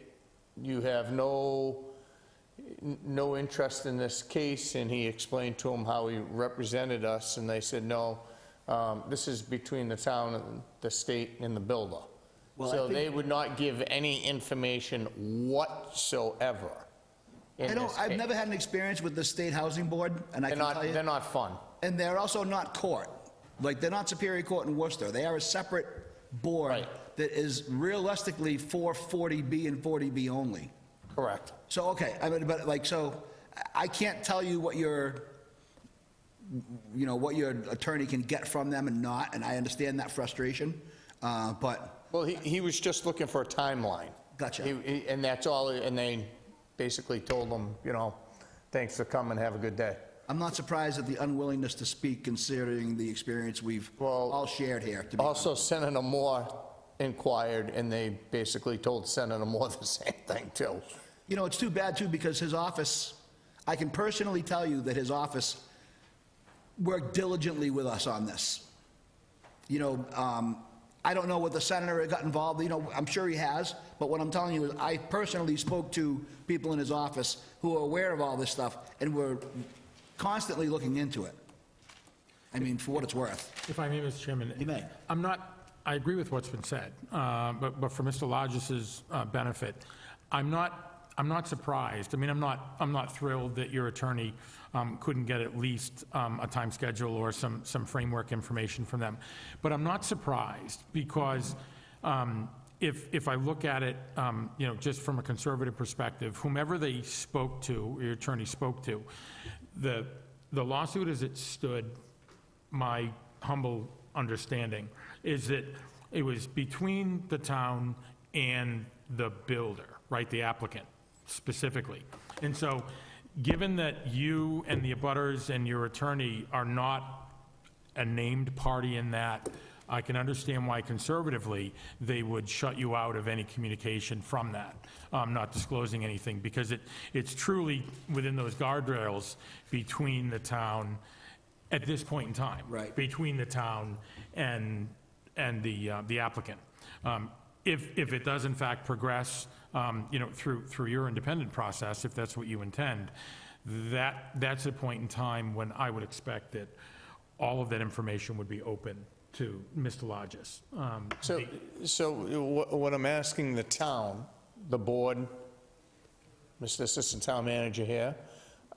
You have no interest in this case, and he explained to him how he represented us, and they said, no, this is between the town and the state and the builder. Well, So they would not give any information whatsoever in this case. I've never had an experience with the State Housing Board, and I can tell you... They're not fun. And they're also not court. Like, they're not Superior Court in Worcester. They are a separate board that is realistically for 40B and 40B only. Correct. So, okay, I mean, but like, so I can't tell you what your attorney can get from them and not, and I understand that frustration, but... Well, he was just looking for a timeline. Gotcha. And that's all, and they basically told him, thanks for coming, have a good day. I'm not surprised at the unwillingness to speak, considering the experience we've all shared here. To be Also, Senator Moore inquired, and they basically told Senator Moore the same thing, too. It's too bad, too, because his office, I can personally tell you that his office worked diligently with us on this. I don't know what the senator got involved, I'm sure he has, but what I'm telling you is I personally spoke to people in his office who are aware of all this stuff and were constantly looking into it. I mean, for what it's worth. If I may, Mr. Chairman. You may. I agree with what's been said, but for Mr. Lodge's benefit, I'm not surprised. I mean, I'm not thrilled that your attorney couldn't get at least a time schedule or some framework information from them. But I'm not surprised because if I look at it, just from a conservative perspective, whomever they spoke to, your attorney spoke to, the lawsuit as it stood, my humble understanding, is that it was between the town and the builder, right, the applicant specifically. And so, given that you and the abutters and your attorney are not a named party in that, I can understand why conservatively they would shut you out of any communication from that, not disclosing anything, because it's truly within those guardrails between the town, at this point in time. Right. Between the town and the applicant. If it does in fact progress, through your independent process, if that's what you intend, that's a point in time when I would expect that all of that information would be open to Mr. Lodges. So what I'm asking the town, the board, Mr. Assistant Town Manager here,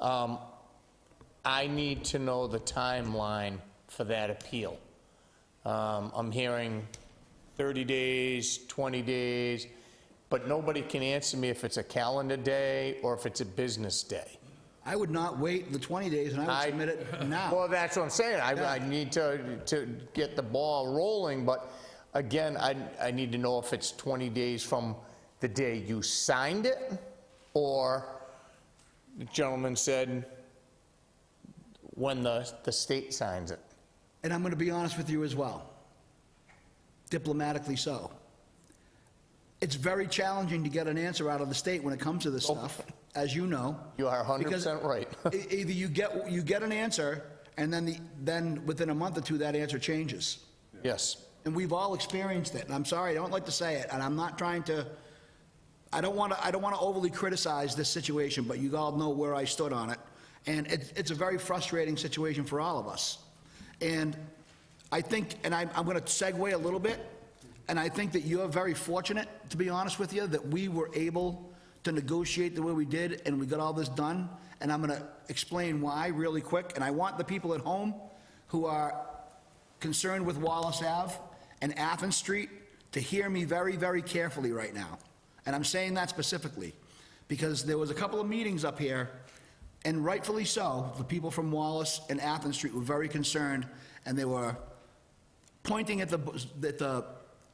I need to know the timeline for that appeal. I'm hearing 30 days, 20 days, but nobody can answer me if it's a calendar day or if it's a business day. I would not wait the 20 days, and I would submit it now. Well, that's what I'm saying. I need to get the ball rolling, but again, I need to know if it's 20 days from the day you signed it, or the gentleman said when the state signs it. And I'm going to be honest with you as well, diplomatically so. It's very challenging to get an answer out of the state when it comes to this stuff, as you know. You are 100% because right. Either you get an answer, and then within a month or two, that answer changes. Yes. And we've all experienced it, and I'm sorry, I don't like to say it, and I'm not trying to, I don't want to overly criticize this situation, but you all know where I stood on it. And it's a very frustrating situation for all of us. And I think, and I'm going to segue a little bit, and I think that you're very fortunate, to be honest with you, that we were able to negotiate the way we did and we got all this done. And I'm going to explain why really quick. And I want the people at home who are concerned with Wallace Ave and Athens Street to hear me very, very carefully right now. And I'm saying that specifically because there was a couple of meetings up here, and rightfully so, the people from Wallace and Athens Street were very concerned, and they were pointing at the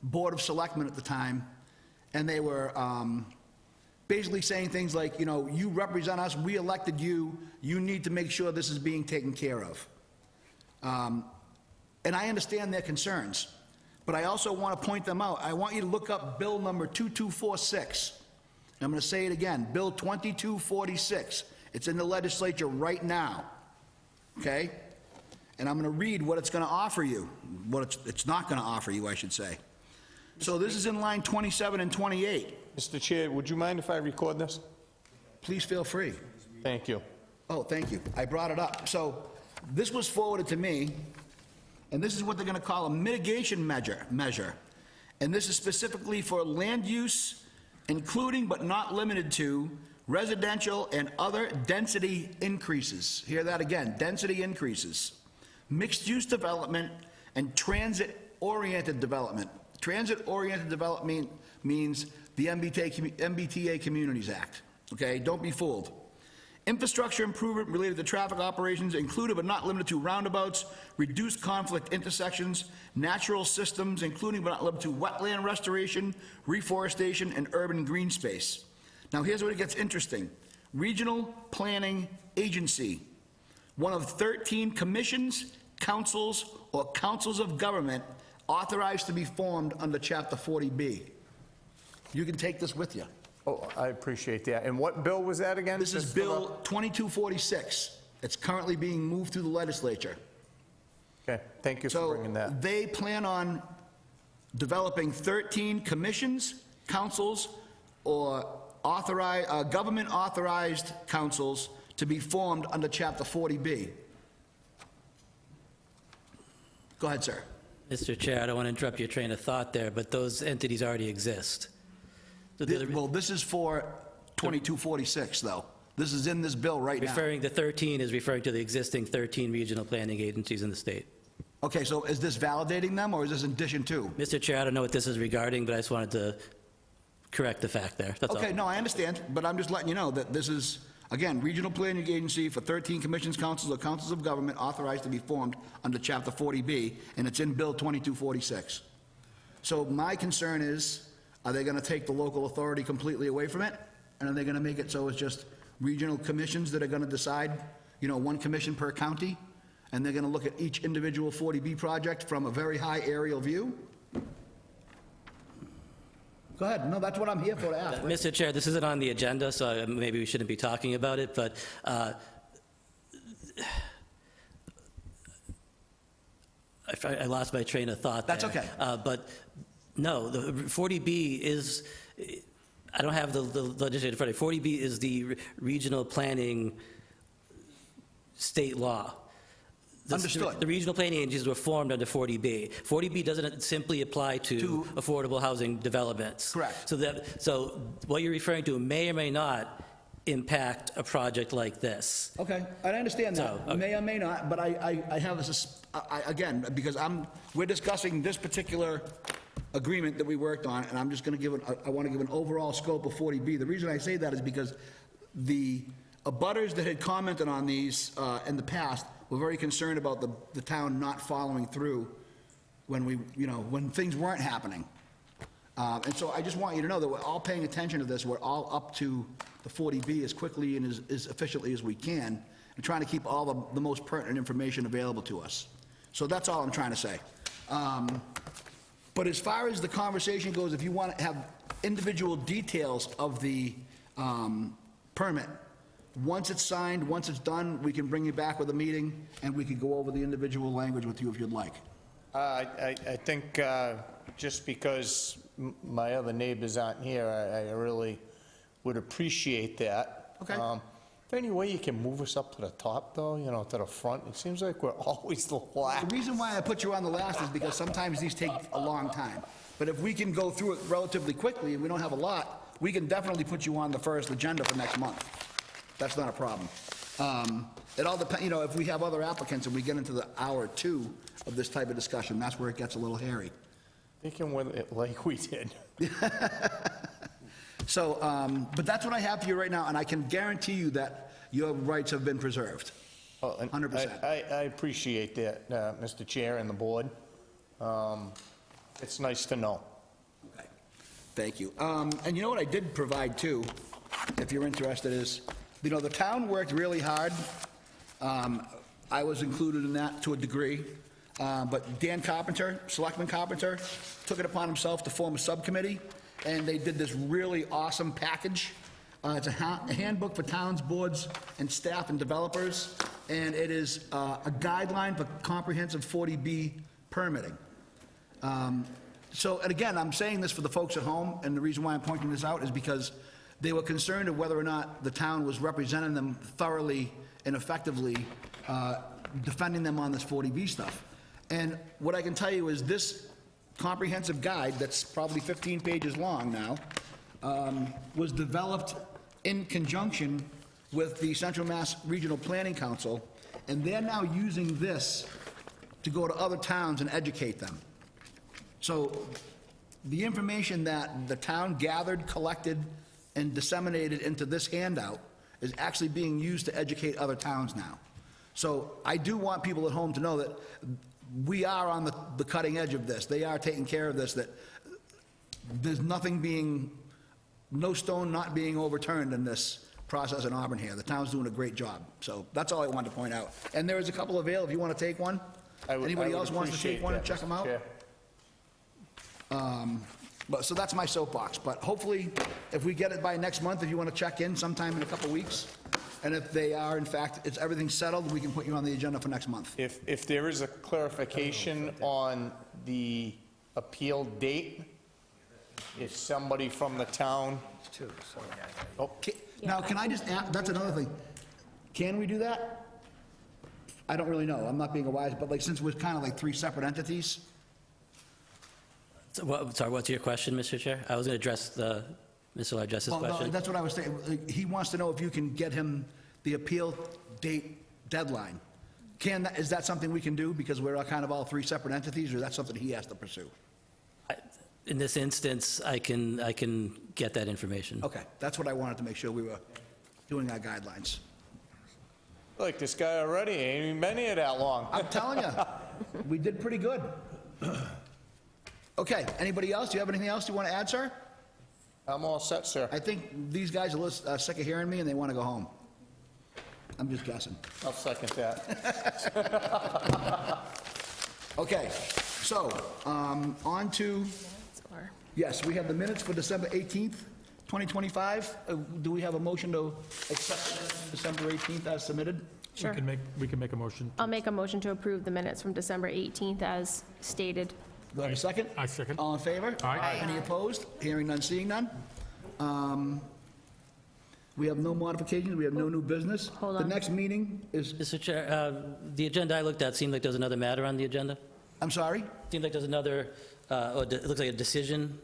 Board of Selectmen at the time, and they were basically saying things like, you know, you represent us, we elected you, you need to make sure this is being taken care of. And I understand their concerns, but I also want to point them out. I want you to look up Bill number 2246. And I'm going to say it again, Bill 2246. It's in the legislature right now, okay? And I'm going to read what it's going to offer you, what it's not going to offer you, I should say. So this is in line 27 and 28. Mr. Chair, would you mind if I record this? Please feel free. Thank you. Oh, thank you. I brought it up. So this was forwarded to me, and this is what they're going to call a mitigation measure. And this is specifically for land use, including but not limited to residential and other density increases. Hear that again, density increases. Mixed-use development and transit-oriented development. Transit-oriented development means the MBTA Communities Act, okay? Don't be fooled. Infrastructure improvement related to traffic operations, including but not limited to roundabouts, reduced conflict intersections, natural systems, including but not limited to wetland restoration, reforestation, and urban green space. Now, here's where it gets interesting. Regional Planning Agency, one of 13 commissions, councils, or councils of government authorized to be formed under Chapter 40B. You can take this with you. Oh, I appreciate that. And what bill was that again? This is Bill 2246. It's currently being moved through the legislature. Okay, thank you for bringing that. So they plan on developing 13 commissions, councils, or government-authorized councils to be formed under Chapter 40B. Go ahead, sir. Mr. Chair, I don't want to interrupt your train of thought there, but those entities already exist. Well, this is for 2246, though. This is in this bill right now. The 13 is referring to the existing 13 regional planning agencies in the state. Okay, so is this validating them, or is this in addition to? Mr. Chair, I don't know what this is regarding, but I just wanted to correct the fact there. That's all. Okay, no, I understand, but I'm just letting you know that this is, again, Regional Planning Agency for 13 commissions, councils, or councils of government authorized to be formed under Chapter 40B, and it's in Bill 2246. So my concern is, are they going to take the local authority completely away from it? And are they going to make it so it's just regional commissions that are going to decide, you know, one commission per county? And they're going to look at each individual 40B project from a very high aerial view? Go ahead. No, that's what I'm here for to ask. Mr. Chair, this isn't on the agenda, so maybe we shouldn't be talking about it, but I lost my train of thought there. That's okay. But no, the 40B is, I don't have the legislative in front of me. 40B is the regional planning state law. Understood. The regional planning agencies were formed under 40B. 40B doesn't simply apply to affordable housing developments. Correct. So what you're referring to may or may not impact a project like this. Okay, I understand that. So, okay. May or may not, but I have this, again, because we're discussing this particular agreement that we worked on, and I'm just going to I want to give an overall scope of 40B. The reason I say that is because the abutters that had commented on these in the past were very concerned about the town not following through when things weren't happening. And so I just want you to know that we're all paying attention to this. We're all up to the 40B as quickly and as efficiently as we can, and trying to keep all the most pertinent information available to us. So that's all I'm trying to say. But as far as the conversation goes, if you want to have individual details of the permit, once it's signed, once it's done, we can bring you back with a meeting, and we can go over the individual language with you if you'd like. I think just because my other neighbors aren't here, I really would appreciate that. Okay. Is there any way you can move us up to the top, though, you know, to the front? It seems like we're always the last. The reason why I put you on the last is because sometimes these take a long time. But if we can go through it relatively quickly, and we don't have a lot, we can definitely put you on the first agenda for next month. That's not a problem. It all depends, you know, if we have other applicants and we get into the hour or two of this type of discussion, that's where it gets a little hairy. Thinking with it like we did. So, but that's what I have for you right now, and I can guarantee you that your rights have been preserved. 100%. I appreciate that, Mr. Chair and the board. It's nice to know. Okay. Thank you. And you know what I did provide too, if you're interested, is, you know, the town worked really hard. I was included in that to a degree. But Dan Carpenter, Selectman Carpenter, took it upon himself to form a subcommittee, and they did this really awesome package. It's a handbook for towns, boards, and staff and developers, and it is a guideline for comprehensive 40B permitting. So, and again, I'm saying this for the folks at home, and the reason why I'm pointing this out is because they were concerned of whether or not the town was representing them thoroughly and effectively, defending them on this 40B stuff. And what I can tell you is this comprehensive guide, that's probably 15 pages long now, was developed in conjunction with the Central Mass Regional Planning Council, and they're now using this to go to other towns and educate them. So the information that the town gathered, collected, and disseminated into this handout is actually being used to educate other towns now. So I do want people at home to know that we are on the cutting edge of this. They are taking care of this, that there's no stone not being overturned in this process in Auburn here. The town's doing a great job. So that's all I wanted to point out. And there is a couple available if you want to take one. Anybody else wants to take one and check them out? So that's my soapbox. But hopefully, if we get it by next month, if you want to check in sometime in a couple weeks, and if they are, in fact, it's everything's settled, we can put you on the agenda for next month. If there is a clarification on the appeal date, if somebody from the town... Now, can I just add, that's another thing. Can we do that? I don't really know. I'm not being a wise, but like, since we're kind of like three separate entities, Sorry, what's your question, Mr. Chair? I was going to address Mr. Largess's well, no, question. that's what I was saying. He wants to know if you can get him the appeal date deadline. Is that something we can do because we're kind of all three separate entities, or that's something he has to pursue? In this instance, I can get that information. Okay, that's what I wanted to make sure we were doing our guidelines. Like this guy already, ain't even been here that long. I'm telling you, we did pretty good. Okay, anybody else? Do you have anything else you want to add, sir? I'm all set, sir. I think these guys are sick of hearing me and they want to go home. I'm just guessing. I'll second that. Okay, so, on to, yes, we have the minutes for December 18th, 2025. Do we have a motion to accept December 18th as submitted? Sure. We can make a motion. I'll make a motion to approve the minutes from December 18th as stated. Do I have a second? I second. All in favor? Aye. Any opposed? Hearing none, seeing none. We have no modifications, we have no new business. Hold The on. next meeting is, Mr. Chair, the agenda I looked at seemed like there was another matter on the agenda. I'm sorry? Seemed like there's another, it looks like a decision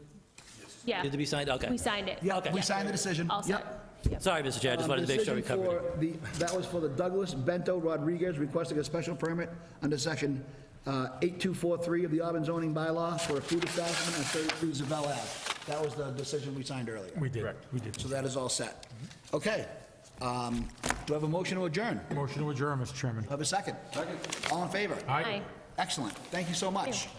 Yeah. needed to be signed? Okay. We signed it. Yeah, we signed the decision. All set. Yep. Sorry, Mr. Chair, I just wanted to make sure we Decision covered it. for that was for the Douglas Bento Rodriguez requesting a special permit under section 8243 of the Auburn zoning bylaw for a food establishment on 32 Zavelle Ave. That was the decision we signed earlier. We did. We did. So that is all set. Okay. Do I have a motion to adjourn? Do Motion to adjourn, Mr. Chairman. I have a second? Second. All in favor? Aye. Aye. Excellent. Thank you so much.